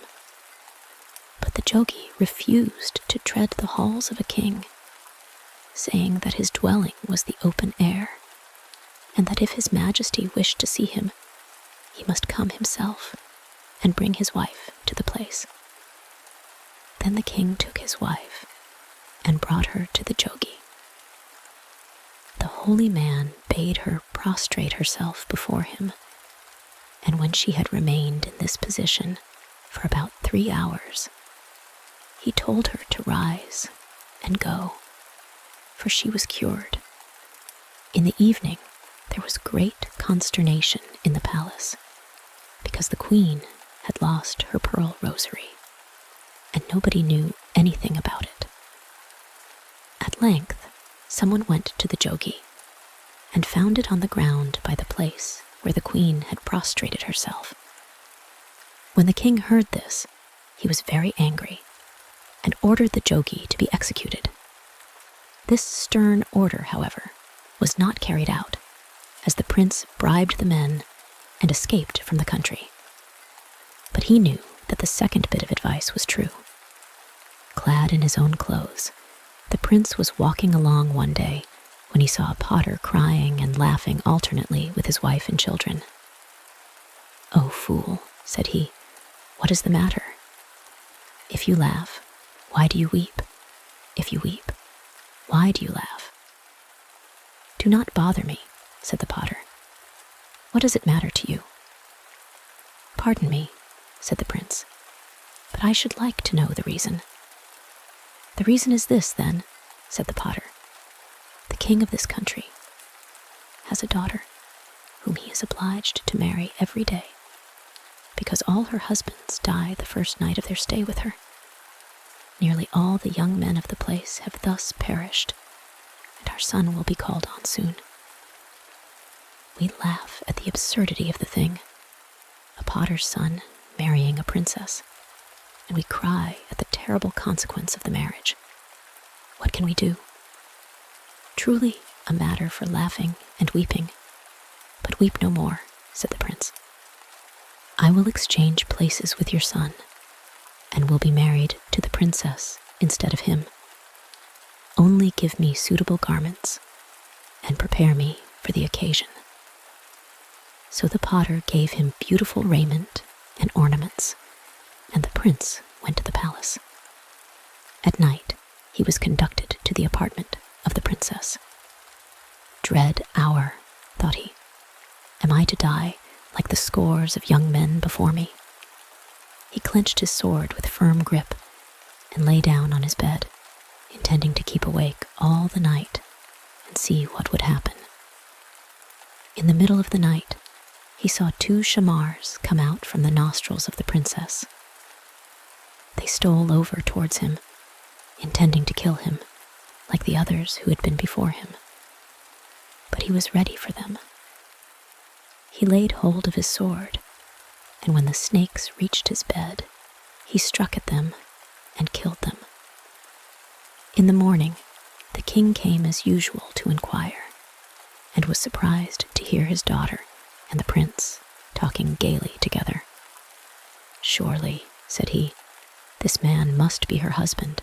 But the jogi refused to tread the halls of a king, saying that his dwelling was the open air, and that if his majesty wished to see him, he must come himself and bring his wife to the place. Then the king took his wife and brought her to the jogi. The holy man bade her prostrate herself before him, and when she had remained in this position for about 3 hours, he told her to rise and go, for she was cured. In the evening, there was great consternation in the palace, because the queen had lost her pearl rosary, and nobody knew anything about it. At length, someone went to the jogi and found it on the ground by the place where the queen had prostrated herself. When the king heard this, he was very angry and ordered the jogi to be executed. This stern order, however, was not carried out, as the prince bribed the men and escaped from the country. But he knew that the second bit of advice was true. Clad in his own clothes, the prince was walking along one day when he saw a potter crying and laughing alternately with his wife and children. "Oh, fool," said he, "what is the matter? If you laugh, why do you weep? If you weep, why do you laugh?" "Do not bother me," said the potter. "What does it matter to you?" "Pardon me," said the prince, "but I should like to know the reason." "The reason is this, then," said the potter. "The king of this country has a daughter whom he is obliged to marry every day, because all her husbands die the first night of their stay with her. Nearly all the young men of the place have thus perished, and our son will be called on soon. We laugh at the absurdity of the thing, a potter's son marrying a princess, and we cry at the terrible consequence of the marriage. What can we do? Truly a matter for laughing and weeping, but weep no more," said the prince. "I will exchange places with your son, and will be married to the princess instead of him. Only give me suitable garments, and prepare me for the occasion." So the potter gave him beautiful raiment and ornaments, and the prince went to the palace. At night, he was conducted to the apartment of the princess. "Dread hour," thought he. "Am I to die like the scores of young men before me?" He clenched his sword with firm grip and lay down on his bed, intending to keep awake all the night and see what would happen. In the middle of the night, he saw 2 shamars come out from the nostrils of the princess. They stole over towards him, intending to kill him, like the others who had been before him. But he was ready for them. He laid hold of his sword, and when the snakes reached his bed, he struck at them and killed them. In the morning, the king came as usual to inquire, and was surprised to hear his daughter and the prince talking gaily together. "Surely," said he, "this man must be her husband,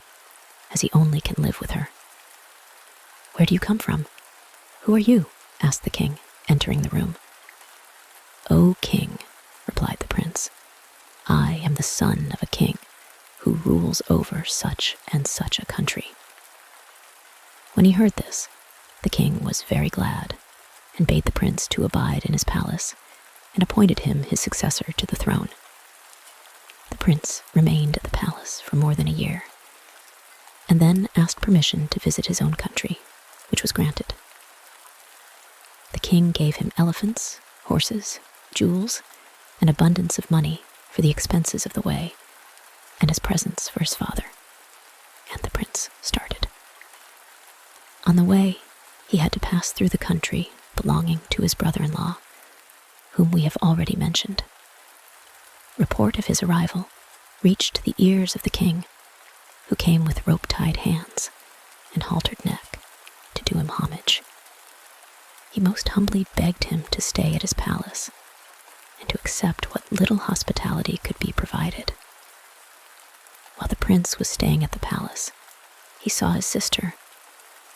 as he only can live with her." "Where do you come from? Who are you?" asked the king, entering the room. "O king," replied the prince, "I am the son of a king who rules over such and such a country." When he heard this, the king was very glad, and bade the prince to abide in his palace, and appointed him his successor to the throne. The prince remained at the palace for more than a year, and then asked permission to visit his own country, which was granted. The king gave him elephants, horses, jewels, and abundance of money for the expenses of the way, and as presents for his father, and the prince started. On the way, he had to pass through the country belonging to his brother-in-law, whom we have already mentioned. Report of his arrival reached the ears of the king, who came with rope-tied hands and haltered neck to do him homage. He most humbly begged him to stay at his palace and to accept what little hospitality could be provided. While the prince was staying at the palace, he saw his sister,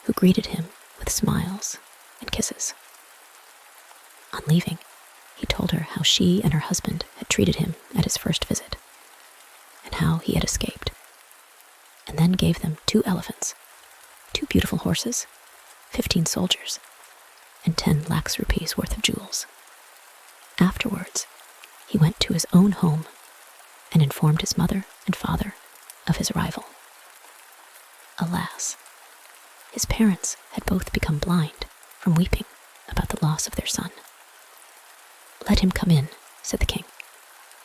who greeted him with smiles and kisses. On leaving, he told her how she and her husband had treated him at his first visit, and how he had escaped, and then gave them 2 elephants, 2 beautiful horses, 15 soldiers, and 10 lakhs rupees worth of jewels. Afterwards, he went to his own home and informed his mother and father of his arrival. Alas, his parents had both become blind from weeping about the loss of their son. "Let him come in," said the king,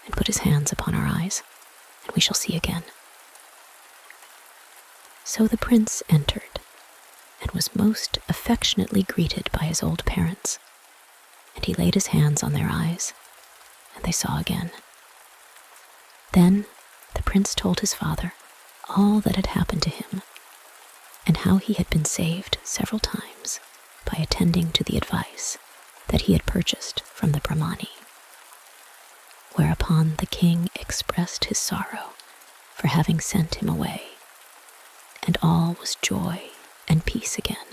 "and put his hands upon our eyes, and we shall see again." So the prince entered, and was most affectionately greeted by his old parents, and he laid his hands on their eyes, and they saw again. Then the prince told his father all that had happened to him, and how he had been saved several times by attending to the advice that he had purchased from the Brahmani. Whereupon the king expressed his sorrow for having sent him away, and all was joy and peace again.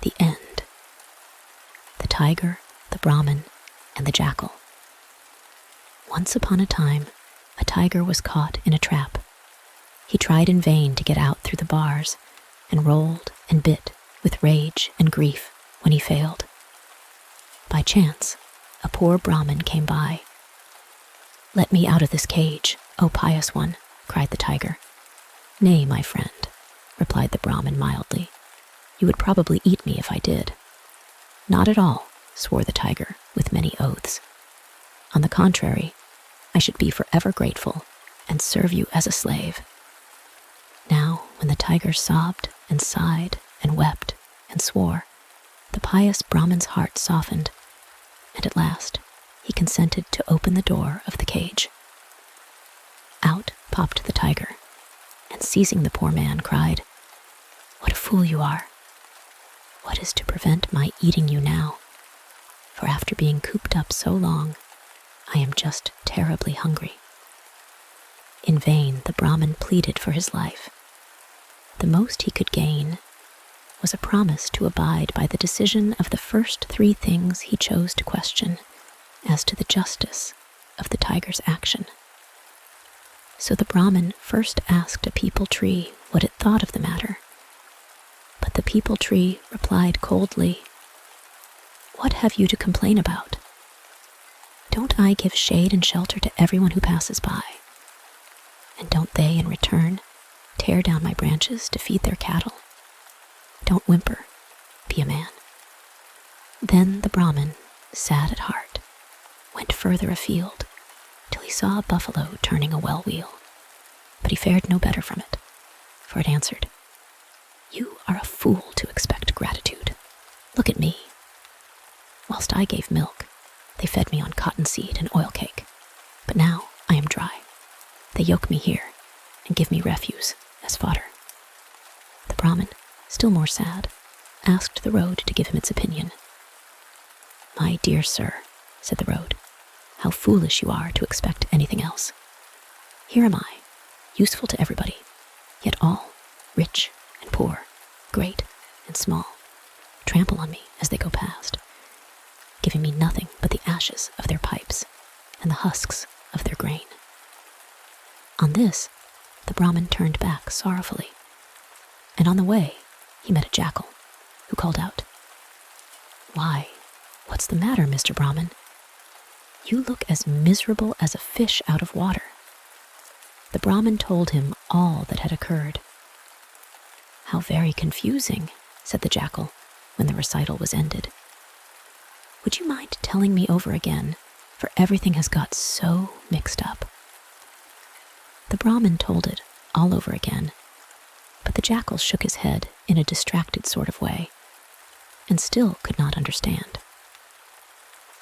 The end. The tiger, the Brahman, and the jackal. Once upon a time, a tiger was caught in a trap. He tried in vain to get out through the bars, and rolled and bit with rage and grief when he failed. By chance, a poor Brahman came by. "Let me out of this cage, O pious one," cried the tiger. "Nay, my friend," replied the Brahman mildly. "You would probably eat me if I did." "Not at all," swore the tiger with many oaths. "On the contrary, I should be forever grateful and serve you as a slave." Now, when the tiger sobbed and sighed and wept and swore, the pious Brahman's heart softened, and at last he consented to open the door of the cage. Out popped the tiger, and seizing the poor man, cried, "What a fool you are! What is to prevent my eating you now? For after being cooped up so long, I am just terribly hungry." In vain the Brahman pleaded for his life. The most he could gain was a promise to abide by the decision of the first 3 things he chose to question as to the justice of the tiger's action. So the Brahman first asked a peepal tree what it thought of the matter, but the peepal tree replied coldly, "What have you to complain about? Don't I give shade and shelter to everyone who passes by? And don't they, in return, tear down my branches to feed their cattle? Don't whimper, be a man." Then the Brahman, sad at heart, went further afield till he saw a buffalo turning a well wheel. but he fared no better from it, for it answered, "You are a fool to expect gratitude. Look at me. Whilst I gave milk, they fed me on cottonseed and oil cake, but now I am dry. They yoke me here and give me refuse as fodder." The Brahmin, still more sad, asked the road to give him its opinion. "My dear sir," said the road, "how foolish you are to expect anything else. Here am I, useful to everybody, yet all, rich and poor, great and small, trample on me as they go past, giving me nothing but the ashes of their pipes and the husks of their grain." On this, the Brahmin turned back sorrowfully, and on the way he met a jackal, who called out, "Why, what's the matter, Mr. Brahmin? You look as miserable as a fish out of water." The Brahmin told him all that had occurred. "How very confusing," said the jackal, when the recital was ended. "Would you mind telling me over again, for everything has got so mixed up?" The Brahmin told it all over again, but the jackal shook his head in a distracted sort of way, and still could not understand.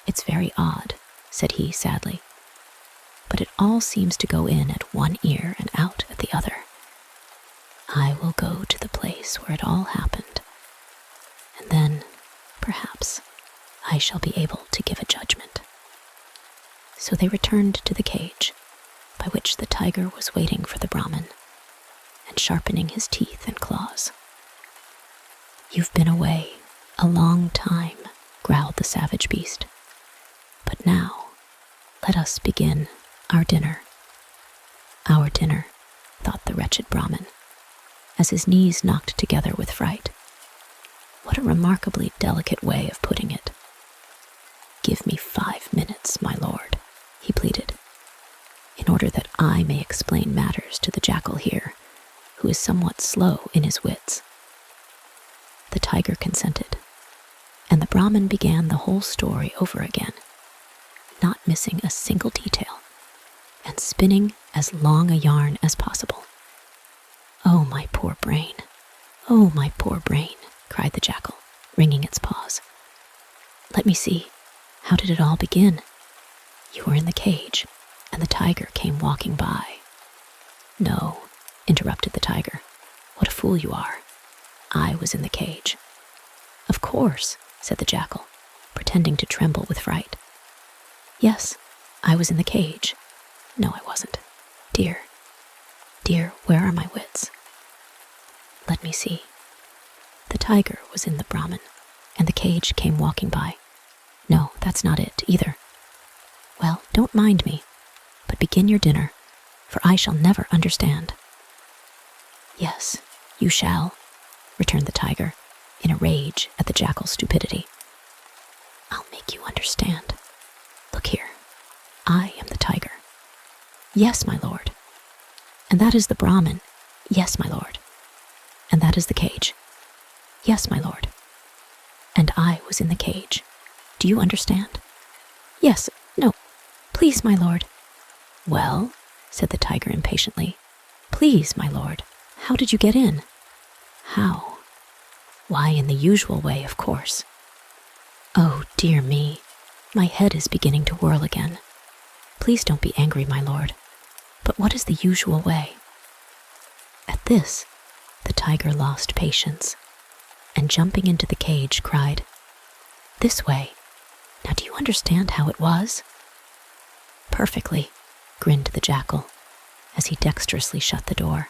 "It's very odd," said he sadly, "but it all seems to go in at one ear and out at the other. I will go to the place where it all happened, and then, perhaps, I shall be able to give a judgment." So they returned to the cage, by which the tiger was waiting for the Brahmin, and sharpening his teeth and claws. "You've been away a long time," growled the savage beast. "But now, let us begin our dinner." "Our dinner," thought the wretched Brahmin, as his knees knocked together with fright. What a remarkably delicate way of putting it. "Give me 5 minutes, my lord," he pleaded, "in order that I may explain matters to the jackal here, who is somewhat slow in his wits." The tiger consented, and the Brahmin began the whole story over again, not missing a single detail, and spinning as long a yarn as possible. "Oh, my poor brain! Oh, my poor brain!" cried the jackal, wringing its paws. "Let me see, how did it all begin? You were in the cage, and the tiger came walking by." "No," interrupted the tiger, "what a fool you are. I was in the cage." "Of course," said the jackal, pretending to tremble with fright. "Yes, I was in the cage. No, I wasn't. Dear, where are my wits? Let me see. The tiger was in the Brahmin, and the cage came walking by. No, that's not it either. Well, don't mind me, but begin your dinner, for I shall never understand." "Yes, you shall," returned the tiger, in a rage at the jackal's stupidity. "I'll make you understand. Look here, I am the tiger." "Yes, my lord." "And that is the Brahmin." "Yes, my lord." "And that is the cage." "Yes, my lord." "And I was in the cage. Do you understand?" "Yes, no, please, my lord." "Well," said the tiger impatiently, "please, my lord, how did you get in?" "How? Why, in the usual way, of course." "Oh, dear me, my head is beginning to whirl again. Please don't be angry, my lord, but what is the usual way?" At this, the tiger lost patience, and jumping into the cage, cried, "This way. Now do you understand how it was?" "Perfectly," grinned the jackal, as he dexterously shut the door.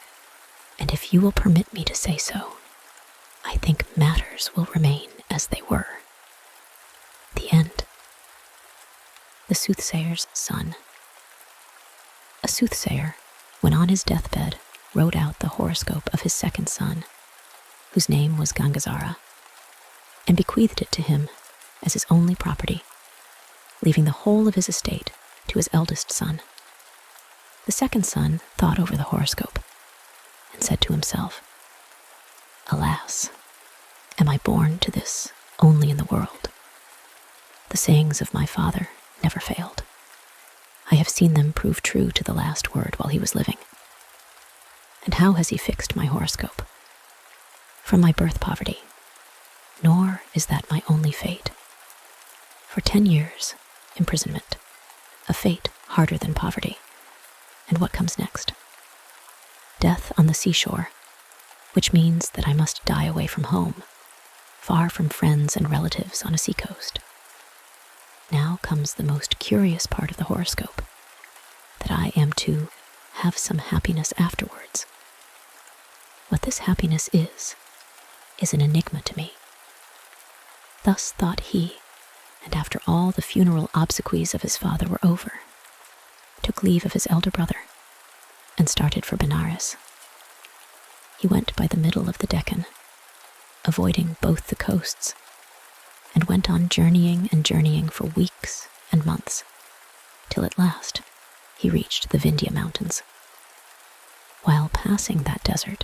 "And if you will permit me to say so, I think matters will remain as they were." The end. The Soothsayer's Son. A soothsayer, when on his deathbed, wrote out the horoscope of his second son, whose name was Gangazara, and bequeathed it to him as his only property, leaving the whole of his estate to his eldest son. The second son thought over the horoscope and said to himself, "Alas, am I born to this only in the world? The sayings of my father never failed. I have seen them prove true to the last word while he was living. And how has he fixed my horoscope? From my birth poverty. Nor is that my only fate. For 10 years, imprisonment, a fate harder than poverty. And what comes next? Death on the seashore, which means that I must die away from home, far from friends and relatives on a seacoast. Now comes the most curious part of the horoscope, that I am to have some happiness afterwards. What this happiness is an enigma to me. Thus thought he, and after all the funeral obsequies of his father were over, took leave of his elder brother, and started for Benares. He went by the middle of the Deccan, avoiding both the coasts, and went on journeying and journeying for weeks and months, till at last he reached the Vindhya Mountains. While passing that desert,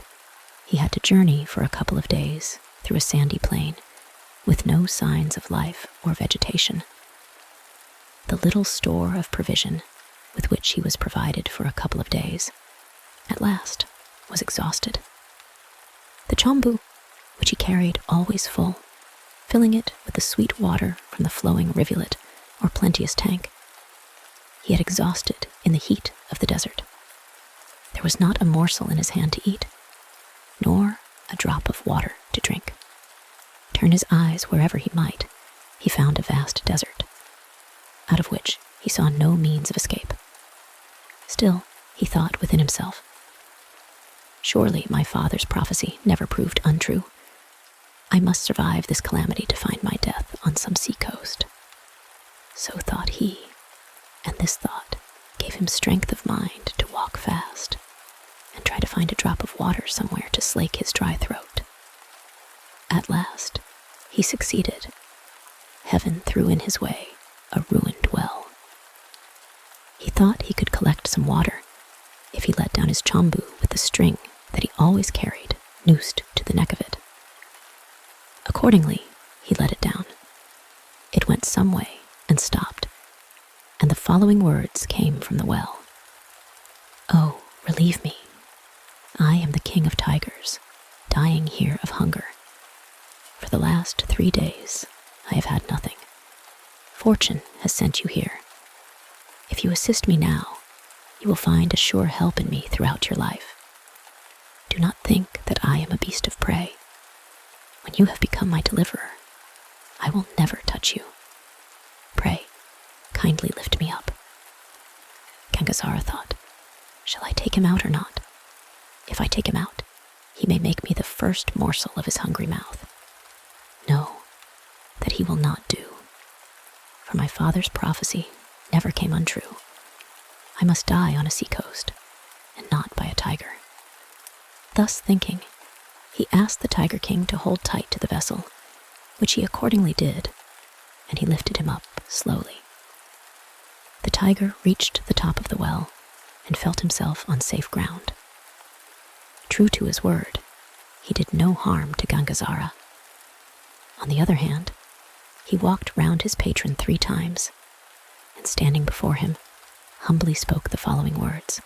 he had to journey for a couple of days through a sandy plain with no signs of life or vegetation. The little store of provision with which he was provided for a couple of days, at last was exhausted. The chambu, which he carried always full, filling it with the sweet water from the flowing rivulet or plenteous tank, he had exhausted in the heat of the desert. There was not a morsel in his hand to eat, nor a drop of water to drink. Turn his eyes wherever he might, he found a vast desert, out of which he saw no means of escape. Still, he thought within himself, surely my father's prophecy never proved untrue. I must survive this calamity to find my death on some seacoast. So thought he, and this thought gave him strength of mind to walk fast and try to find a drop of water somewhere to slake his dry throat. At last, he succeeded. Heaven threw in his way a ruined well. He thought he could collect some water if he let down his chambu with the string that he always carried noosed to the neck of it. Accordingly, he let it down. It went some way and stopped, and the following words came from the well. "Oh, relieve me. I am the king of tigers, dying here of hunger. For the last 3 days, I have had nothing. Fortune has sent you here. If you assist me now, you will find a sure help in me throughout your life. Do not think that I am a beast of prey. When you have become my deliverer, I will never touch you. Pray, kindly lift me up." Gangasara thought, shall I take him out or not? If I take him out, he may make me the first morsel of his hungry mouth. No, that he will not do. For my father's prophecy never came untrue. I must die on a seacoast, and not by a tiger. Thus thinking, he asked the Tiger King to hold tight to the vessel, which he accordingly did, and he lifted him up slowly. The tiger reached the top of the well and felt himself on safe ground. True to his word, he did no harm to Gangasara. On the other hand, he walked round his patron 3 times, and standing before him, humbly spoke the following words.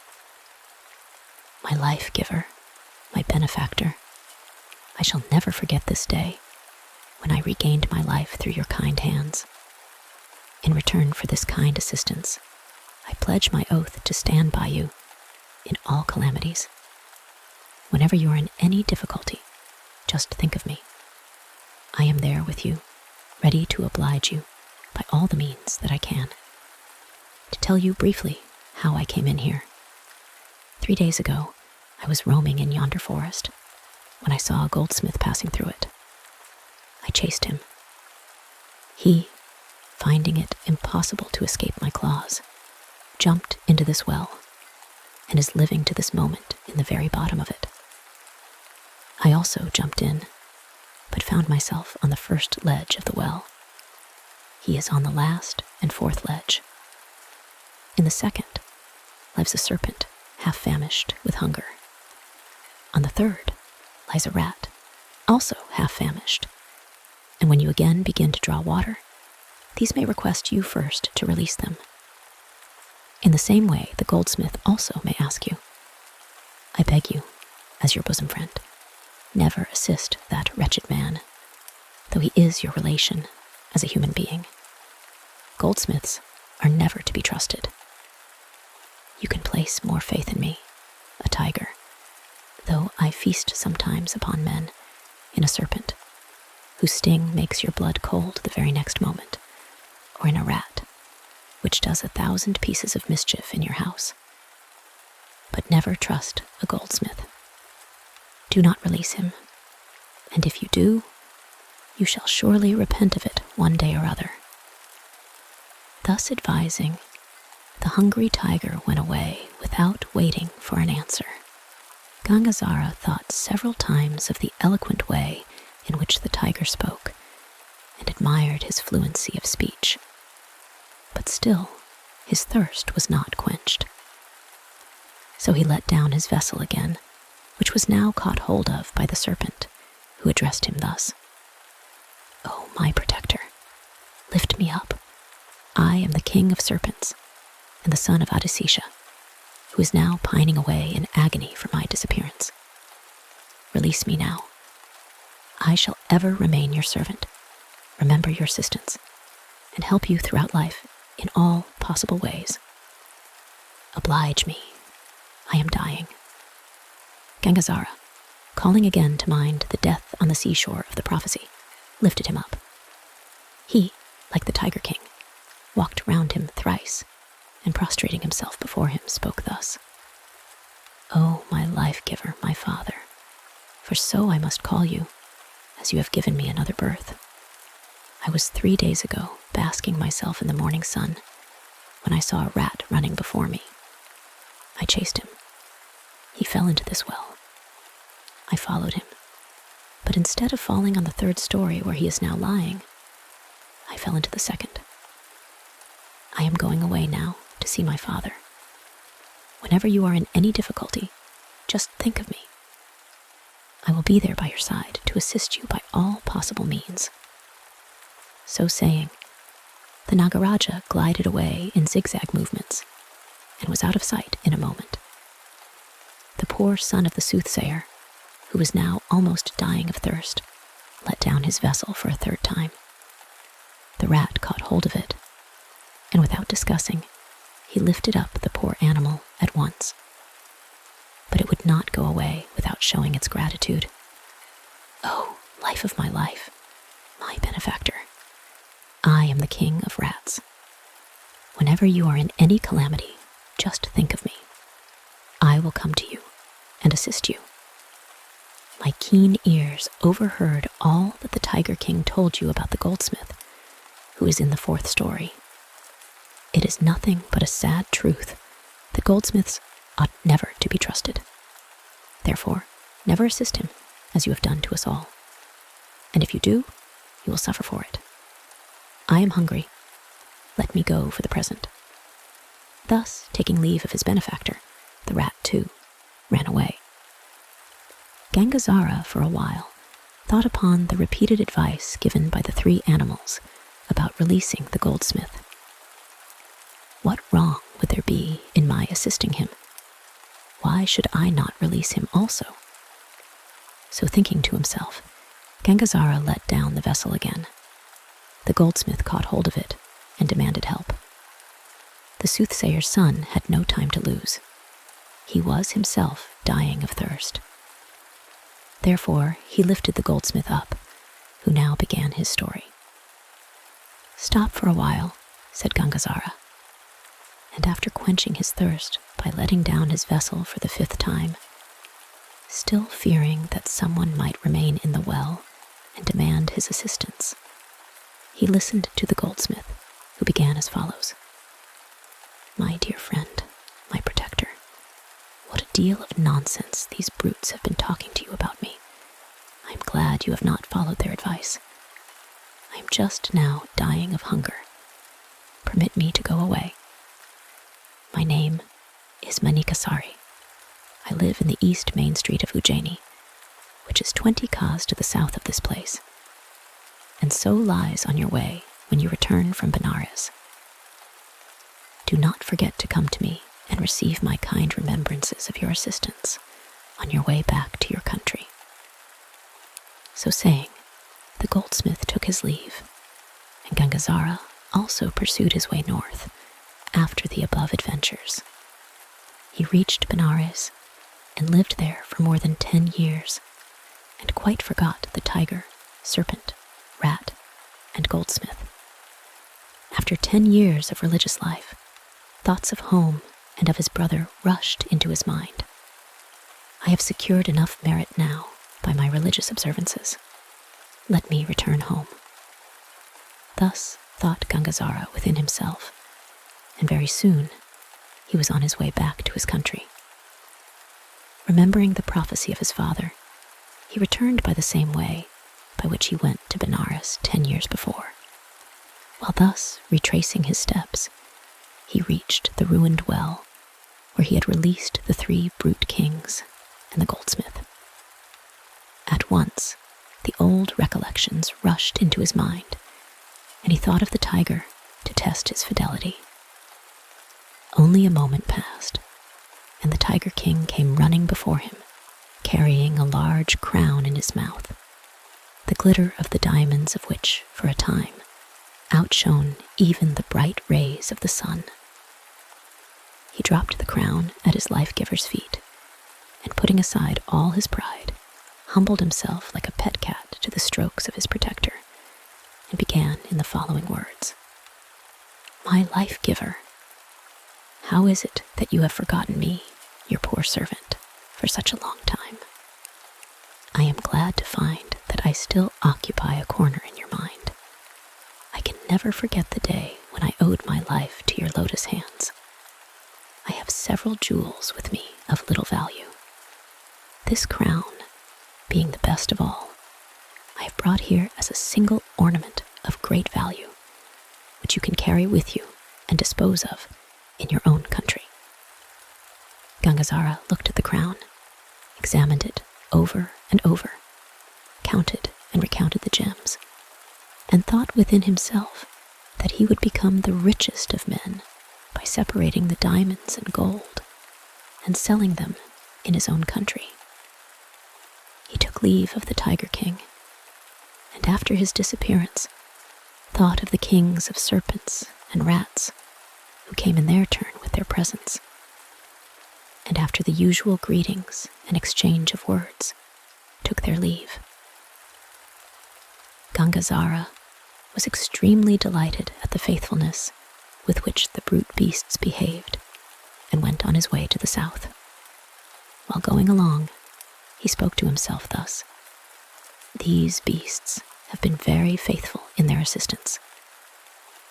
"My life-giver, my benefactor, I shall never forget this day when I regained my life through your kind hands. In return for this kind assistance, I pledge my oath to stand by you in all calamities. Whenever you are in any difficulty, just think of me. I am there with you, ready to oblige you by all the means that I can. To tell you briefly how I came in here. 3 days ago, I was roaming in yonder forest when I saw a goldsmith passing through it. I chased him. He, finding it impossible to escape my claws, jumped into this well and is living to this moment in the very bottom of it. I also jumped in, but found myself on the first ledge of the well. He is on the last and 4th ledge. In the second lives a serpent, half famished with hunger. On the 3rd lies a rat, also half famished. And when you again begin to draw water, these may request you first to release them. In the same way, the goldsmith also may ask you, I beg you, as your bosom friend. Never assist that wretched man, though he is your relation as a human being. Goldsmiths are never to be trusted. You can place more faith in me, a tiger, though I feast sometimes upon men, in a serpent, whose sting makes your blood cold the very next moment, or in a rat, which does 1,000 pieces of mischief in your house. But never trust a goldsmith. Do not release him, and if you do, you shall surely repent of it one day or other. Thus advising, the hungry tiger went away without waiting for an answer. Gangazara thought several times of the eloquent way in which the tiger spoke, and admired his fluency of speech. But still, his thirst was not quenched. So he let down his vessel again, which was now caught hold of by the serpent, who addressed him thus: "O my protector, lift me up. I am the king of serpents, and the son of Adisisha, who is now pining away in agony for my disappearance. Release me now. I shall ever remain your servant, remember your assistance, and help you throughout life in all possible ways. Oblige me. I am dying." Gangazara, calling again to mind the death on the seashore of the prophecy, lifted him up. He, like the Tiger King, walked round him thrice, and prostrating himself before him, spoke thus: "O my life-giver, my father, for so I must call you, as you have given me another birth. I was 3 days ago basking myself in the morning sun, when I saw a rat running before me. I chased him. He fell into this well. I followed him, but instead of falling on the 3rd story where he is now lying, I fell into the 2nd. I am going away now to see my father. Whenever you are in any difficulty, just think of me. I will be there by your side to assist you by all possible means." So saying, the Nagaraja glided away in zigzag movements, and was out of sight in a moment. The poor son of the soothsayer, who was now almost dying of thirst, let down his vessel for a 3rd time. The rat caught hold of it, and without discussing, he lifted up the poor animal at once. But it would not go away without showing its gratitude. "Oh, life of my life, my benefactor, I am the king of rats. Whenever you are in any calamity, just think of me. I will come to you and assist you. My keen ears overheard all that the Tiger King told you about the goldsmith, who is in the 4th story. It is nothing but a sad truth that goldsmiths ought never to be trusted. Therefore, never assist him, as you have done to us all. And if you do, you will suffer for it. I am hungry. Let me go for the present." Thus, taking leave of his benefactor, the rat, too, ran away. Gangazara, for a while, thought upon the repeated advice given by the 3 animals about releasing the goldsmith. What wrong would there be in my assisting him? Why should I not release him also? So thinking to himself, Gangazara let down the vessel again. The goldsmith caught hold of it and demanded help. The soothsayer's son had no time to lose. He was himself dying of thirst. Therefore, he lifted the goldsmith up, who now began his story. "Stop for a while," said Gangazara, and after quenching his thirst by letting down his vessel for the 5th time, still fearing that someone might remain in the well and demand his assistance, he listened to the goldsmith, who began as follows: "My dear friend, my protector, what a deal of nonsense these brutes have been talking to you about me. I am glad you have not followed their advice. I am just now dying of hunger. Permit me to go away. My name is Manikasari. I live in the East Main Street of Ujjaini, which is 20 kas to the south of this place, and so lies on your way when you return from Benares. Do not forget to come to me and receive my kind remembrances of your assistance on your way back to your country." So saying, the goldsmith took his leave, and Gangazara also pursued his way north after the above adventures. He reached Benares and lived there for more than 10 years, and quite forgot the tiger, serpent, rat, and goldsmith. After 10 years of religious life, thoughts of home and of his brother rushed into his mind. "I have secured enough merit now by my religious observances. Let me return home." Thus thought Gangazara within himself, and very soon he was on his way back to his country. Remembering the prophecy of his father, he returned by the same way by which he went to Benares 10 years before. While thus retracing his steps, he reached the ruined well where he had released the 3 brute kings and the goldsmith. At once, the old recollections rushed into his mind, and he thought of the tiger to test his fidelity. Only a moment passed, and the Tiger King came running before him, carrying a large crown in his mouth, the glitter of the diamonds of which, for a time, outshone even the bright rays of the sun. He dropped the crown at his life-giver's feet, and putting aside all his pride, humbled himself like a pet cat to the strokes of his protector, and began in the following words: "My life-giver, how is it that you have forgotten me, your poor servant, for such a long time? I am glad to find that I still occupy a corner in your mind. I can never forget the day when I owed my life to your lotus hands. I have several jewels with me of little value. This crown, being the best of all, I have brought here as a single ornament of great value, which you can carry with you and dispose of in your own country." Gangazara looked at the crown, examined it over and over, counted and recounted the gems, and thought within himself that he would become the richest of men by separating the diamonds and gold and selling them in his own country. He took leave of the Tiger King, and after his disappearance, thought of the kings of serpents and rats who came in their turn with their presents, and after the usual greetings and exchange of words, took their leave. Gangazara was extremely delighted at the faithfulness with which the brute beasts behaved, and went on his way to the south. While going along, he spoke to himself thus: "These beasts have been very faithful in their assistance.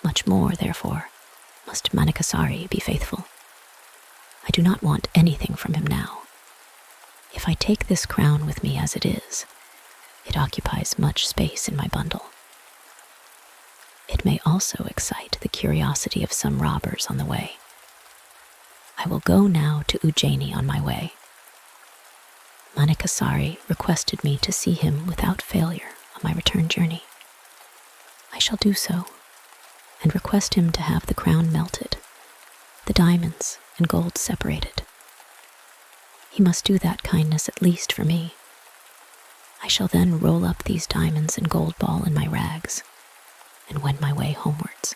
Much more, therefore, must Manikasari be faithful. I do not want anything from him now. If I take this crown with me as it is, it occupies much space in my bundle. It may also excite the curiosity of some robbers on the way. I will go now to Ujjaini on my way. Manikasari requested me to see him without failure on my return journey. I shall do so, and request him to have the crown melted, the diamonds and gold separated. He must do that kindness at least for me. I shall then roll up these diamonds and gold ball in my rags, and wend my way homewards."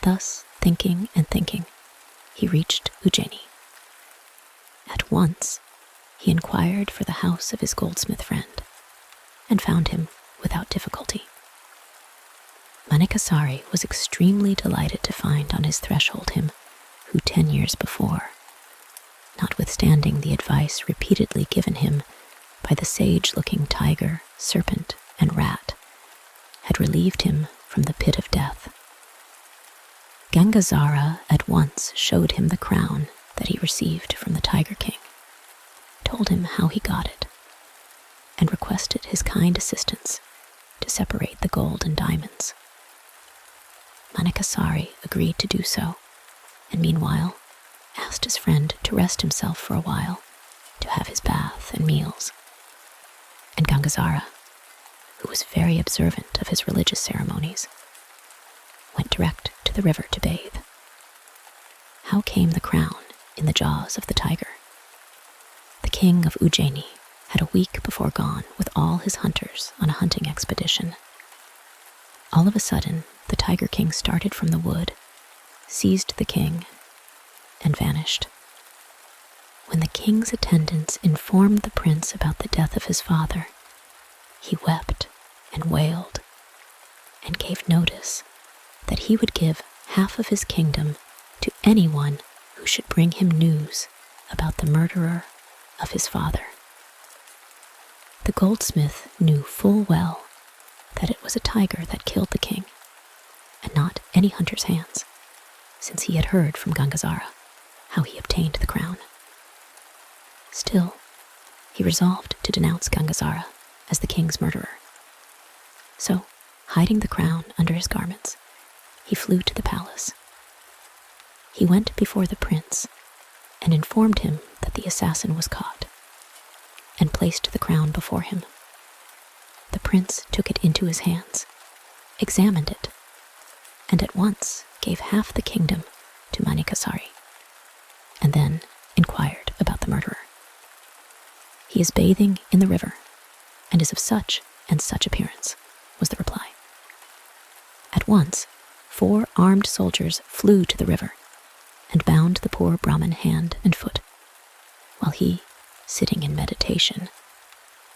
Thus, thinking and thinking, he reached Ujjaini. At once, he inquired for the house of his goldsmith friend, and found him without difficulty. Manikasari was extremely delighted to find on his threshold him who 10 years before, notwithstanding the advice repeatedly given him by the sage-looking tiger, serpent, and rat, had relieved him from the pit of death. Gangazara at once showed him the crown that he received from the Tiger King, told him how he got it, and requested his kind assistance to separate the gold and diamonds. Manikasari agreed to do so, and meanwhile asked his friend to rest himself for a while, to have his bath and meals. And Gangazara, who was very observant of his religious ceremonies, went direct to the river to bathe. How came the crown in the jaws of the tiger? The king of Ujjaini had a week before gone with all his hunters on a hunting expedition. All of a sudden, the Tiger King started from the wood, seized the king, and vanished. When the king's attendants informed the prince about the death of his father, he wept and wailed, and gave notice that he would give half of his kingdom to anyone who should bring him news about the murderer of his father. The goldsmith knew full well that it was a tiger that killed the king, and not any hunter's hands, since he had heard from Gangazara how he obtained the crown. Still, he resolved to denounce Gangazara as the king's murderer. So, hiding the crown under his garments, he flew to the palace. He went before the prince and informed him that the assassin was caught, and placed the crown before him. The prince took it into his hands, examined it, and at once gave half the kingdom to Manikasari, and then inquired about the murderer. "He is bathing in the river, and is of such and such appearance," was the reply. At once, 4 armed soldiers flew to the river and bound the poor Brahmin hand and foot, while he, sitting in meditation,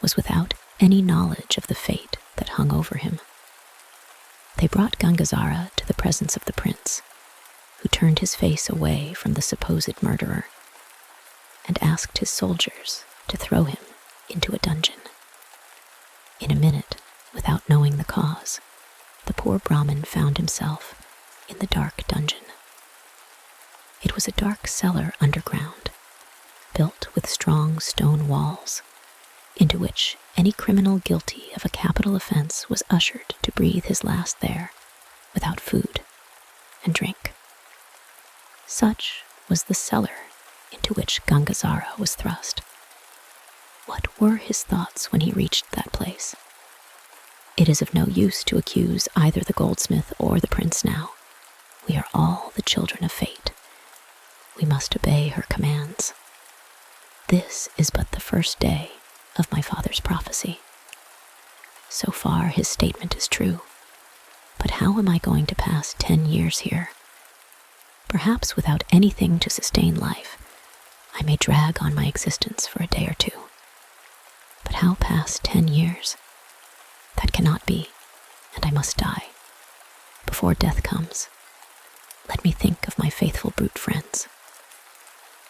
was without any knowledge of the fate that hung over him. They brought Gangazara to the presence of the prince, who turned his face away from the supposed murderer and asked his soldiers to throw him into a dungeon. In a minute, without knowing the cause, the poor Brahmin found himself in the dark dungeon. It was a dark cellar underground, built with strong stone walls, into which any criminal guilty of a capital offense was ushered to breathe his last there, without food and drink. Such was the cellar into which Gangazara was thrust. What were his thoughts when he reached that place? It is of no use to accuse either the goldsmith or the prince now. We are all the children of fate. We must obey her commands. This is but the first day of my father's prophecy. So far his statement is true, but how am I going to pass 10 years here? Perhaps without anything to sustain life, I may drag on my existence for a day or two. But how pass 10 years? That cannot be, and I must die. Before death comes, let me think of my faithful brute friends.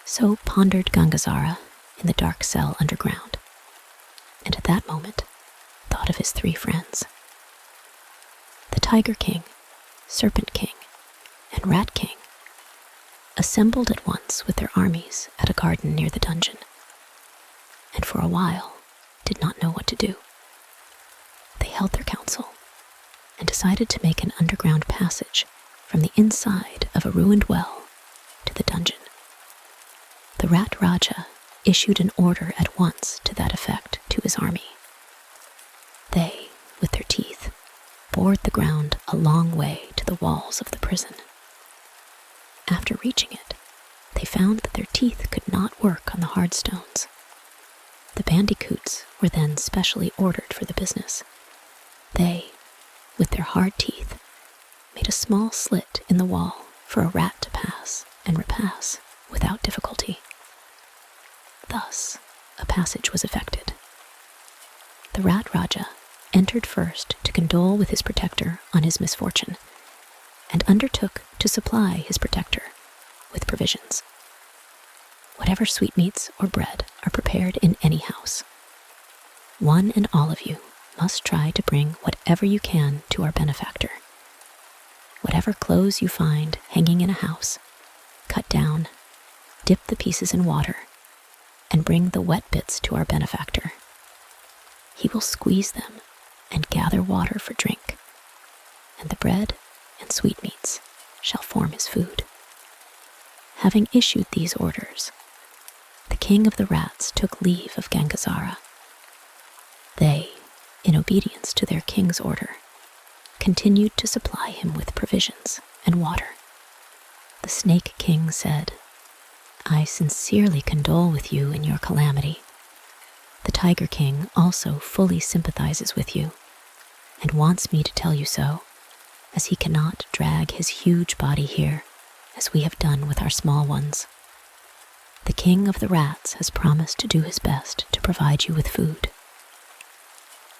So pondered Gangazara in the dark cell underground, and at that moment thought of his 3 friends. The Tiger King, Serpent King, and Rat King assembled at once with their armies at a garden near the dungeon, and for a while did not know what to do. They held their counsel and decided to make an underground passage from the inside of a ruined well to the dungeon. The Rat Raja issued an order at once to that effect to his army. They, with their teeth, bored the ground a long way to the walls of the prison. After reaching it, they found that their teeth could not work on the hard stones. The bandicoots were then specially ordered for the business. They, with their hard teeth, made a small slit in the wall for a rat to pass and repass without difficulty. Thus, a passage was effected. The Rat Raja entered first to condole with his protector on his misfortune, and undertook to supply his protector with provisions. Whatever sweetmeats or bread are prepared in any house, one and all of you must try to bring whatever you can to our benefactor. Whatever clothes you find hanging in a house, cut down, dip the pieces in water, and bring the wet bits to our benefactor. He will squeeze them and gather water for drink, and the bread and sweetmeats shall form his food. Having issued these orders, the king of the rats took leave of Gangazara. They, in obedience to their king's order, continued to supply him with provisions and water. The Snake King said, I sincerely condole with you in your calamity. The Tiger King also fully sympathizes with you and wants me to tell you so, as he cannot drag his huge body here as we have done with our small ones. The King of the Rats has promised to do his best to provide you with food.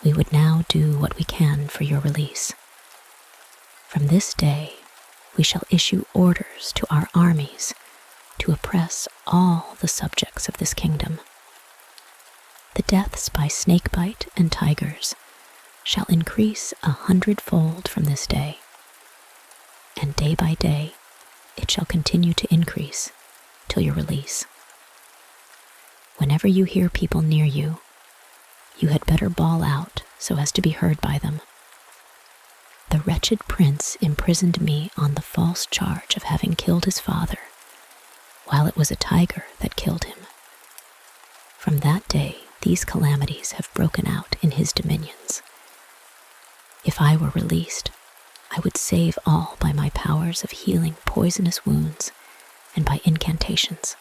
We would now do what we can for your release. From this day, we shall issue orders to our armies to oppress all the subjects of this kingdom. The deaths by snakebite and tigers shall increase 100-fold from this day, and day by day it shall continue to increase till your release. Whenever you hear people near you, you had better bawl out so as to be heard by them. The wretched prince imprisoned me on the false charge of having killed his father, while it was a tiger that killed him. From that day, these calamities have broken out in his dominions. If I were released, I would save all by my powers of healing poisonous wounds and by incantations.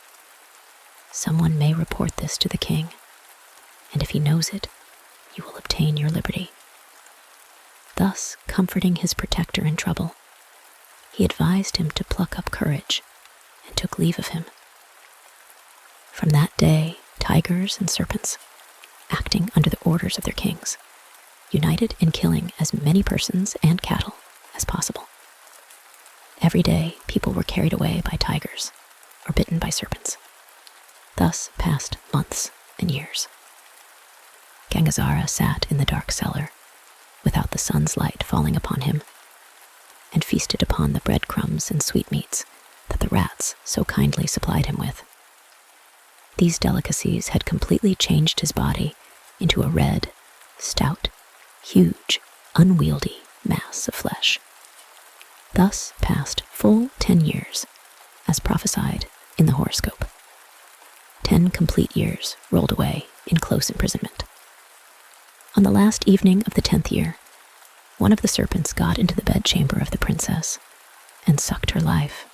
Someone may report this to the king, and if he knows it, you will obtain your liberty. Thus, comforting his protector in trouble, he advised him to pluck up courage and took leave of him. From that day, tigers and serpents, acting under the orders of their kings, united in killing as many persons and cattle as possible. Every day, people were carried away by tigers or bitten by serpents. Thus passed months and years. Gangazara sat in the dark cellar, without the sun's light falling upon him, and feasted upon the breadcrumbs and sweetmeats that the rats so kindly supplied him with. These delicacies had completely changed his body into a red, stout, huge, unwieldy mass of flesh. Thus passed full 10 years, as prophesied in the horoscope. 10 complete years rolled away in close imprisonment. On the last evening of the 10th year, one of the serpents got into the bedchamber of the princess and sucked her life.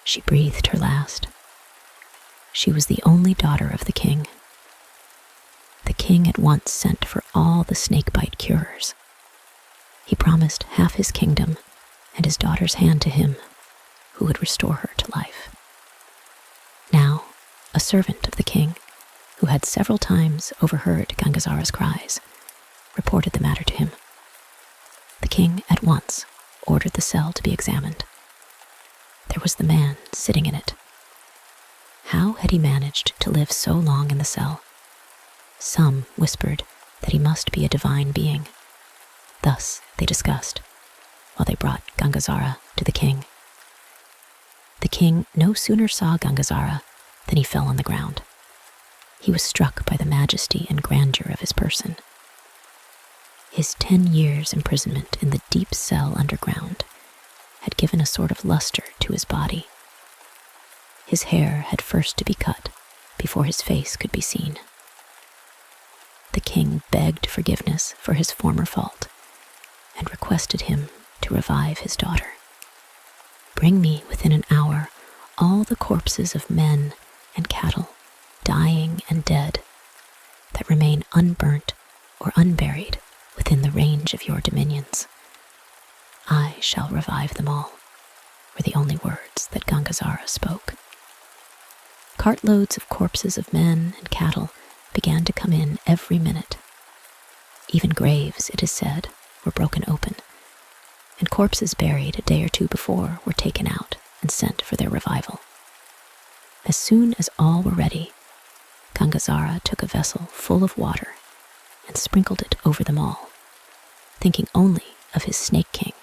She breathed her last. She was the only daughter of the king. The king at once sent for all the snakebite curers. He promised half his kingdom and his daughter's hand to him, who would restore her to life. Now, a servant of the king, who had several times overheard Gangazara's cries, reported the matter to him. The king at once ordered the cell to be examined. There was the man sitting in it. How had he managed to live so long in the cell? Some whispered that he must be a divine being. Thus they discussed, while they brought Gangazara to the king. The king no sooner saw Gangazara than he fell on the ground. He was struck by the majesty and grandeur of his person. His 10 years' imprisonment in the deep cell underground had given a sort of luster to his body. His hair had first to be cut before his face could be seen. The king begged forgiveness for his former fault and requested him to revive his daughter. Bring me within an hour all the corpses of men and cattle, dying and dead, that remain unburnt or unburied within the range of your dominions. I shall revive them all, were the only words that Gangazara spoke. Cartloads of corpses of men and cattle began to come in every minute. Even graves, it is said, were broken open, and corpses buried a day or two before were taken out and sent for their revival. As soon as all were ready, Gangazara took a vessel full of water and sprinkled it over them all, thinking only of his Snake King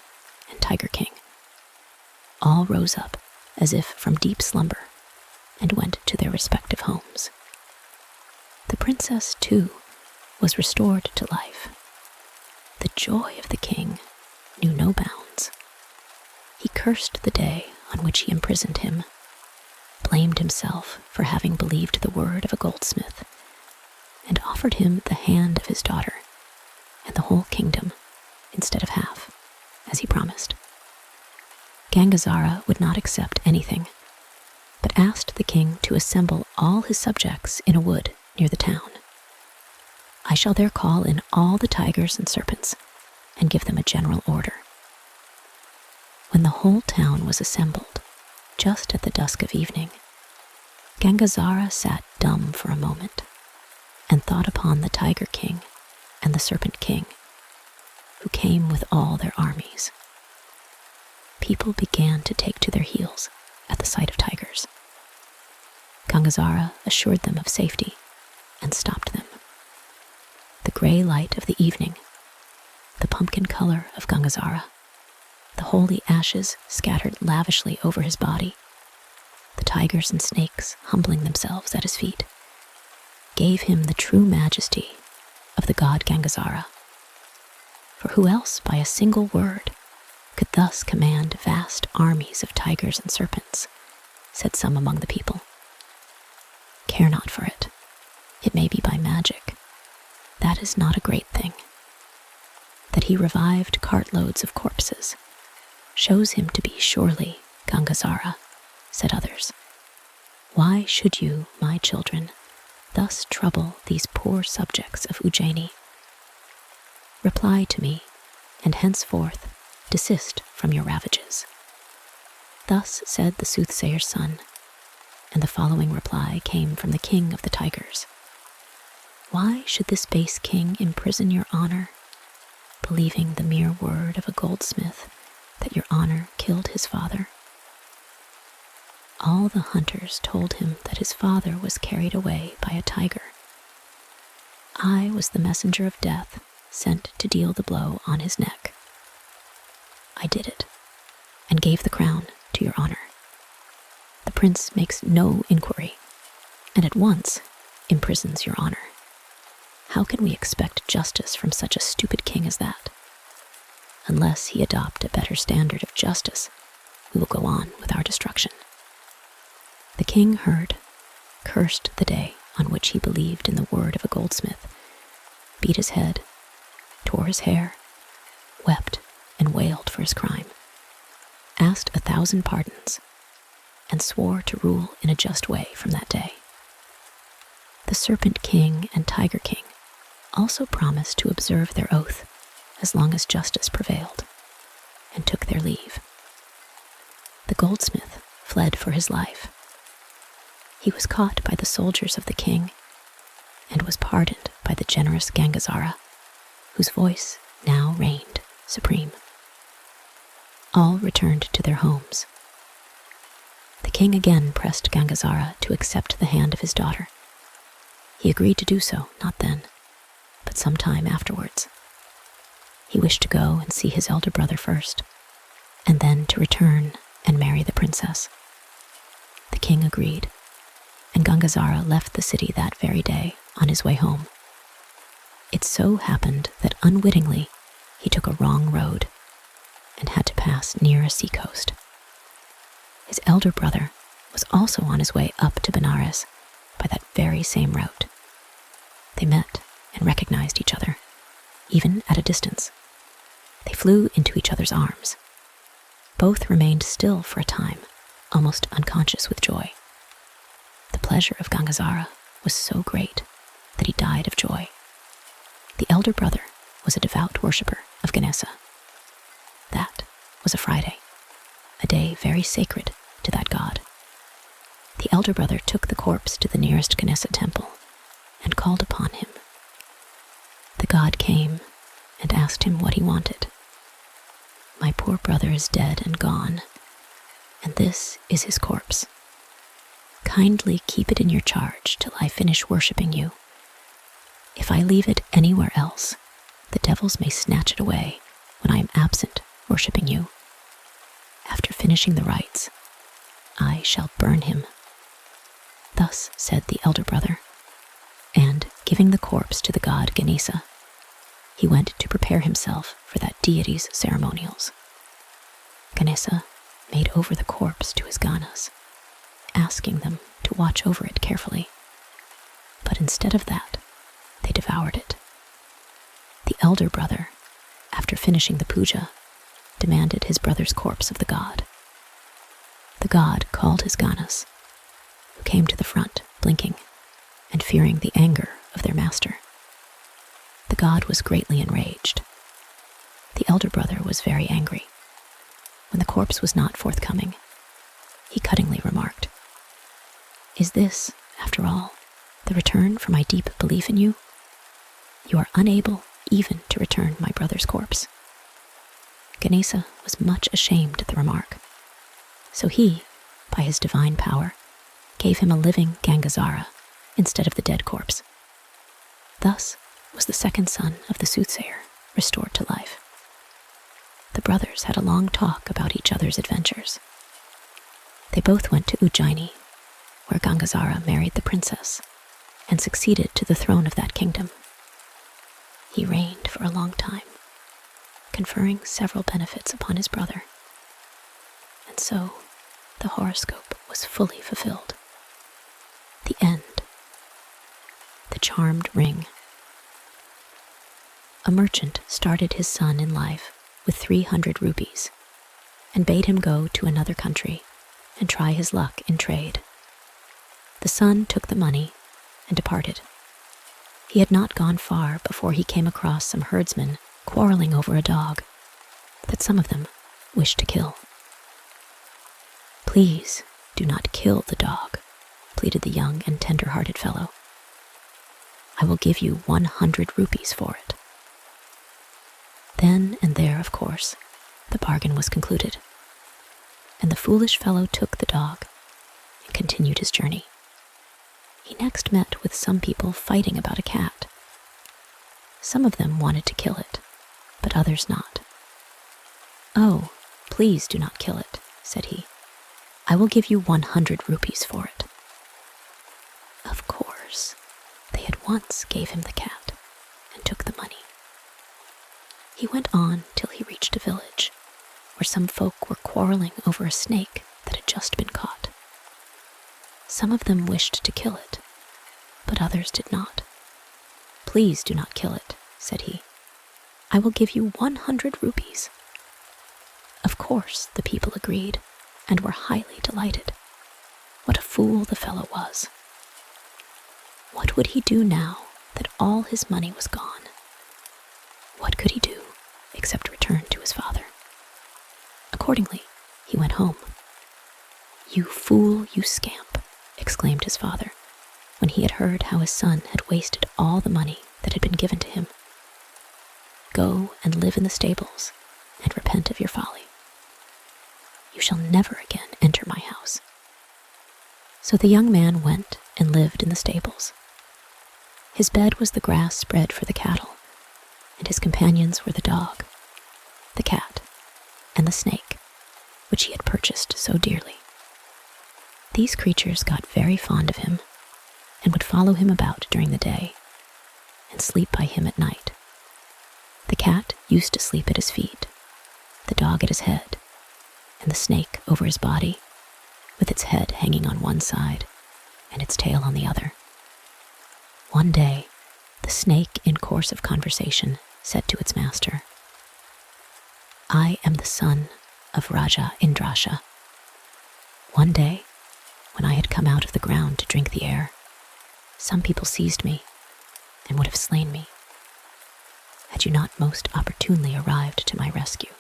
and Tiger King. All rose up as if from deep slumber and went to their respective homes. The princess, too, was restored to life. The joy of the king knew no bounds. He cursed the day on which he imprisoned him, blamed himself for having believed the word of a goldsmith, and offered him the hand of his daughter and the whole kingdom instead of half, as he promised. Gangazara would not accept anything, but asked the king to assemble all his subjects in a wood near the town. I shall there call in all the tigers and serpents and give them a general order. When the whole town was assembled, just at the dusk of evening, Gangazara sat dumb for a moment and thought upon the Tiger King and the Serpent King, who came with all their armies. People began to take to their heels at the sight of tigers. Gangazara assured them of safety and stopped them. The gray light of the evening, the pumpkin color of Gangazara, the holy ashes scattered lavishly over his body, the tigers and snakes humbling themselves at his feet, gave him the true majesty of the god Gangazara. For who else by a single word could thus command vast armies of tigers and serpents, said some among the people. Care not for it. It may be by magic. That is not a great thing. That he revived cartloads of corpses shows him to be surely Gangazara, said others. Why should you, my children, thus trouble these poor subjects of Ujjaini? Reply to me, and henceforth desist from your ravages. Thus said the soothsayer's son, and the following reply came from the king of the tigers. Why should this base king imprison your honor, believing the mere word of a goldsmith that your honor killed his father? All the hunters told him that his father was carried away by a tiger. I was the messenger of death sent to deal the blow on his neck. I did it, and gave the crown to your honor. The prince makes no inquiry, and at once imprisons your honor. How can we expect justice from such a stupid king as that? Unless he adopt a better standard of justice, we will go on with our destruction. The king heard, cursed the day on which he believed in the word of a goldsmith, beat his head, tore his hair, wept and wailed for his crime, asked 1,000 pardons, and swore to rule in a just way from that day. The Serpent King and Tiger King also promised to observe their oath as long as justice prevailed, and took their leave. The goldsmith fled for his life. He was caught by the soldiers of the king, and was pardoned by the generous Gangazara, whose voice now reigned supreme. All returned to their homes. The king again pressed Gangazara to accept the hand of his daughter. He agreed to do so, not then, but some time afterwards. He wished to go and see his elder brother first, and then to return and marry the princess. The king agreed, and Gangazara left the city that very day on his way home. It so happened that unwittingly he took a wrong road and had to pass near a seacoast. His elder brother was also on his way up to Benares by that very same route. They met and recognized each other, even at a distance. They flew into each other's arms. Both remained still for a time, almost unconscious with joy. The pleasure of Gangazara was so great that he died of joy. The elder brother was a devout worshipper of Ganesha. That was a Friday, a day very sacred to that god. The elder brother took the corpse to the nearest Ganesha temple and called upon him. The god came and asked him what he wanted. My poor brother is dead and gone, and this is his corpse. Kindly keep it in your charge till I finish worshipping you. If I leave it anywhere else, the devils may snatch it away when I am absent worshipping you. After finishing the rites, I shall burn him. Thus said the elder brother, and giving the corpse to the god Ganesha, he went to prepare himself for that deity's ceremonials. Ganesha made over the corpse to his ganas, asking them to watch over it carefully. But instead of that, they devoured it. The elder brother, after finishing the puja, demanded his brother's corpse of the god. The god called his ganas, who came to the front, blinking, and fearing the anger of their master. The god was greatly enraged. The elder brother was very angry. When the corpse was not forthcoming, he cuttingly remarked, "Is this, after all, the return for my deep belief in you? You are unable even to return my brother's corpse." Ganesa was much ashamed at the remark, so he, by his divine power, gave him a living Gangazara instead of the dead corpse. Thus was the second son of the soothsayer restored to life. The brothers had a long talk about each other's adventures. They both went to Ujjaini, where Gangazara married the princess and succeeded to the throne of that kingdom. He reigned for a long time, conferring several benefits upon his brother. And so the horoscope was fully fulfilled. The end. The charmed ring. A merchant started his son in life with 300 rupees and bade him go to another country and try his luck in trade. The son took the money and departed. He had not gone far before he came across some herdsmen quarreling over a dog that some of them wished to kill. "Please do not kill the dog," pleaded the young and tender-hearted fellow. "I will give you 100 rupees for it." Then and there, of course, the bargain was concluded, and the foolish fellow took the dog and continued his journey. He next met with some people fighting about a cat. Some of them wanted to kill it, but others not. "Oh, please do not kill it," said he. "I will give you 100 rupees for it." Of course, they at once gave him the cat and took the money. He went on till he reached a village where some folk were quarreling over a snake that had just been caught. Some of them wished to kill it, but others did not. "Please do not kill it," said he. "I will give you 100 rupees. Of course, the people agreed and were highly delighted. What a fool the fellow was. What would he do now that all his money was gone? What could he do except return to his father? Accordingly, he went home. "You fool, you scamp," exclaimed his father, when he had heard how his son had wasted all the money that had been given to him. "Go and live in the stables and repent of your folly. You shall never again enter my house." So the young man went and lived in the stables. His bed was the grass spread for the cattle, and his companions were the dog, the cat, and the snake, which he had purchased so dearly. These creatures got very fond of him and would follow him about during the day and sleep by him at night. The cat used to sleep at his feet, the dog at his head, and the snake over his body, with its head hanging on one side and its tail on the other. One day, the snake, in course of conversation, said to its master, "I am the son of Raja Indrasha. One day, when I had come out of the ground to drink the air, some people seized me and would have slain me, had you not most opportunely arrived to my rescue.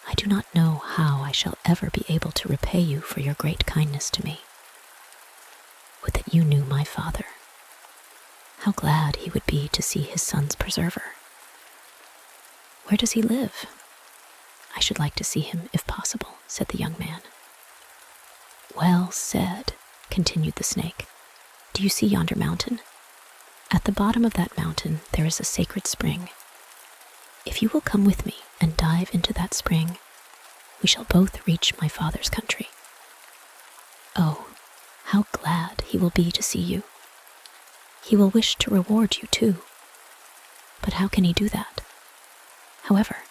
I do not know how I shall ever be able to repay you for your great kindness to me. Would that you knew my father. How glad he would be to see his son's preserver. Where does he live? I should like to see him if possible," said the young man. "Well said," continued the snake. "Do you see yonder mountain? At the bottom of that mountain there is a sacred spring. If you will come with me and dive into that spring, we shall both reach my father's country. Oh, how glad he will be to see you. He will wish to reward you too. But how can he do that? However,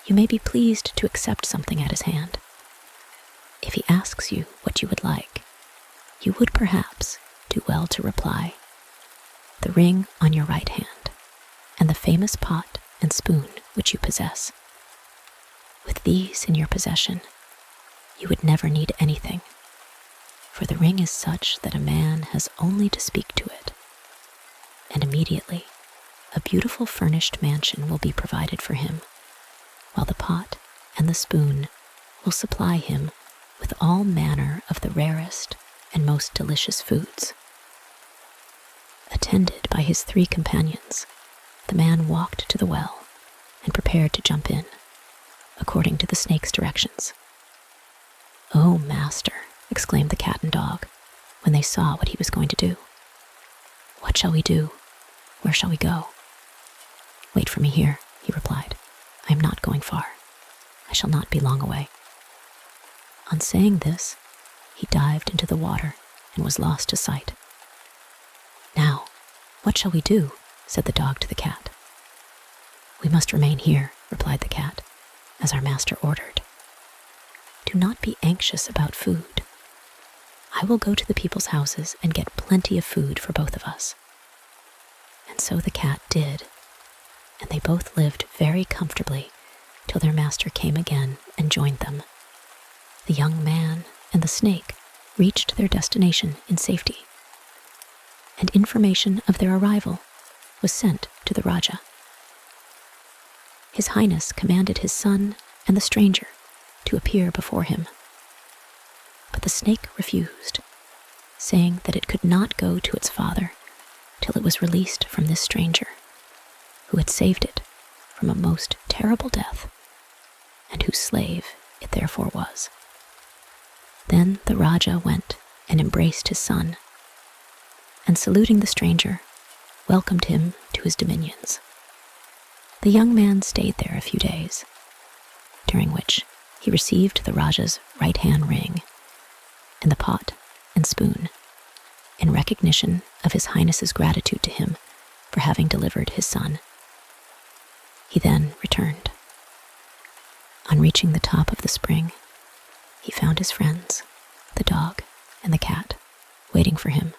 you may be pleased to accept something at his hand. If he asks you what you would like, you would perhaps do well to reply, 'The ring on your right hand, and the famous pot and spoon which you possess. With these in your possession, you would never need anything, for for the ring is such that a man has only to speak to it, and immediately a beautiful furnished mansion will be provided for him, while the pot and the spoon will supply him with all manner of the rarest and most delicious foods. Attended by his 3 companions, the man walked to the well and prepared to jump in, according to the snake's directions. "Oh, master," exclaimed the cat and dog when they saw what he was going to do. "What shall we do? Where shall we go?" "Wait for me here," he replied. "I am not going far. I shall not be long away." On saying this, he dived into the water and was lost to sight. "Now, what shall we do?" said the dog to the cat. "We must remain here," replied the cat, "as our master ordered. Do not be anxious about food. I will go to the people's houses and get plenty of food for both of us." And so the cat did, and they both lived very comfortably till their master came again and joined them. The young man and the snake reached their destination in safety, and information of their arrival was sent to the Raja. His Highness commanded his son and the stranger to appear before him, but the snake refused, saying that it could not go to its father till it was released from this stranger, who had saved it from a most terrible death, and whose slave it therefore was. Then the Raja went and embraced his son, and saluting the stranger, welcomed him to his dominions. The young man stayed there a few days, during which he received the Raja's right-hand ring and the pot and spoon, in recognition of his Highness's gratitude to him for having delivered his son. He then returned. On reaching the top of the spring, he found his friends, the dog and the cat, waiting for him.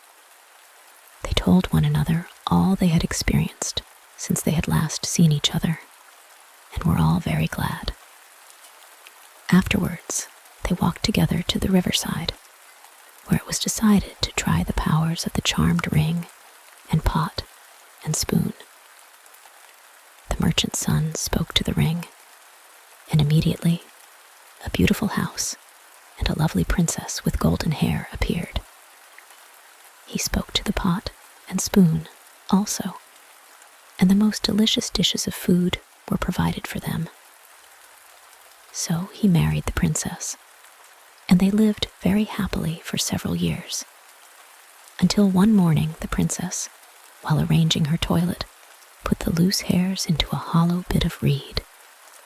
They told one another all they had experienced since they had last seen each other, and were all very glad. Afterwards, they walked together to the riverside, where it was decided to try the powers of the charmed ring and pot and spoon. The merchant's son spoke to the ring, and immediately a beautiful house and a lovely princess with golden hair appeared. He spoke to the pot and spoon also, and the most delicious dishes of food were provided for them. So he married the princess, and they lived very happily for several years, until one morning the princess, while arranging her toilet, put the loose hairs into a hollow bit of reed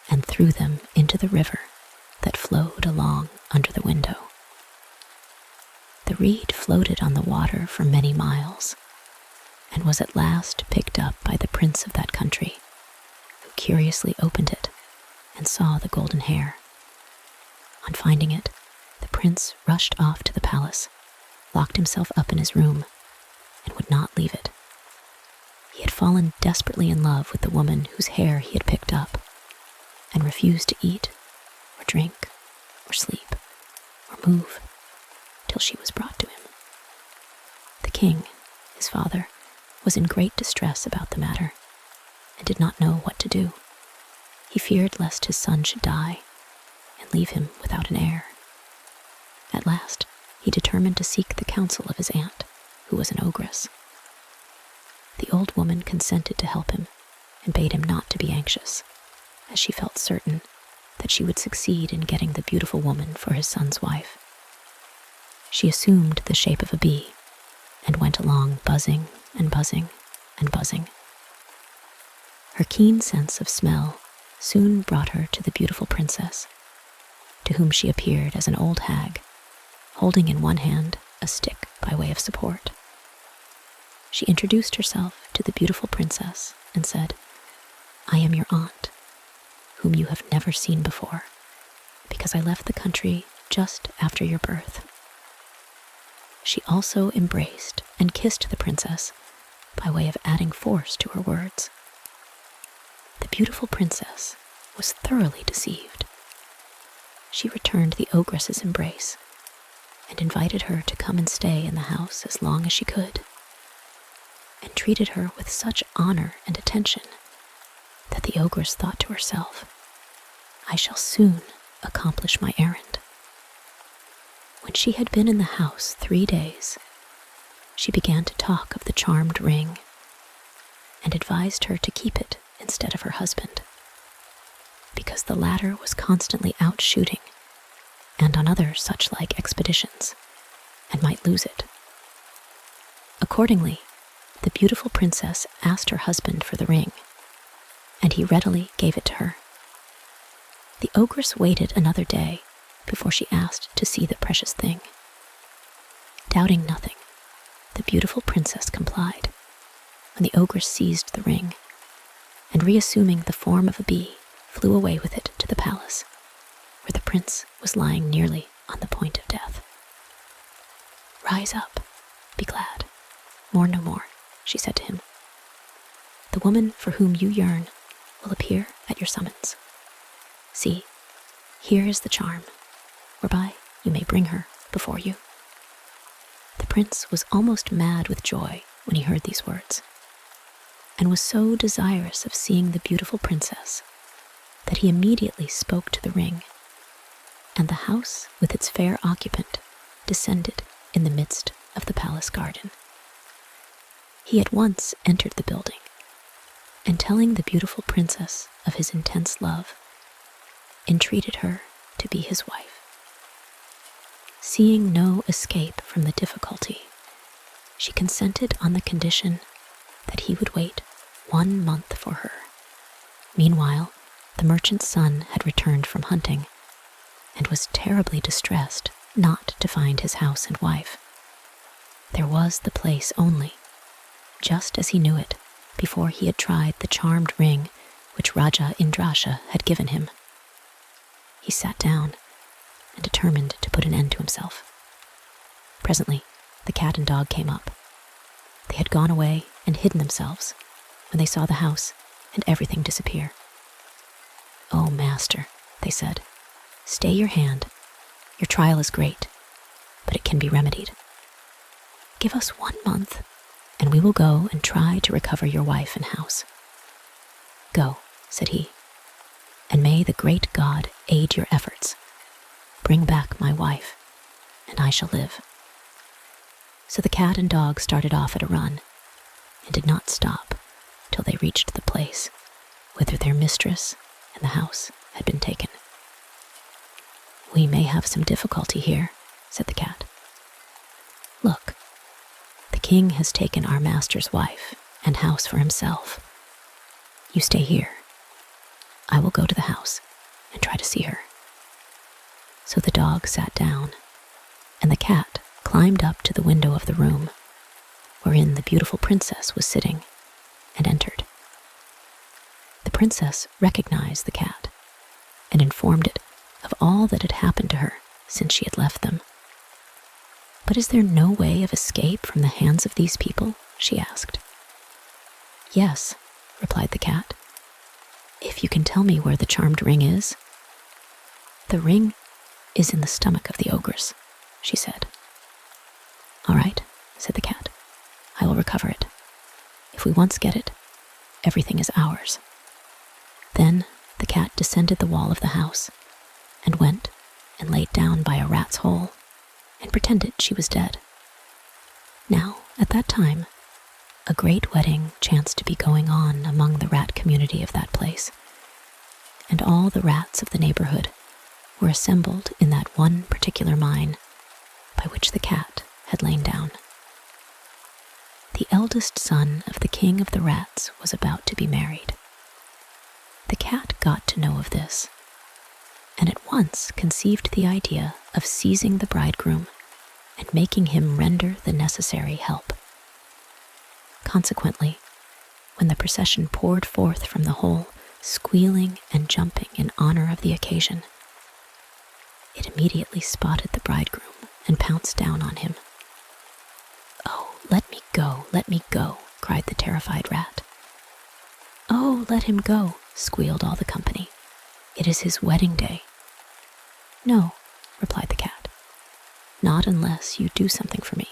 and threw them into the river that flowed along under the window. The reed floated on the water for many miles, and was at last picked up by the prince of that country, who curiously opened it and saw the golden hair. On finding it, the prince rushed off to the palace, locked himself up in his room, and would not leave it. He had fallen desperately in love with the woman whose hair he had picked up, and refused to eat, or drink, or sleep, or move, till she was brought to him. The king, his father, was in great distress about the matter, and did not know what to do. He feared lest his son should die, and leave him without an heir. At last, he determined to seek the counsel of his aunt, who was an ogress. The old woman consented to help him, and bade him not to be anxious, as she felt certain that she would succeed in getting the beautiful woman for his son's wife. She assumed the shape of a bee, and went along buzzing and buzzing and buzzing. Her keen sense of smell soon brought her to the beautiful princess, to whom she appeared as an old hag, holding in one hand a stick by way of support. She introduced herself to the beautiful princess and said, "I am your aunt, whom you have never seen before, because I left the country just after your birth." She also embraced and kissed the princess by way of adding force to her words. The beautiful princess was thoroughly deceived. She returned the ogress's embrace, and invited her to come and stay in the house as long as she could, and treated her with such honor and attention that the ogress thought to herself, "I shall soon accomplish my errand." When she had been in the house 3 days, she began to talk of the charmed ring and advised her to keep it instead of her husband, because the latter was constantly out shooting and on other such-like expeditions, and might lose it. Accordingly, the beautiful princess asked her husband for the ring, and he readily gave it to her. The ogress waited another day before she asked to see the precious thing. Doubting nothing, the beautiful princess complied, when the ogress seized the ring, and reassuming the form of a bee, flew away with it to the palace, where the prince was lying nearly on the point of death. "Rise up, be glad, mourn no more," she said to him. "The woman for whom you yearn will appear at your summons. See, here is the charm, whereby you may bring her before you." The prince was almost mad with joy when he heard these words, and was so desirous of seeing the beautiful princess that he immediately spoke to the ring, and the house with its fair occupant descended in the midst of the palace garden. He at once entered the building, and telling the beautiful princess of his intense love, entreated her to be his wife. Seeing no escape from the difficulty, she consented on the condition that he would wait 1 month for her. Meanwhile, the merchant's son had returned from hunting, and was terribly distressed not to find his house and wife. There was the place only, just as he knew it before he had tried the charmed ring which Raja Indrasha had given him. He sat down and determined to put an end to himself. Presently, the cat and dog came up. They had gone away and hidden themselves when they saw the house and everything disappear. "Oh, master," they said, "stay your hand. Your trial is great, but it can be remedied. Give us 1 month, and we will go and try to recover your wife and house." "Go," said he, "and may the great God aid your efforts. Bring back my wife, and I shall live." So the cat and dog started off at a run, and did not stop till they reached the place whither their mistress and the house had been taken. "We may have some difficulty here," said the cat. "Look, the king has taken our master's wife and house for himself. You stay here. I will go to the house and try to see her." So the dog sat down, and the cat climbed up to the window of the room wherein the beautiful princess was sitting, and entered. The princess recognized the cat, and informed it of all that had happened to her since she had left them. "But is there no way of escape from the hands of these people?" she asked. "Yes," replied the cat, "if you can tell me where the charmed ring is." "The ring is in the stomach of the ogress," she said. "All right," said the cat, "I will recover it. If we once get it, everything is ours." Then the cat descended the wall of the house, and went and laid down by a rat's hole, and pretended she was dead. Now, at that time, a great wedding chanced to be going on among the rat community of that place, and all the rats of the neighborhood were assembled in that one particular mine by which the cat had lain down. The eldest son of the king of the rats was about to be married. The cat got to know of this, and at once conceived the idea of seizing the bridegroom and making him render the necessary help. Consequently, when the procession poured forth from the hole, squealing and jumping in honor of the occasion, it immediately spotted the bridegroom and pounced down on him. "Oh, let me go," cried the terrified rat. "Oh, let him go," squealed all the company. "It is his wedding day." "No," replied the cat. Not unless you do something for me.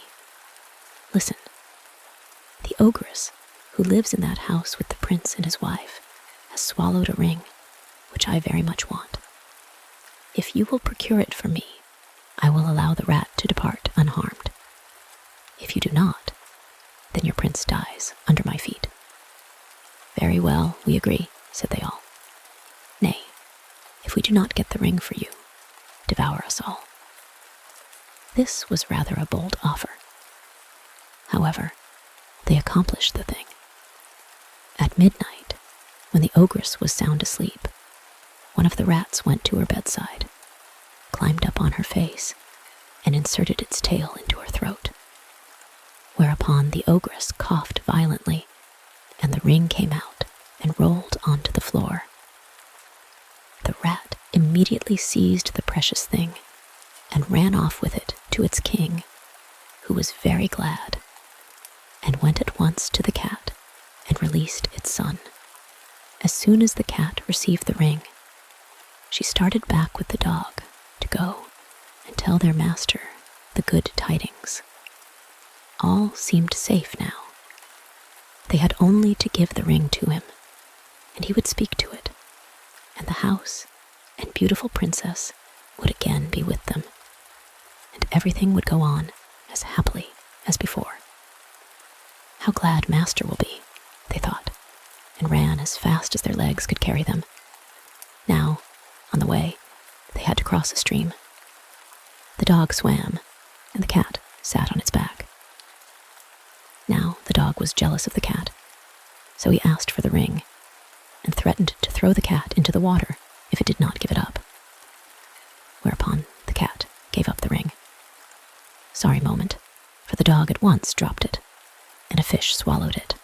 Listen, the ogress who lives in that house with the prince and his wife has swallowed a ring, which I very much want. If you will procure it for me, I will allow the rat to depart unharmed. If you do not, then your prince dies under my feet." "Very well, we agree," said they all. "Nay, if we do not get the ring for you, devour us all." This was rather a bold offer. However, they accomplished the thing. At midnight, when the ogress was sound asleep, one of the rats went to her bedside, climbed up on her face, and inserted its tail into her throat. Whereupon the ogress coughed violently, and the ring came out and rolled onto the floor. The rat immediately seized the precious thing and ran off with it to its king, who was very glad, and went at once to the cat and released its son. As soon as the cat received the ring, she started back with the dog to go and tell their master the good tidings. All seemed safe now. They had only to give the ring to him, and he would speak to it, and the house and beautiful princess would again be with them, and everything would go on as happily as before. "How glad master will be," they thought, and ran as fast as their legs could carry them. Now, on the way, they had to cross a stream. The dog swam, and the cat sat on its back. Now the dog was jealous of the cat, so he asked for the ring, and threatened to throw the cat into the water if it did not give it up. Whereupon the cat gave up the ring. Sorry moment, for the dog at once dropped it, and a fish swallowed it.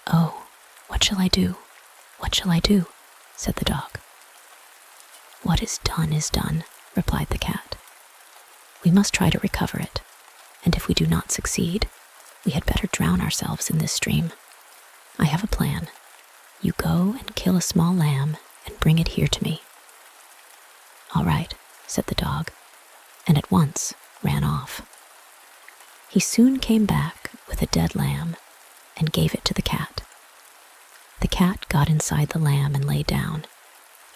"Oh, what shall I do? What shall I do?" said the dog. "What is done," replied the cat. "We must try to recover it, and if we do not succeed, we had better drown ourselves in this stream. I have a plan. You go and kill a small lamb and bring it here to me." "All right," said the dog, and at once ran off. He soon came back with a dead lamb and gave it to the cat. The cat got inside the lamb and lay down,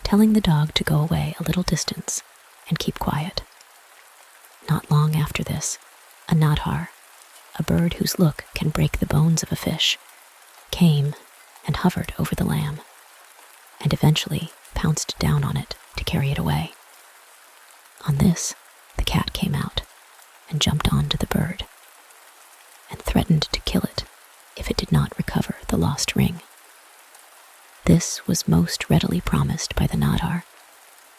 telling the dog to go away a little distance and keep quiet. Not long after this, a nadhar, a bird whose look can break the bones of a fish, came and hovered over the lamb, and eventually pounced down on it to carry it away. On this, the cat came out and jumped onto the bird, and threatened to kill it if it did not recover the lost ring. This was most readily promised by the nadhar,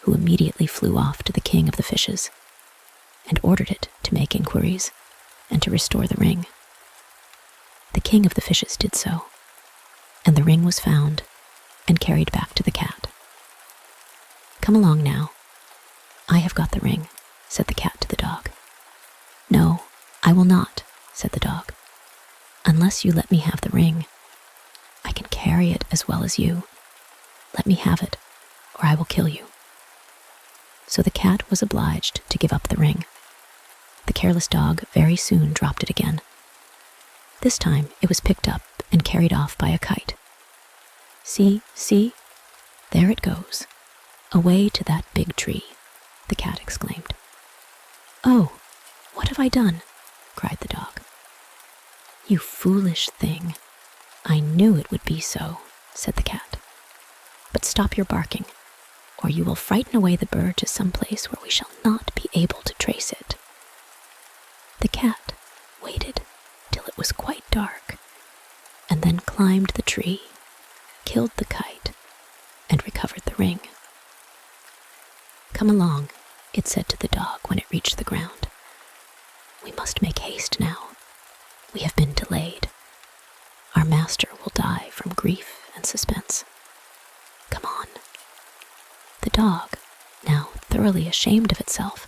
who immediately flew off to the king of the fishes, and ordered it to make inquiries and to restore the ring. The king of the fishes did so, and the ring was found and carried back to the cat. "Come along now. I have got the ring," said the cat to the dog. "No, I will not," said the dog, "unless you let me have the ring. I can carry it as well as you. Let me have it, or I will kill you." So the cat was obliged to give up the ring. The careless dog very soon dropped it again. This time it was picked up and carried off by a kite. See, there it goes, away to that big tree," the cat exclaimed. "Oh, what have I done?" cried the dog. "You foolish thing, I knew it would be so," said the cat. "But stop your barking, or you will frighten away the bird to some place where we shall not be able to trace it." The cat waited till it was quite dark, and then climbed the tree, killed the kite, and recovered the ring. "Come along," it said to the dog when it reached the ground. "We must make haste now. We have been delayed. Our master will die from grief and suspense. Come on." The dog, now thoroughly ashamed of itself,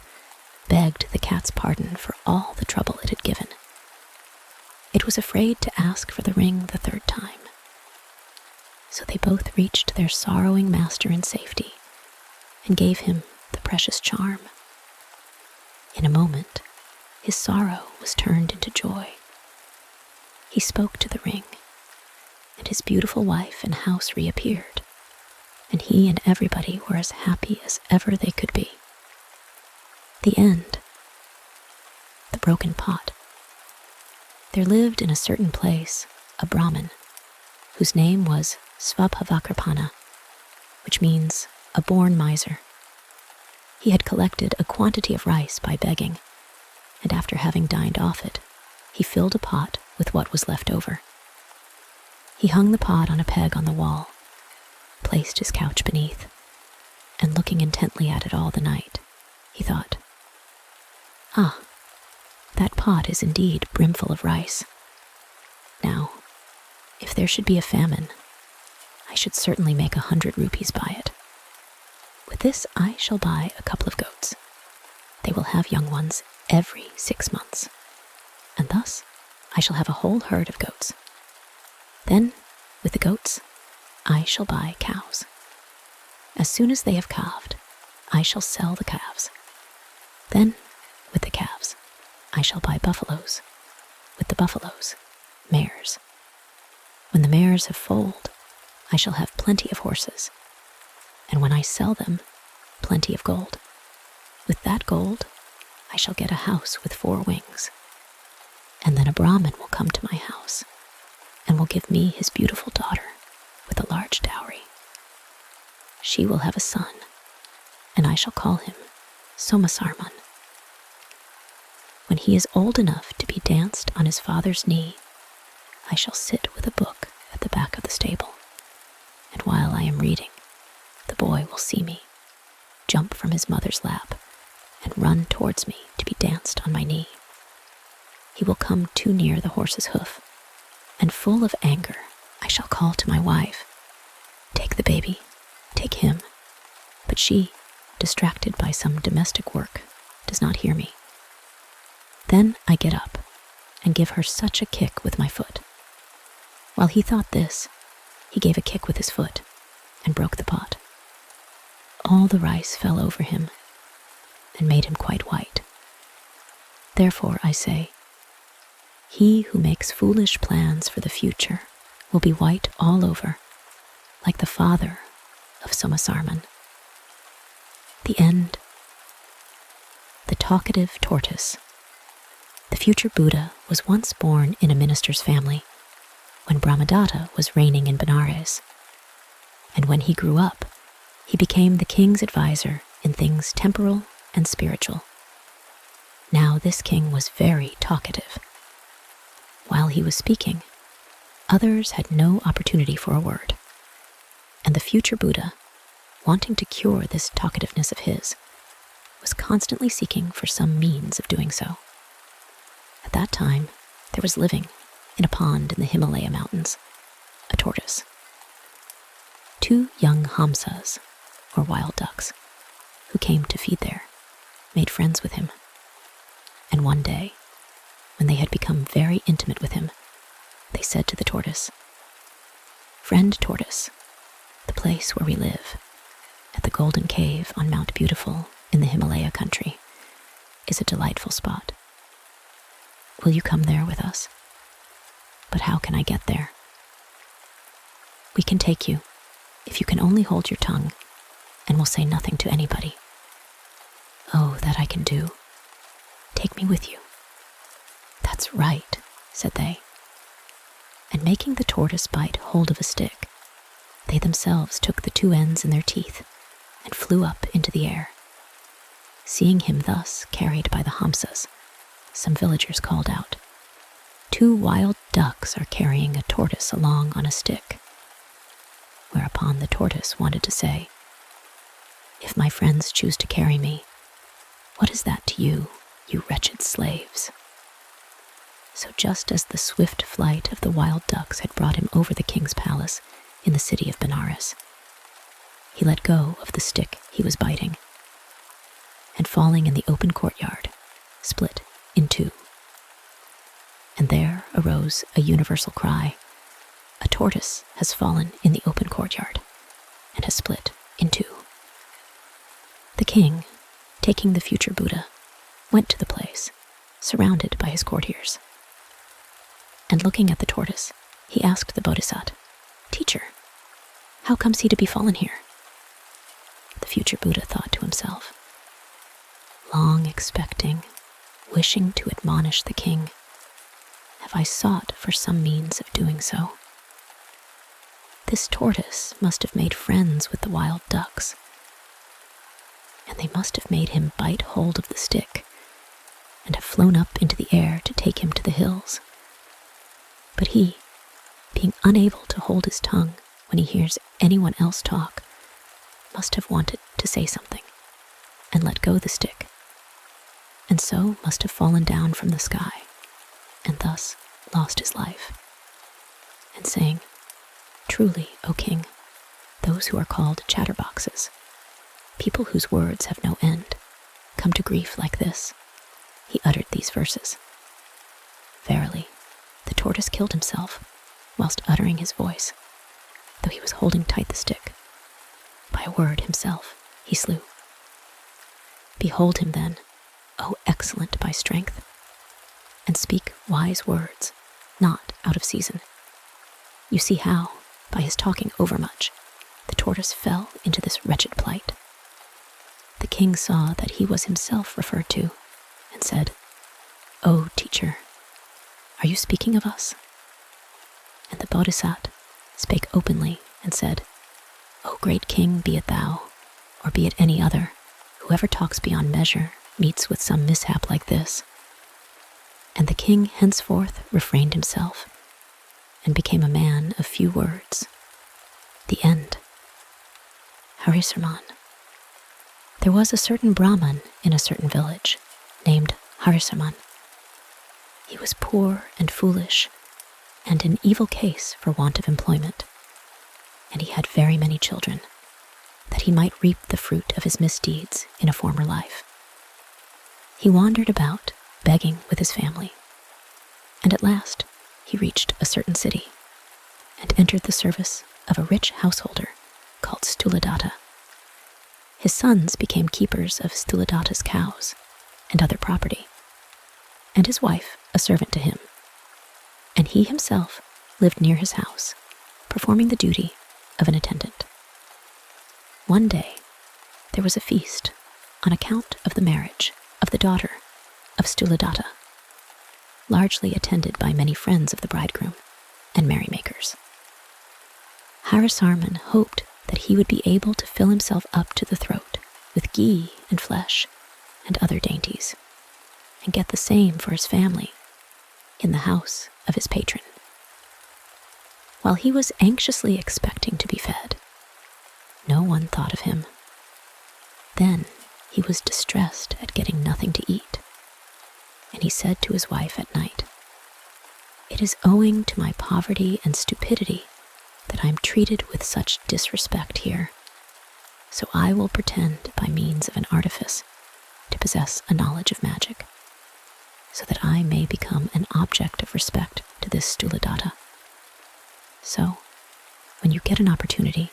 begged the cat's pardon for all the trouble it had given. It was afraid to ask for the ring the third time. So they both reached their sorrowing master in safety and gave him the precious charm. In a moment, his sorrow was turned into joy. He spoke to the ring, and his beautiful wife and house reappeared, and he and everybody were as happy as ever they could be. The end. The broken pot. There lived in a certain place a Brahman, whose name was Svabhavakripana, which means a born miser. He had collected a quantity of rice by begging, and after having dined off it, he filled a pot with what was left over. He hung the pot on a peg on the wall, placed his couch beneath, and looking intently at it all the night, he thought, "Ah, that pot is indeed brimful of rice. Now, if there should be a famine, I should certainly make 100 rupees by it. With this I shall buy a couple of goats. They will have young ones every 6 months, and thus I shall have a whole herd of goats. Then, with the goats, I shall buy cows. As soon as they have calved, I shall sell the calves. Then, with the calves, I shall buy buffaloes. With the buffaloes, mares. When the mares have foaled, I shall have plenty of horses. And when I sell them, plenty of gold. With that gold, I shall get a house with 4 wings. And then a Brahman will come to my house and will give me his beautiful daughter with a large dowry. She will have a son, and I shall call him SOOTHSAYER'S. When he is old enough to be danced on his father's knee, I shall sit with a book at the back of the stable, and while I am reading, the boy will see me, jump from his mother's lap, and run towards me to be danced on my knee. He will come too near the horse's hoof, and full of anger, I shall call to my wife, "Take the baby, take him." But she, distracted by some domestic work, does not hear me. Then I get up and give her such a kick with my foot. While he thought this, he gave a kick with his foot and broke the pot. All the rice fell over him and made him quite white. Therefore I say, he who makes foolish plans for the future will be white all over, like the father of SOOTHSAYER'S. The end. The talkative tortoise. The future Buddha was once born in a minister's family when Brahmadatta was reigning in Benares. And when he grew up, he became the king's advisor in things temporal and spiritual. Now this king was very talkative. While he was speaking, others had no opportunity for a word. And the future Buddha, wanting to cure this talkativeness of his, was constantly seeking for some means of doing so. At that time, there was living, in a pond in the Himalaya mountains, a tortoise. 2 young hamsas, or wild ducks, who came to feed there, made friends with him. And one day, when they had become very intimate with him, they said to the tortoise, "Friend Tortoise, the place where we live, at the Golden Cave on Mount Beautiful in the Himalaya country, is a delightful spot. Will you come there with us? But how can I get there?" "We can take you, if you can only hold your tongue, and will say nothing to anybody." "Oh, that I can do. Take me with you." "That's right," said they. And making the tortoise bite hold of a stick, they themselves took the 2 ends in their teeth and flew up into the air. Seeing him thus carried by the hamsas, some villagers called out, "2 wild ducks are carrying a tortoise along on a stick." Whereupon the tortoise wanted to say, "If my friends choose to carry me, what is that to you, you wretched slaves?" So just as the swift flight of the wild ducks had brought him over the king's palace in the city of Benares, he let go of the stick he was biting, and falling in the open courtyard, split in 2. And there arose a universal cry, "A tortoise has fallen in the open courtyard and has split in 2. The king, taking the future Buddha, went to the place, surrounded by his courtiers. And looking at the tortoise, he asked the Bodhisattva, "Teacher, how comes he to be fallen here?" The future Buddha thought to himself, "Long expecting, wishing to admonish the king, have I sought for some means of doing so. This tortoise must have made friends with the wild ducks, and they must have made him bite hold of the stick and have flown up into the air to take him to the hills. But he, being unable to hold his tongue when he hears anyone else talk, must have wanted to say something and let go the stick, and so must have fallen down from the sky and thus lost his life. And saying, 'Truly, O king, those who are called chatterboxes, people whose words have no end, come to grief like this,' he uttered these verses. Verily, the tortoise killed himself whilst uttering his voice, though he was holding tight the stick. By a word himself he slew. Behold him then, O excellent by strength, and speak wise words, not out of season. You see how, by his talking overmuch, the tortoise fell into this wretched plight." The king saw that he was himself referred to, and said, "O teacher, are you speaking of us?" And the Bodhisattva spake openly and said, "O great king, be it thou, or be it any other, whoever talks beyond measure meets with some mishap like this." And the king henceforth refrained himself, and became a man of few words. The end. HARISARMAN. There was a certain Brahman in a certain village, named HARISARMAN. He was poor and foolish, and in evil case for want of employment, and he had very many children, that he might reap the fruit of his misdeeds in a former life. He wandered about, begging with his family, and at last he reached a certain city, and entered the service of a rich householder called Sthuladatta. His sons became keepers of Sthuladatta's cows and other property, and his wife a servant to him, and he himself lived near his house, performing the duty of an attendant. One day there was a feast on account of the marriage of the daughter of Sthuladatta, largely attended by many friends of the bridegroom and merrymakers. HARISARMAN hoped that he would be able to fill himself up to the throat with ghee and flesh and other dainties, and get the same for his family in the house of his patron. While he was anxiously expecting to be fed, no one thought of him. Then he was distressed at getting nothing to eat, and he said to his wife at night, "It is owing to my poverty and stupidity that I am treated with such disrespect here, so I will pretend by means of an artifice to possess a knowledge of magic, so that I may become an object of respect to this Sthuladatta. So, when you get an opportunity,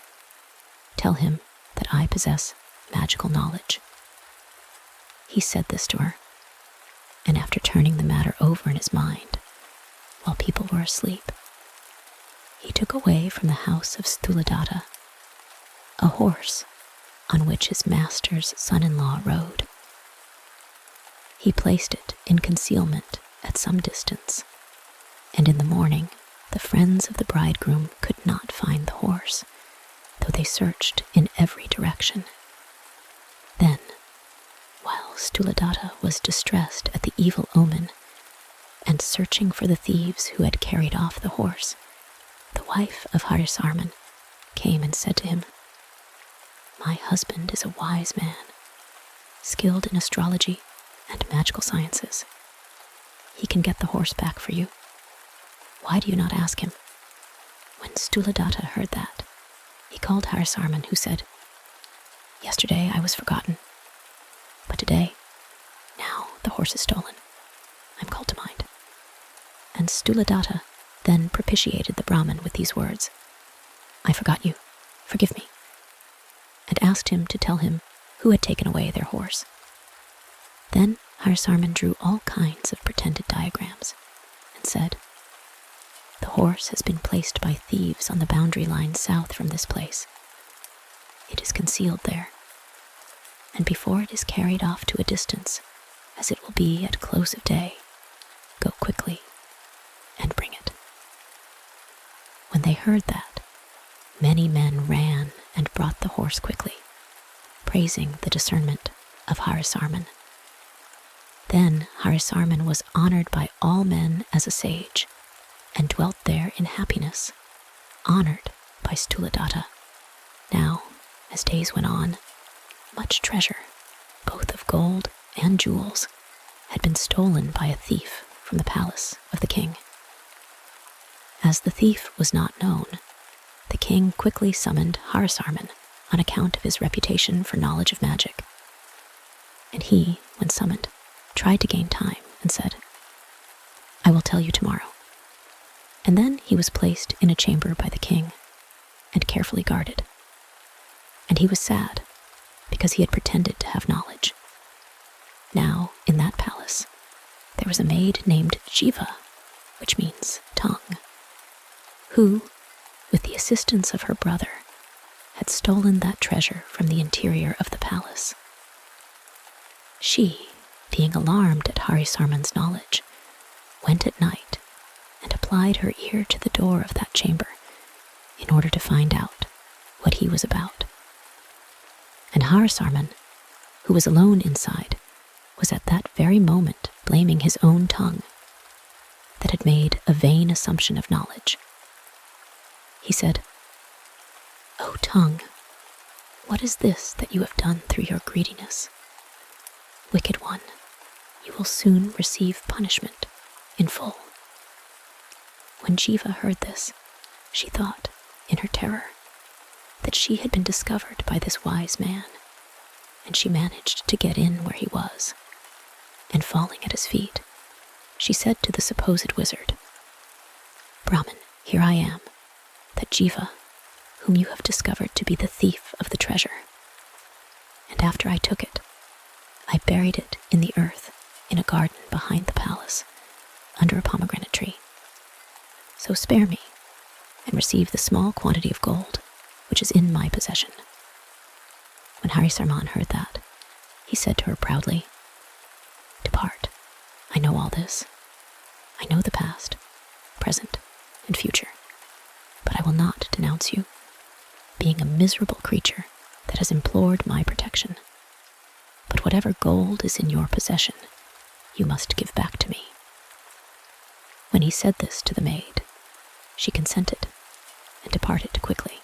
tell him that I possess magical knowledge." He said this to her, and after turning the matter over in his mind, while people were asleep, he took away from the house of Sthuladatta a horse on which his master's son-in-law rode. He placed it in concealment at some distance, and in the morning the friends of the bridegroom could not find the horse, though they searched in every direction. Then, while Sthuladatta was distressed at the evil omen, and searching for the thieves who had carried off the horse, the wife of HARISARMAN came and said to him, "My husband is a wise man, skilled in astrology and magical sciences. He can get the horse back for you. Why do you not ask him?" When Sthuladatta heard that, he called HARISARMAN, who said, "Yesterday I was forgotten, but today, now the horse is stolen, I'm called to mind." And Sthuladatta then propitiated the Brahman with these words, "I forgot you, forgive me," and asked him to tell him who had taken away their horse. Then HARISARMAN drew all kinds of pretended diagrams and said, "The horse has been placed by thieves on the boundary line south from this place. It is concealed there, and before it is carried off to a distance, as it will be at close of day, go quickly and bring it." When they heard that, many men ran and brought the horse quickly, praising the discernment of HARISARMAN. Then HARISARMAN was honored by all men as a sage, and dwelt there in happiness, honored by Sthuladatta. Now, as days went on, much treasure, both of gold and jewels, had been stolen by a thief from the palace of the king. As the thief was not known, the king quickly summoned HARISARMAN on account of his reputation for knowledge of magic. And he, when summoned, tried to gain time and said, "I will tell you tomorrow." And then he was placed in a chamber by the king and carefully guarded. And he was sad because he had pretended to have knowledge. Now, in that palace, there was a maid named Jiva, which means tongue, who, with the assistance of her brother, had stolen that treasure from the interior of the palace. She, being alarmed at HARISARMAN's knowledge, went at night and applied her ear to the door of that chamber in order to find out what he was about. And HARISARMAN, who was alone inside, was at that very moment blaming his own tongue that had made a vain assumption of knowledge. He said, "O tongue, what is this that you have done through your greediness? Wicked one, you will soon receive punishment in full." When Jiva heard this, she thought, in her terror, that she had been discovered by this wise man, and she managed to get in where he was, and falling at his feet, she said to the supposed wizard, "Brahman, here I am, that Jiva, whom you have discovered to be the thief of the treasure. And after I took it, I buried it in the earth in a garden behind the palace, under a pomegranate tree. So spare me, and receive the small quantity of gold which is in my possession." When HARISARMAN heard that, he said to her proudly, "Depart, I know all this. I know the past, present, and future, but I will not denounce you, being a miserable creature that has implored my protection. But whatever gold is in your possession, you must give back to me." When he said this to the maid, she consented and departed quickly.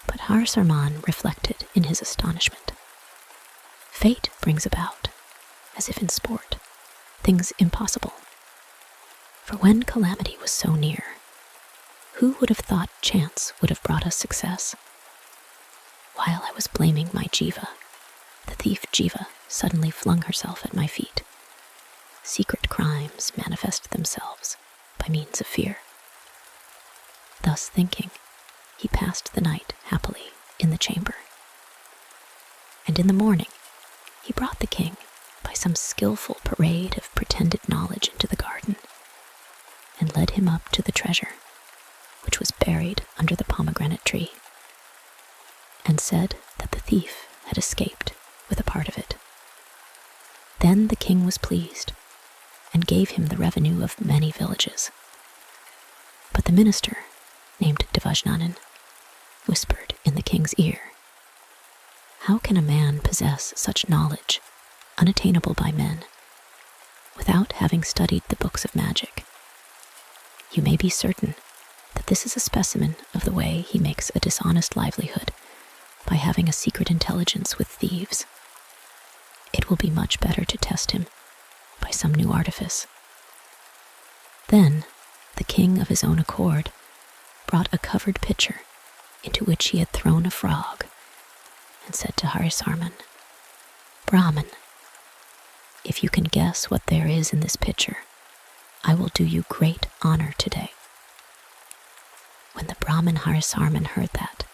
But HARISARMAN reflected in his astonishment. Fate brings about, as if in sport, things impossible. For when calamity was so near, who would have thought chance would have brought us success? While I was blaming my Jiva, the thief Jiva suddenly flung herself at my feet. Secret crimes manifest themselves by means of fear. Thus thinking, he passed the night happily in the chamber. And in the morning, he brought the king, by some skillful parade of pretended knowledge, into the garden, and led him up to the treasure, which was buried under the pomegranate tree, and said that the thief had escaped with a part of it. Then the king was pleased, and gave him the revenue of many villages. But the minister, named Devajnanan, whispered in the king's ear, "How can a man possess such knowledge, unattainable by men, without having studied the books of magic? You may be certain that this is a specimen of the way he makes a dishonest livelihood by having a secret intelligence with thieves. It will be much better to test him by some new artifice." Then the king of his own accord brought a covered pitcher into which he had thrown a frog, and said to HARISARMAN, "Brahman, if you can guess what there is in this pitcher, I will do you great honor today." When the Brahman HARISARMAN heard that,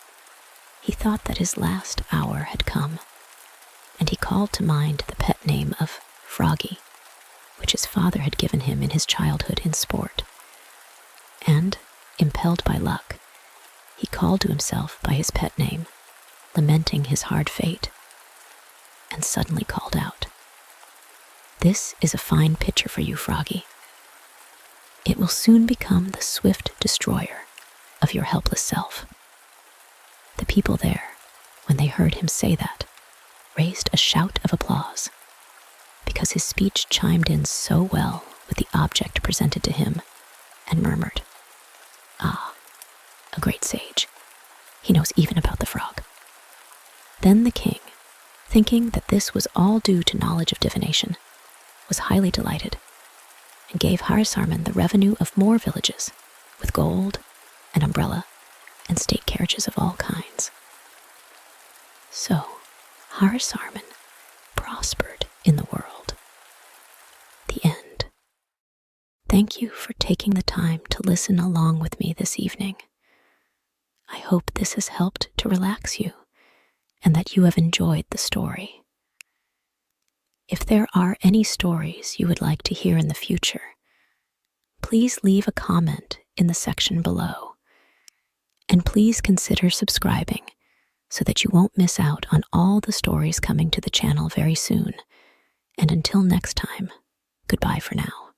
he thought that his last hour had come, and he called to mind the pet name of Froggy, which his father had given him in his childhood in sport. And, impelled by luck, he called to himself by his pet name, lamenting his hard fate, and suddenly called out, "This is a fine picture for you, Froggy. It will soon become the swift destroyer of your helpless self." The people there, when they heard him say that, raised a shout of applause, because his speech chimed in so well with the object presented to him, and murmured, "Ah, a great sage. He knows even about the frog." Then the king, thinking that this was all due to knowledge of divination, was highly delighted, and gave HARISARMAN the revenue of more villages, with gold, an umbrella, and state carriages of all kinds. So HARISARMAN prospered in the world. The end. Thank you for taking the time to listen along with me this evening. I hope this has helped to relax you and that you have enjoyed the story. If there are any stories you would like to hear in the future, please leave a comment in the section below. And please consider subscribing so that you won't miss out on all the stories coming to the channel very soon. And until next time, goodbye for now.